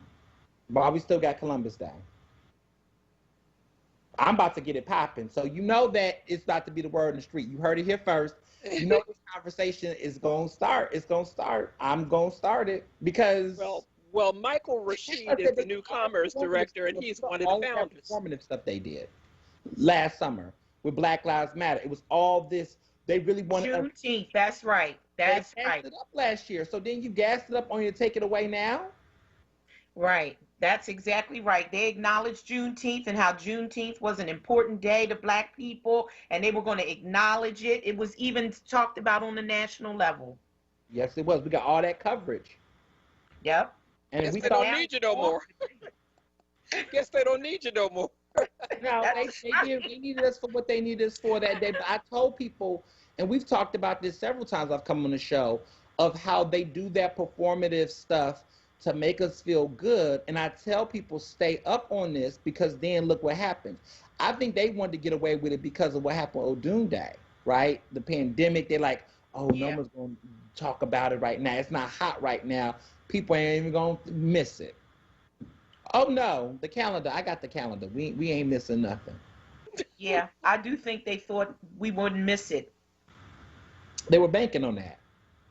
J: While we still got Columbus Day. I'm about to get it popping. So you know that it's about to be the word in the street. You heard it here first. You know this conversation is going to start. It's going to start. I'm going to start it because...
A: Well, Michael Rashid is the new commerce director, and he's one of the founders.
J: Performative stuff they did last summer with Black Lives Matter. It was all this. They really wanted
B: Juneteenth. That's right. That's
J: right.
B: They
J: gassed it up last year. So then you gassed it up only to take it away now?
B: Right. That's exactly right. They acknowledged Juneteenth and how Juneteenth was an important day to Black people, and they were going to acknowledge it. It was even talked about on the national level.
J: Yes, it was. We got all that coverage.
B: Yep.
J: And
A: we don't need you no more. Guess they don't need you no more.
J: No, they needed us for what they needed us for that day. But I told people, and we've talked about this several times I've come on the show, of how they do that performative stuff to make us feel good. And I tell people, stay up on this, because then look what happens. I think they wanted to get away with it because of what happened on Doom Day, right? The pandemic. They're like, oh, no one's going to talk about it right now. It's not hot right now. People ain't even going to miss it. Oh, no, the calendar. I got the calendar. We ain't missing nothing.
B: Yeah, I do think they thought we wouldn't miss it.
J: They were banking on that.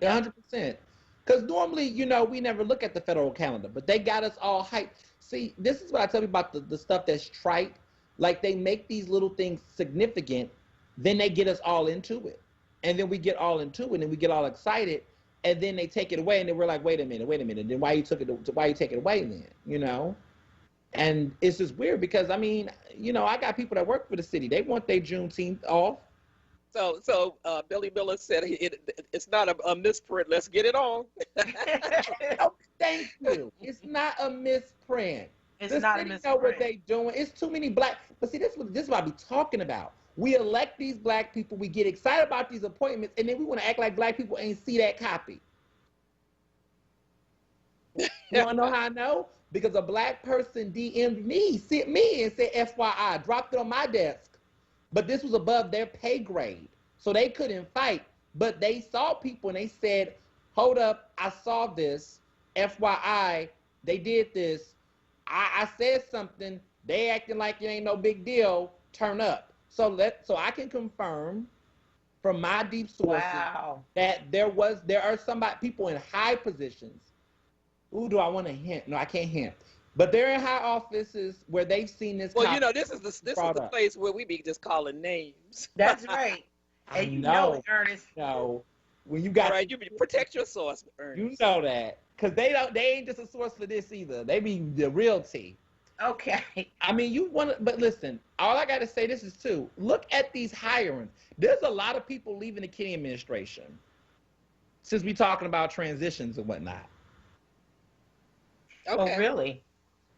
J: 100%. Because normally, we never look at the federal calendar, but they got us all hyped. See, this is what I tell you about the stuff that's trite. Like, they make these little things significant, then they get us all into it. And then we get all into it, and then we get all excited, and then they take it away, and then we're like, wait a minute, then why you take it away then, you know? And it's just weird because, I mean, you know, I got people that work for the city. They want their Juneteenth off.
A: So Billy Miller said it's not a misprint. Let's get it on.
J: Oh, thank you. It's not a misprint.
B: It's not a misprint.
J: Know what they doing. It's too many black. But see, this is what I be talking about. We elect these black people. We get excited about these appointments, and then we want to act like black people ain't see that copy. You want to know how I know? Because a black person DM'd me, sent me, and said, FYI, dropped it on my desk. But this was above their pay grade. So they couldn't fight. But they saw people and they said, hold up, I saw this. FYI, they did this. I said something. They acting like it ain't no big deal. Turn up. So I can confirm from my deep sources that there are people in high positions. Ooh, do I want to hint? No, I can't hint. But they're in high offices where they've seen this.
A: Well, you know, this is the place where we be just calling names.
B: That's right. And you know, Ernest.
J: No, when you got
A: you protect your source, Ernest.
J: You know that because they ain't just a source for this either. They be the real tea.
B: Okay.
J: I mean, but listen. All I got to say this is too. Look at these hirings. There's a lot of people leaving the Kennedy administration since we talking about transitions and whatnot.
B: Okay. Oh, really?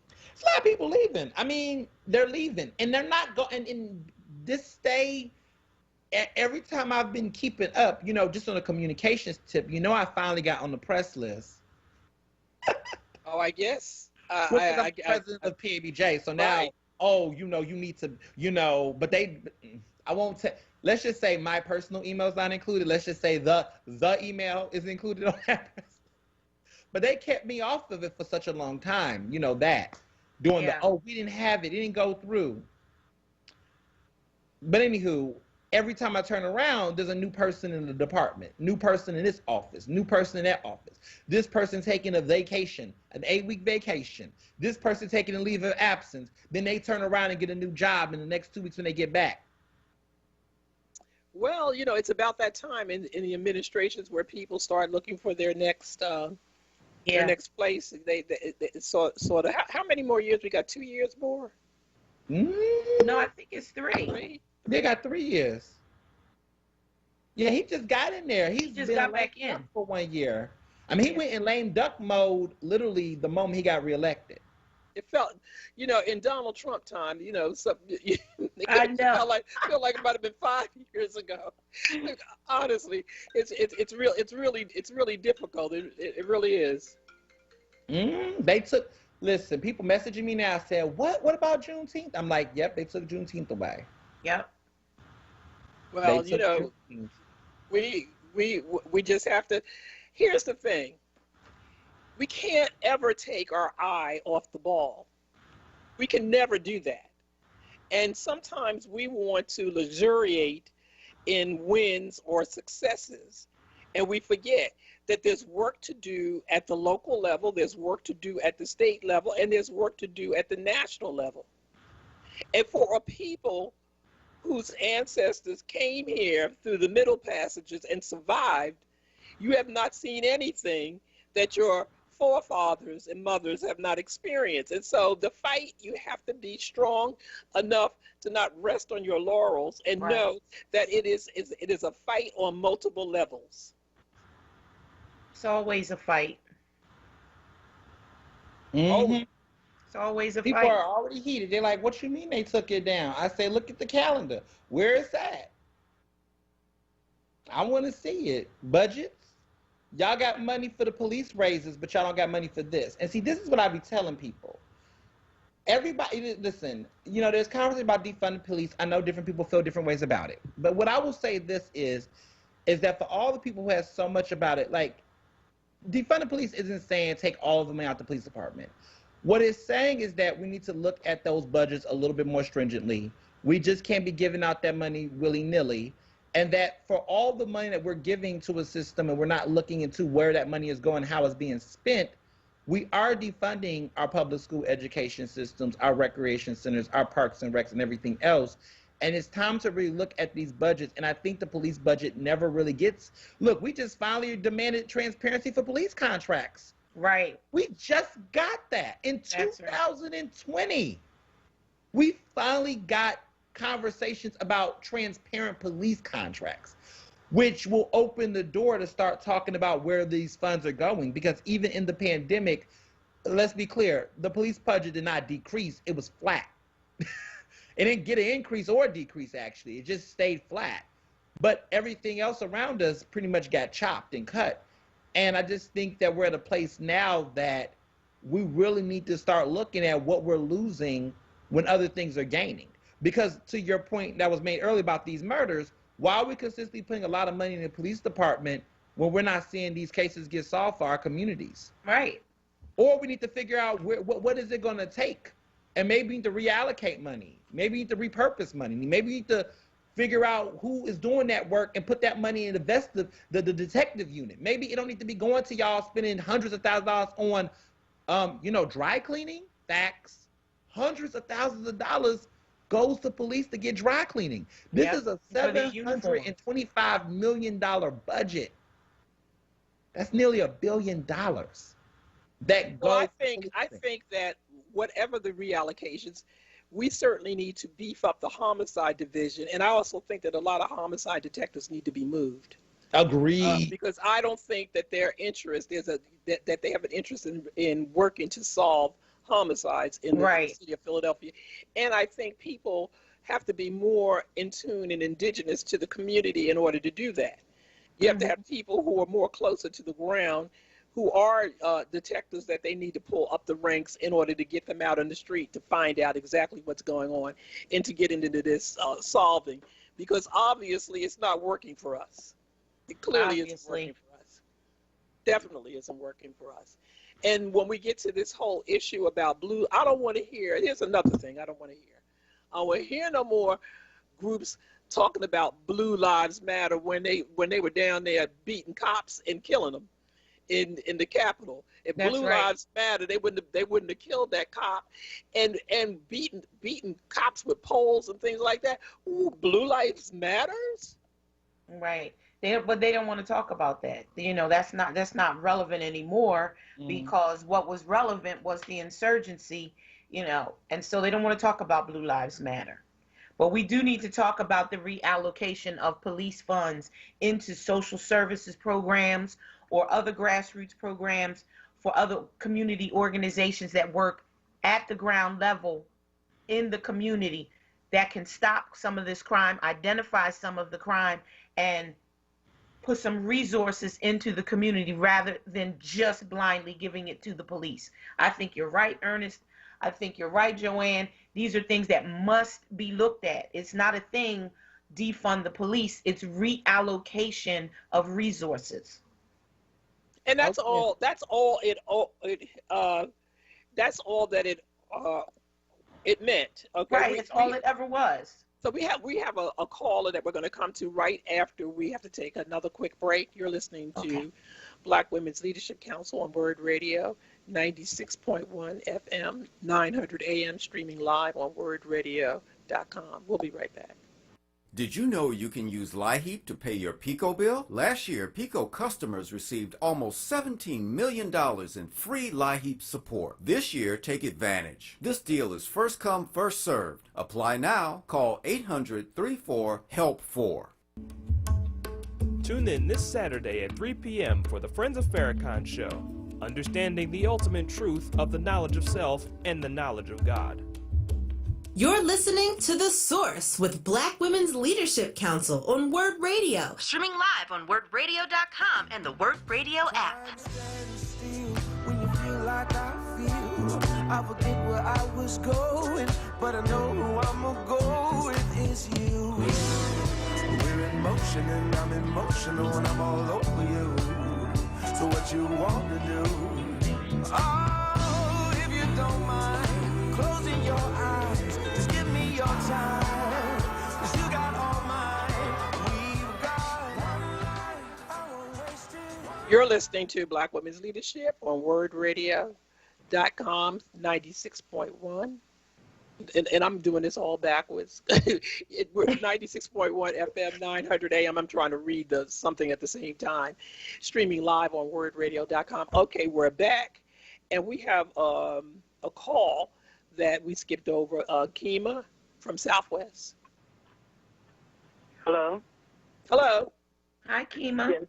J: There's a lot of people leaving. I mean, they're leaving, and they're not going. And this every time I've been keeping up, you know, just on a communications tip, you know, I finally got on the press list.
A: Oh, I guess.
J: I'm president of PABJ, so now, right. Oh, you know, you need to, you know, but I won't tell. Let's just say my personal email's not included. Let's just say the email is included on that. But they kept me off of it for such a long time, you know, that. Doing we didn't have it didn't go through. But anywho, every time I turn around, there's a new person in the department, new person in this office, new person in that office. This person taking a vacation, an 8-week vacation. This person taking a leave of absence. Then they turn around and get a new job in the next 2 weeks when they get back.
A: Well, you know, it's about that time in the administrations where people start looking for their next their next place. They sort of. How many more years? We got 2 years more.
B: No, I think it's 3.
J: They got 3 years. Yeah, he just got in there. He
B: just got back in
J: for 1 year. I mean, he went in lame duck mode literally the moment he got reelected.
A: It felt, you know, in Donald Trump time, you know,
B: I know.
A: Felt like it might have been 5 years ago. Honestly, it's really difficult. It really is.
J: Listen, people messaging me now said, what about Juneteenth? I'm like, yep, they took Juneteenth away.
B: Yep.
A: Well, you know, we just have to. Here's the thing. We can't ever take our eye off the ball. We can never do that. And sometimes we want to luxuriate in wins or successes, and we forget that there's work to do at the local level, there's work to do at the state level, and there's work to do at the national level. And for a people whose ancestors came here through the Middle Passages and survived, you have not seen anything that your forefathers and mothers have not experienced. And so the fight, you have to be strong enough to not rest on your laurels and know that it is a fight on multiple levels.
B: It's always a fight.
J: Mm-hmm.
B: It's always a
J: People
B: fight.
J: People are already heated. They're like, what you mean they took it down? I say, look at the calendar. Where is that? I want to see it. Budgets. Y'all got money for the police raises, but y'all don't got money for this. And see, this is what I be telling people. Everybody, listen, you know, there's conversation about defunding police. I know different people feel different ways about it. But what I will say this is that for all the people who have so much about it, like, defunding police isn't saying take all of the money out the police department. What it's saying is that we need to look at those budgets a little bit more stringently. We just can't be giving out that money willy-nilly. And that for all the money that we're giving to a system and we're not looking into where that money is going, how it's being spent, we are defunding our public school education systems, our recreation centers, our parks and recs and everything else. And it's time to really look at these budgets. And I think the police budget never really gets. Look, we just finally demanded transparency for police contracts.
B: Right.
J: We just got that in 2020. Right. We finally got conversations about transparent police contracts, which will open the door to start talking about where these funds are going. Because even in the pandemic, let's be clear, the police budget did not decrease. It was flat. It didn't get an increase or a decrease, actually. It just stayed flat. But everything else around us pretty much got chopped and cut. And I just think that we're at a place now that we really need to start looking at what we're losing when other things are gaining. Because to your point that was made earlier about these murders, why are we consistently putting a lot of money in the police department when we're not seeing these cases get solved for our communities?
B: Right.
J: Or we need to figure out what is it going to take? And maybe we need to reallocate money. Maybe we need to repurpose money. Maybe we need to figure out who is doing that work and put that money in the detective unit. Maybe it don't need to be going to y'all spending hundreds of thousands of dollars on, dry cleaning. Facts. Hundreds of thousands of dollars goes to police to get dry cleaning. This is a $725 million budget. That's nearly $1 billion. That goes.
A: Well, I think that whatever the reallocations, we certainly need to beef up the homicide division, and I also think that a lot of homicide detectives need to be moved.
J: Agreed.
A: Because I don't think that their interest is that they have an interest in working to solve homicides in the city of Philadelphia, and I think people have to be more in tune and indigenous to the community in order to do that. You have to have people who are more closer to the ground, who are detectives that they need to pull up the ranks in order to get them out on the street to find out exactly what's going on and to get into this solving, because obviously it's not working for us. It clearly isn't working for us. Definitely isn't working for us. And when we get to this whole issue about blue, I don't want to hear, here's another thing I don't want to hear. I don't want to hear no more groups talking about Blue Lives Matter when they were down there beating cops and killing them in the Capitol. If Blue Lives Matter, they wouldn't have killed that cop and beaten cops with poles and things like that. Ooh, Blue Lives Matters?
B: Right. But they don't want to talk about that. That's not relevant anymore, because what was relevant was the insurgency, and so they don't want to talk about Blue Lives Matter. But we do need to talk about the reallocation of police funds into social services programs or other grassroots programs for other community organizations that work at the ground level in the community that can stop some of this crime, identify some of the crime, and put some resources into the community rather than just blindly giving it to the police. I think you're right, Ernest. I think you're right, Joanne. These are things that must be looked at. It's not a thing, defund the police. It's reallocation of resources.
A: And that's all that it meant. Okay.
B: Right, it's all it ever was.
A: So we have a caller that we're going to come to right after we have to take another quick break. You're listening to Black Women's Leadership Council on WURD Radio, 96.1 FM, 900 AM, streaming live on WURDradio.com. We'll be right back.
I: Did you know you can use LIHEAP to pay your PICO bill? Last year, PICO customers received almost $17 million in free LIHEAP support. This year, take advantage. This deal is first come, first served. Apply now. Call 800-34-HELP-4.
P: Tune in this Saturday at 3 p.m. for the Friends of Farrakhan Show, understanding the ultimate truth of the knowledge of self and the knowledge of God.
H: You're listening to The Source with Black Women's Leadership Council on WURD Radio. Streaming live on WURDradio.com and the WURD Radio app.
Q: When you feel like I feel, I forget where I was going, but I know who I'm gonna go with is you. We're in motion and I'm emotional and I'm all over you. So what you want to do? Oh, if you don't mind closing your eyes, just give me your time, 'cause you got all mine. We've got one life, I won't waste it.
A: You're listening to Black Women's Leadership on WURDradio.com, 96.1 and I'm doing this all backwards. We're 96.1 FM, 900 AM. I'm trying to read something at the same time. Streaming live on WURDradio.com. Okay, we're back, and we have a call that we skipped over. Kima from Southwest.
R: Hello.
A: Hello.
B: Hi, Kima.
R: Yes.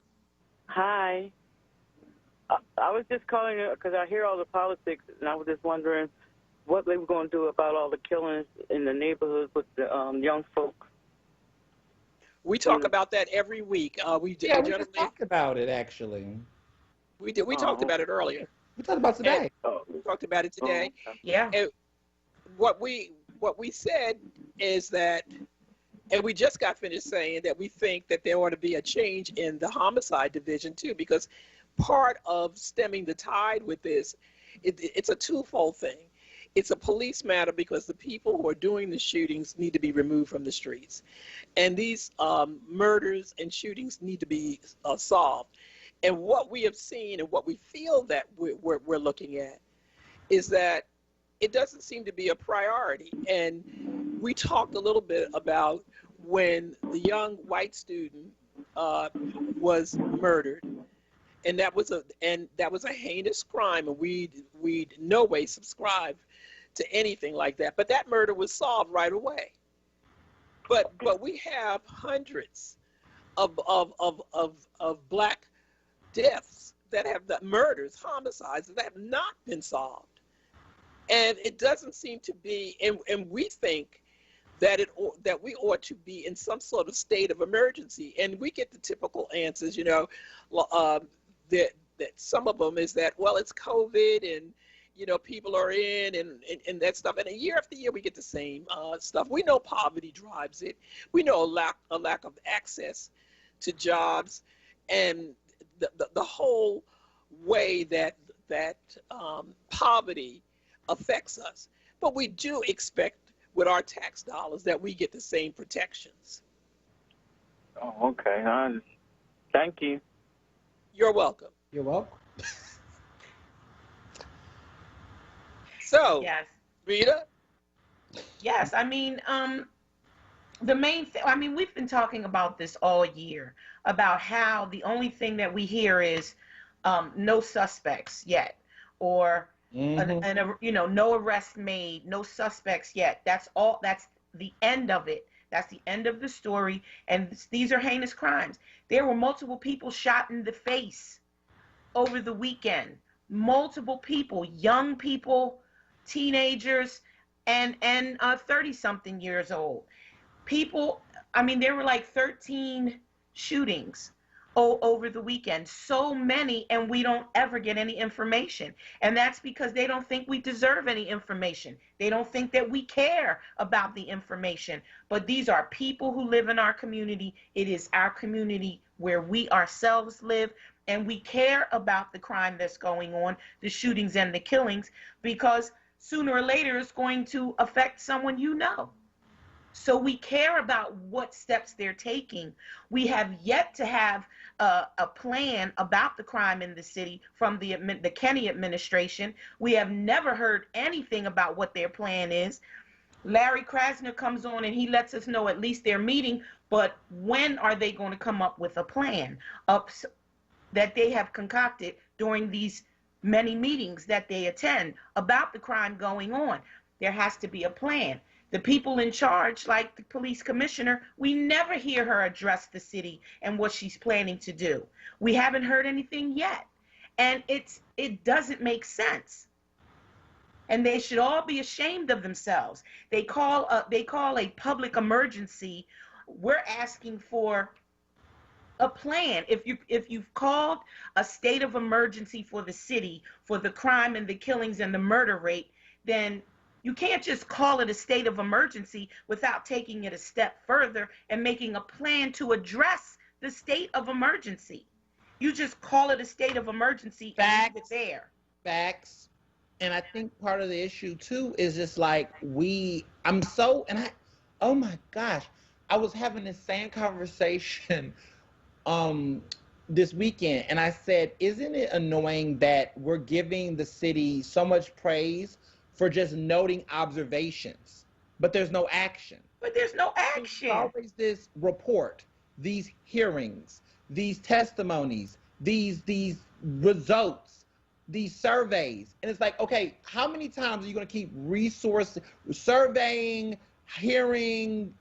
R: Hi. I was just calling because I hear all the politics, and I was just wondering what they were going to do about all the killings in the neighborhoods with the young folks.
A: We talk about that every week. We
J: just talked about it, actually.
A: We did. We talked about it earlier.
J: We talked about it today.
A: We talked about it today.
B: Yeah.
A: And what we said is that, and we just got finished saying that we think that there ought to be a change in the homicide division too, because part of stemming the tide with this, it's a twofold thing. It's a police matter because the people who are doing the shootings need to be removed from the streets. And these murders and shootings need to be solved. And what we have seen and what we feel that we're looking at is that it doesn't seem to be a priority. And we talked a little bit about when the young white student was murdered. And that was a heinous crime, and we no way subscribe to anything like that. But that murder was solved right away. But we have hundreds of black deaths that have murders, homicides that have not been solved, and it doesn't seem to be. And we think that we ought to be in some sort of state of emergency, and we get the typical answers, that some of them is that, well, it's COVID and, people are in and that stuff. And year after year, we get the same stuff. We know poverty drives it. We know a lack of access to jobs and the whole way that poverty affects us. But we do expect with our tax dollars that we get the same protections.
R: Oh, okay. Thank you.
A: You're welcome.
J: You're welcome.
A: So,
B: yes.
A: Rita?
B: Yes, I mean, the main thing, we've been talking about this all year, about how the only thing that we hear is no suspects yet, or, no arrest made, no suspects yet. That's all, that's the end of it. That's the end of the story, and these are heinous crimes. There were multiple people shot in the face over the weekend. Multiple people, young people, teenagers, and 30-something years old. People, there were like 13 shootings over the weekend. So many, and we don't ever get any information. And that's because they don't think we deserve any information. They don't think that we care about the information. But these are people who live in our community. It is our community where we ourselves live, and we care about the crime that's going on, the shootings and the killings, because sooner or later it's going to affect someone you know. So we care about what steps they're taking. We have yet to have a plan about the crime in the city from the Kenney administration. We have never heard anything about what their plan is. Larry Krasner comes on and he lets us know at least they're meeting, but when are they going to come up with a plan that they have concocted during these many meetings that they attend about the crime going on? There has to be a plan. The people in charge, like the police commissioner, we never hear her address the city and what she's planning to do. We haven't heard anything yet. And it doesn't make sense. And they should all be ashamed of themselves. They call a public emergency. We're asking for a plan. If you've called a state of emergency for the city for the crime and the killings and the murder rate, then you can't just call it a state of emergency without taking it a step further and making a plan to address the state of emergency. You just call it a state of emergency and leave it there.
J: Facts. And I think part of the issue too is just like oh my gosh, I was having the same conversation this weekend, and I said, isn't it annoying that we're giving the city so much praise for just noting observations, but there's no action.
B: But there's no action.
J: There's always this report, these hearings, these testimonies, these results, these surveys. And it's like, okay, how many times are you going to keep surveying, hearing,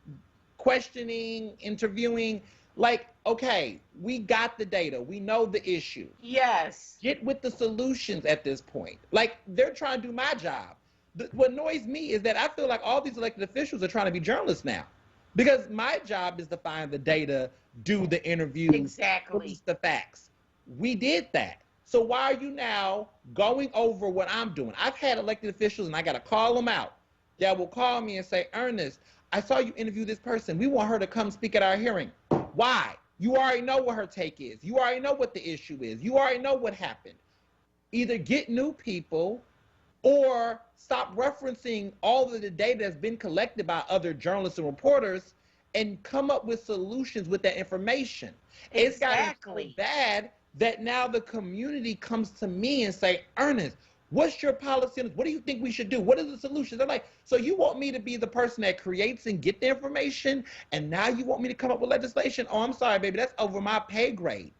J: questioning, interviewing? Like, okay, we got the data. We know the issue.
B: Yes.
J: Get with the solutions at this point. Like, they're trying to do my job. What annoys me is that I feel like all these elected officials are trying to be journalists now, because my job is to find the data, do the interviews, release the facts. We did that. So why are you now going over what I'm doing? I've had elected officials, and I got to call them out, that will call me and say, Ernest, I saw you interview this person. We want her to come speak at our hearing. Why? You already know what her take is. You already know what the issue is. You already know what happened. Either get new people or stop referencing all of the data that's been collected by other journalists and reporters and come up with solutions with that information. It's gotten so bad that now the community comes to me and say, Ernest, what's your policy on this? What do you think we should do? What are the solutions? They're like, so you want me to be the person that creates and get the information, and now you want me to come up with legislation? Oh, I'm sorry, baby, that's over my pay grade.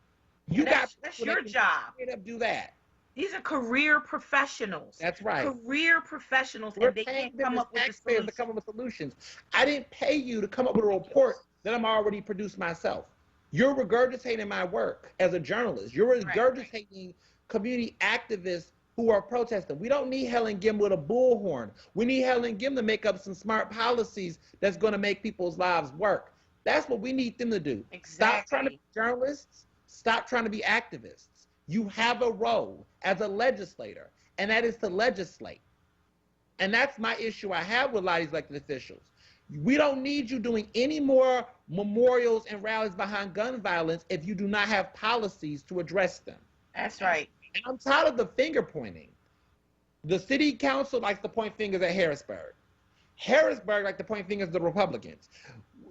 B: That's your job.
J: Do that.
B: These are career professionals.
J: That's right.
B: Career professionals, and they can't come up with
J: solutions. To come up with solutions. I didn't pay you to come up with a report that I'm already produced myself. You're regurgitating my work as a journalist. You're regurgitating community activists who are protesting. We don't need Helen Gim with a bullhorn. We need Helen Gim to make up some smart policies that's going to make people's lives work. That's what we need them to do.
B: Exactly.
J: Stop trying to be journalists. Stop trying to be activists. You have a role as a legislator, and that is to legislate. And that's my issue I have with a lot of these elected officials. We don't need you doing any more memorials and rallies behind gun violence if you do not have policies to address them.
B: That's right.
J: And I'm tired of the finger pointing. The city council likes to point fingers at Harrisburg. Harrisburg likes to point fingers at the Republicans.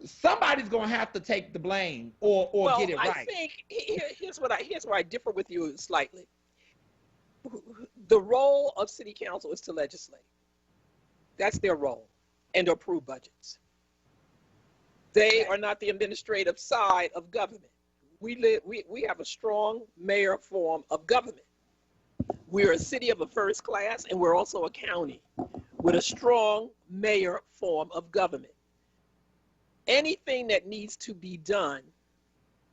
J: Somebody's going to have to take the blame or get it right.
A: I think here's where I differ with you slightly. The role of city council is to legislate. That's their role, and to approve budgets. They are not the administrative side of government. We have a strong mayor form of government. We're a city of a first class, and we're also a county with a strong mayor form of government. Anything that needs to be done,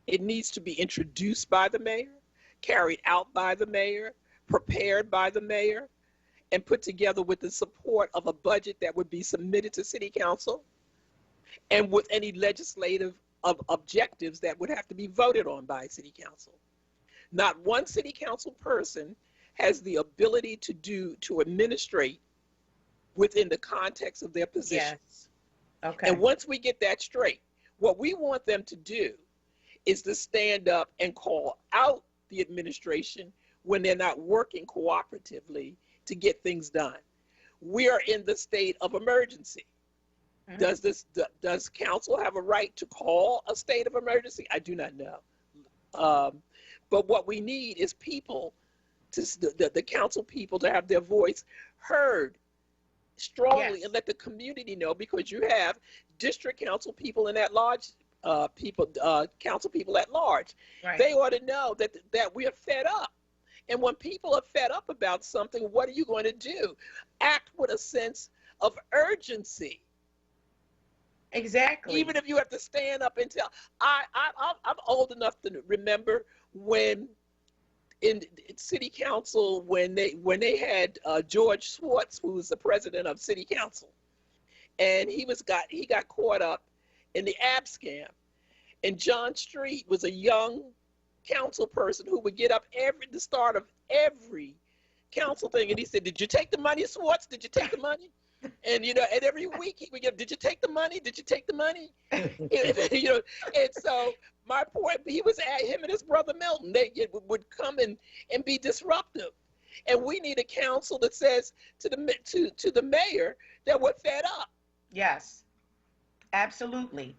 A: it needs to be introduced by the mayor, carried out by the mayor, prepared by the mayor, and put together with the support of a budget that would be submitted to city council, and with any legislative objectives that would have to be voted on by city council. Not one city council person has the ability to administrate within the context of their positions.
B: Yes. Okay.
A: And once we get that straight, what we want them to do is to stand up and call out the administration when they're not working cooperatively to get things done. We are in the state of emergency. Mm-hmm. Does council have a right to call a state of emergency? I do not know. But what we need is people, the council people, to have their voice heard strongly. Yes. And let the community know, because you have district council people and at-large council people at large. Right. They ought to know that we are fed up. And when people are fed up about something, what are you going to do? Act with a sense of urgency.
B: Exactly.
A: Even if you have to stand up and tell. I'm old enough to remember when in city council, when they had George Schwartz, who was the president of city council, and he got caught up in the AB scam, and John Street was a young council person who would get up the start of every council thing, and he said, "Did you take the money, Schwartz? Did you take the money?" And and every week he would get, "Did you take the money? Did you take the money?" And so my point, him and his brother Milton, they would come and be disruptive, and we need a council that says to the mayor that we're fed up.
B: Yes, absolutely.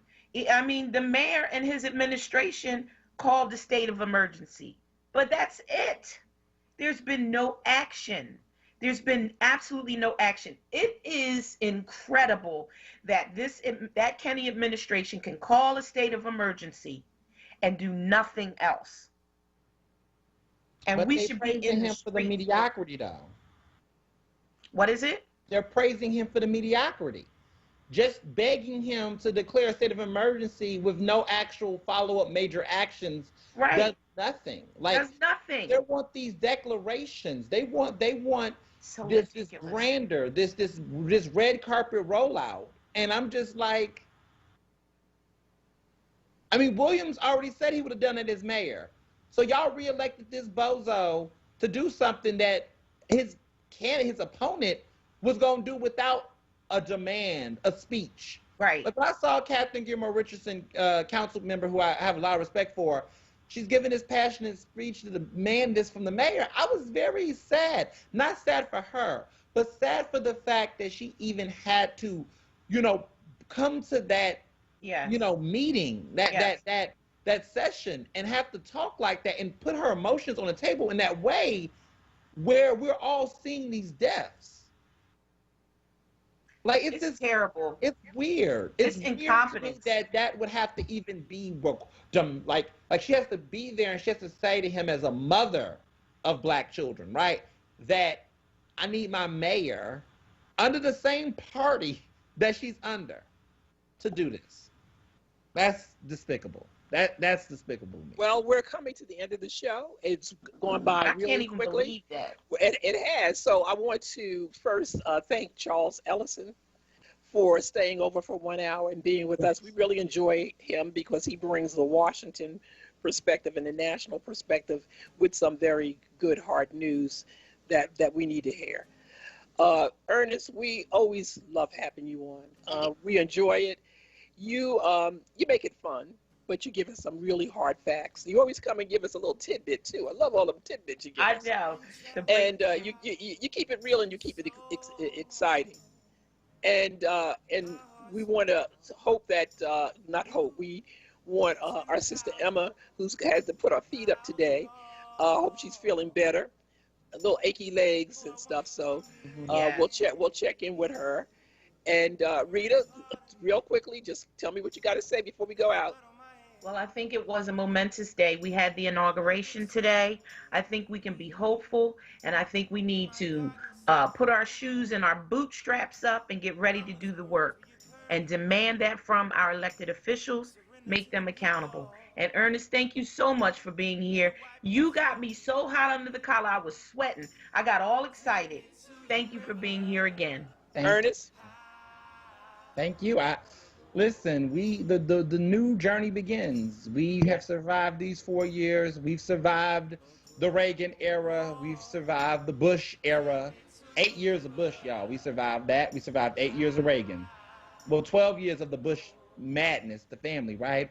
B: I mean, the mayor and his administration called the state of emergency, but that's it. There's been no action. There's been absolutely no action. It is incredible that that Kennedy administration can call a state of emergency and do nothing else. And
J: but
B: we
J: they
B: should be
J: praising
B: in
J: him for the mediocrity, though.
B: What is it?
J: They're praising him for the mediocrity. Just begging him to declare a state of emergency with no actual follow-up major actions does nothing.
B: Does nothing.
J: They want these declarations. They want this grandeur, this red carpet rollout. And I'm just like, I mean, Williams already said he would have done it as mayor. So y'all reelected this bozo to do something that his opponent was going to do without a demand, a speech.
B: Right.
J: But I saw Catherine Gilmore Richardson, council member who I have a lot of respect for. She's giving this passionate speech to demand this from the mayor. I was very sad. Not sad for her, but sad for the fact that she even had to, come to that, meeting, that session, and have to talk like that and put her emotions on the table in that way where we're all seeing these deaths. Like, it's just
B: terrible.
J: It's weird.
B: It's incompetence.
J: That would have to even be like she has to be there, and she has to say to him as a mother of black children, right, that I need my mayor under the same party that she's under to do this. That's despicable. That's despicable to me.
A: Well, we're coming to the end of the show. It's going by really
B: can't even
A: quickly.
B: Believe that.
A: It has. So I want to first thank Charles Ellison for staying over for 1 hour and being with us. We really enjoy him because he brings the Washington perspective and the national perspective with some very good hard news that we need to hear. Ernest, we always love having you on. We enjoy it. You make it fun, but you give us some really hard facts. You always come and give us a little tidbit too. I love all the tidbits you give us.
B: I know.
A: And you keep it real and you keep it exciting. And we want to hope that, not hope, we want our sister Emma, who has to put her feet up today, hope she's feeling better, a little achy legs and stuff. So we'll check in with her. And Rita, real quickly, just tell me what you got to say before we go out.
B: Well, I think it was a momentous day. We had the inauguration today. I think we can be hopeful, and I think we need to put our shoes and our bootstraps up and get ready to do the work and demand that from our elected officials, make them accountable. And Ernest, thank you so much for being here. You got me so hot under the collar, I was sweating. I got all excited. Thank you for being here again.
A: Ernest?
J: Thank you. Listen, the new journey begins. We have survived these 4 years. We've survived the Reagan era. We've survived the Bush era. 8 years of Bush, y'all. We survived that. We survived 8 years of Reagan. Well, 12 years of the Bush madness, the family, right?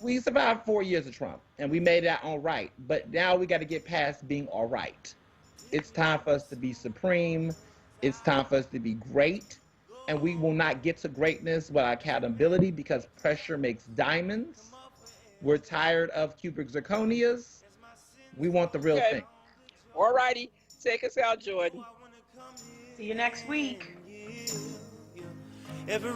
J: We survived 4 years of Trump, and we made it out all right. But now we got to get past being all right. It's time for us to be supreme. It's time for us to be great. And we will not get to greatness without accountability because pressure makes diamonds. We're tired of cubic zirconias. We want the real thing.
A: All righty. Take us out, Jordan.
B: See you next week.
Q: Every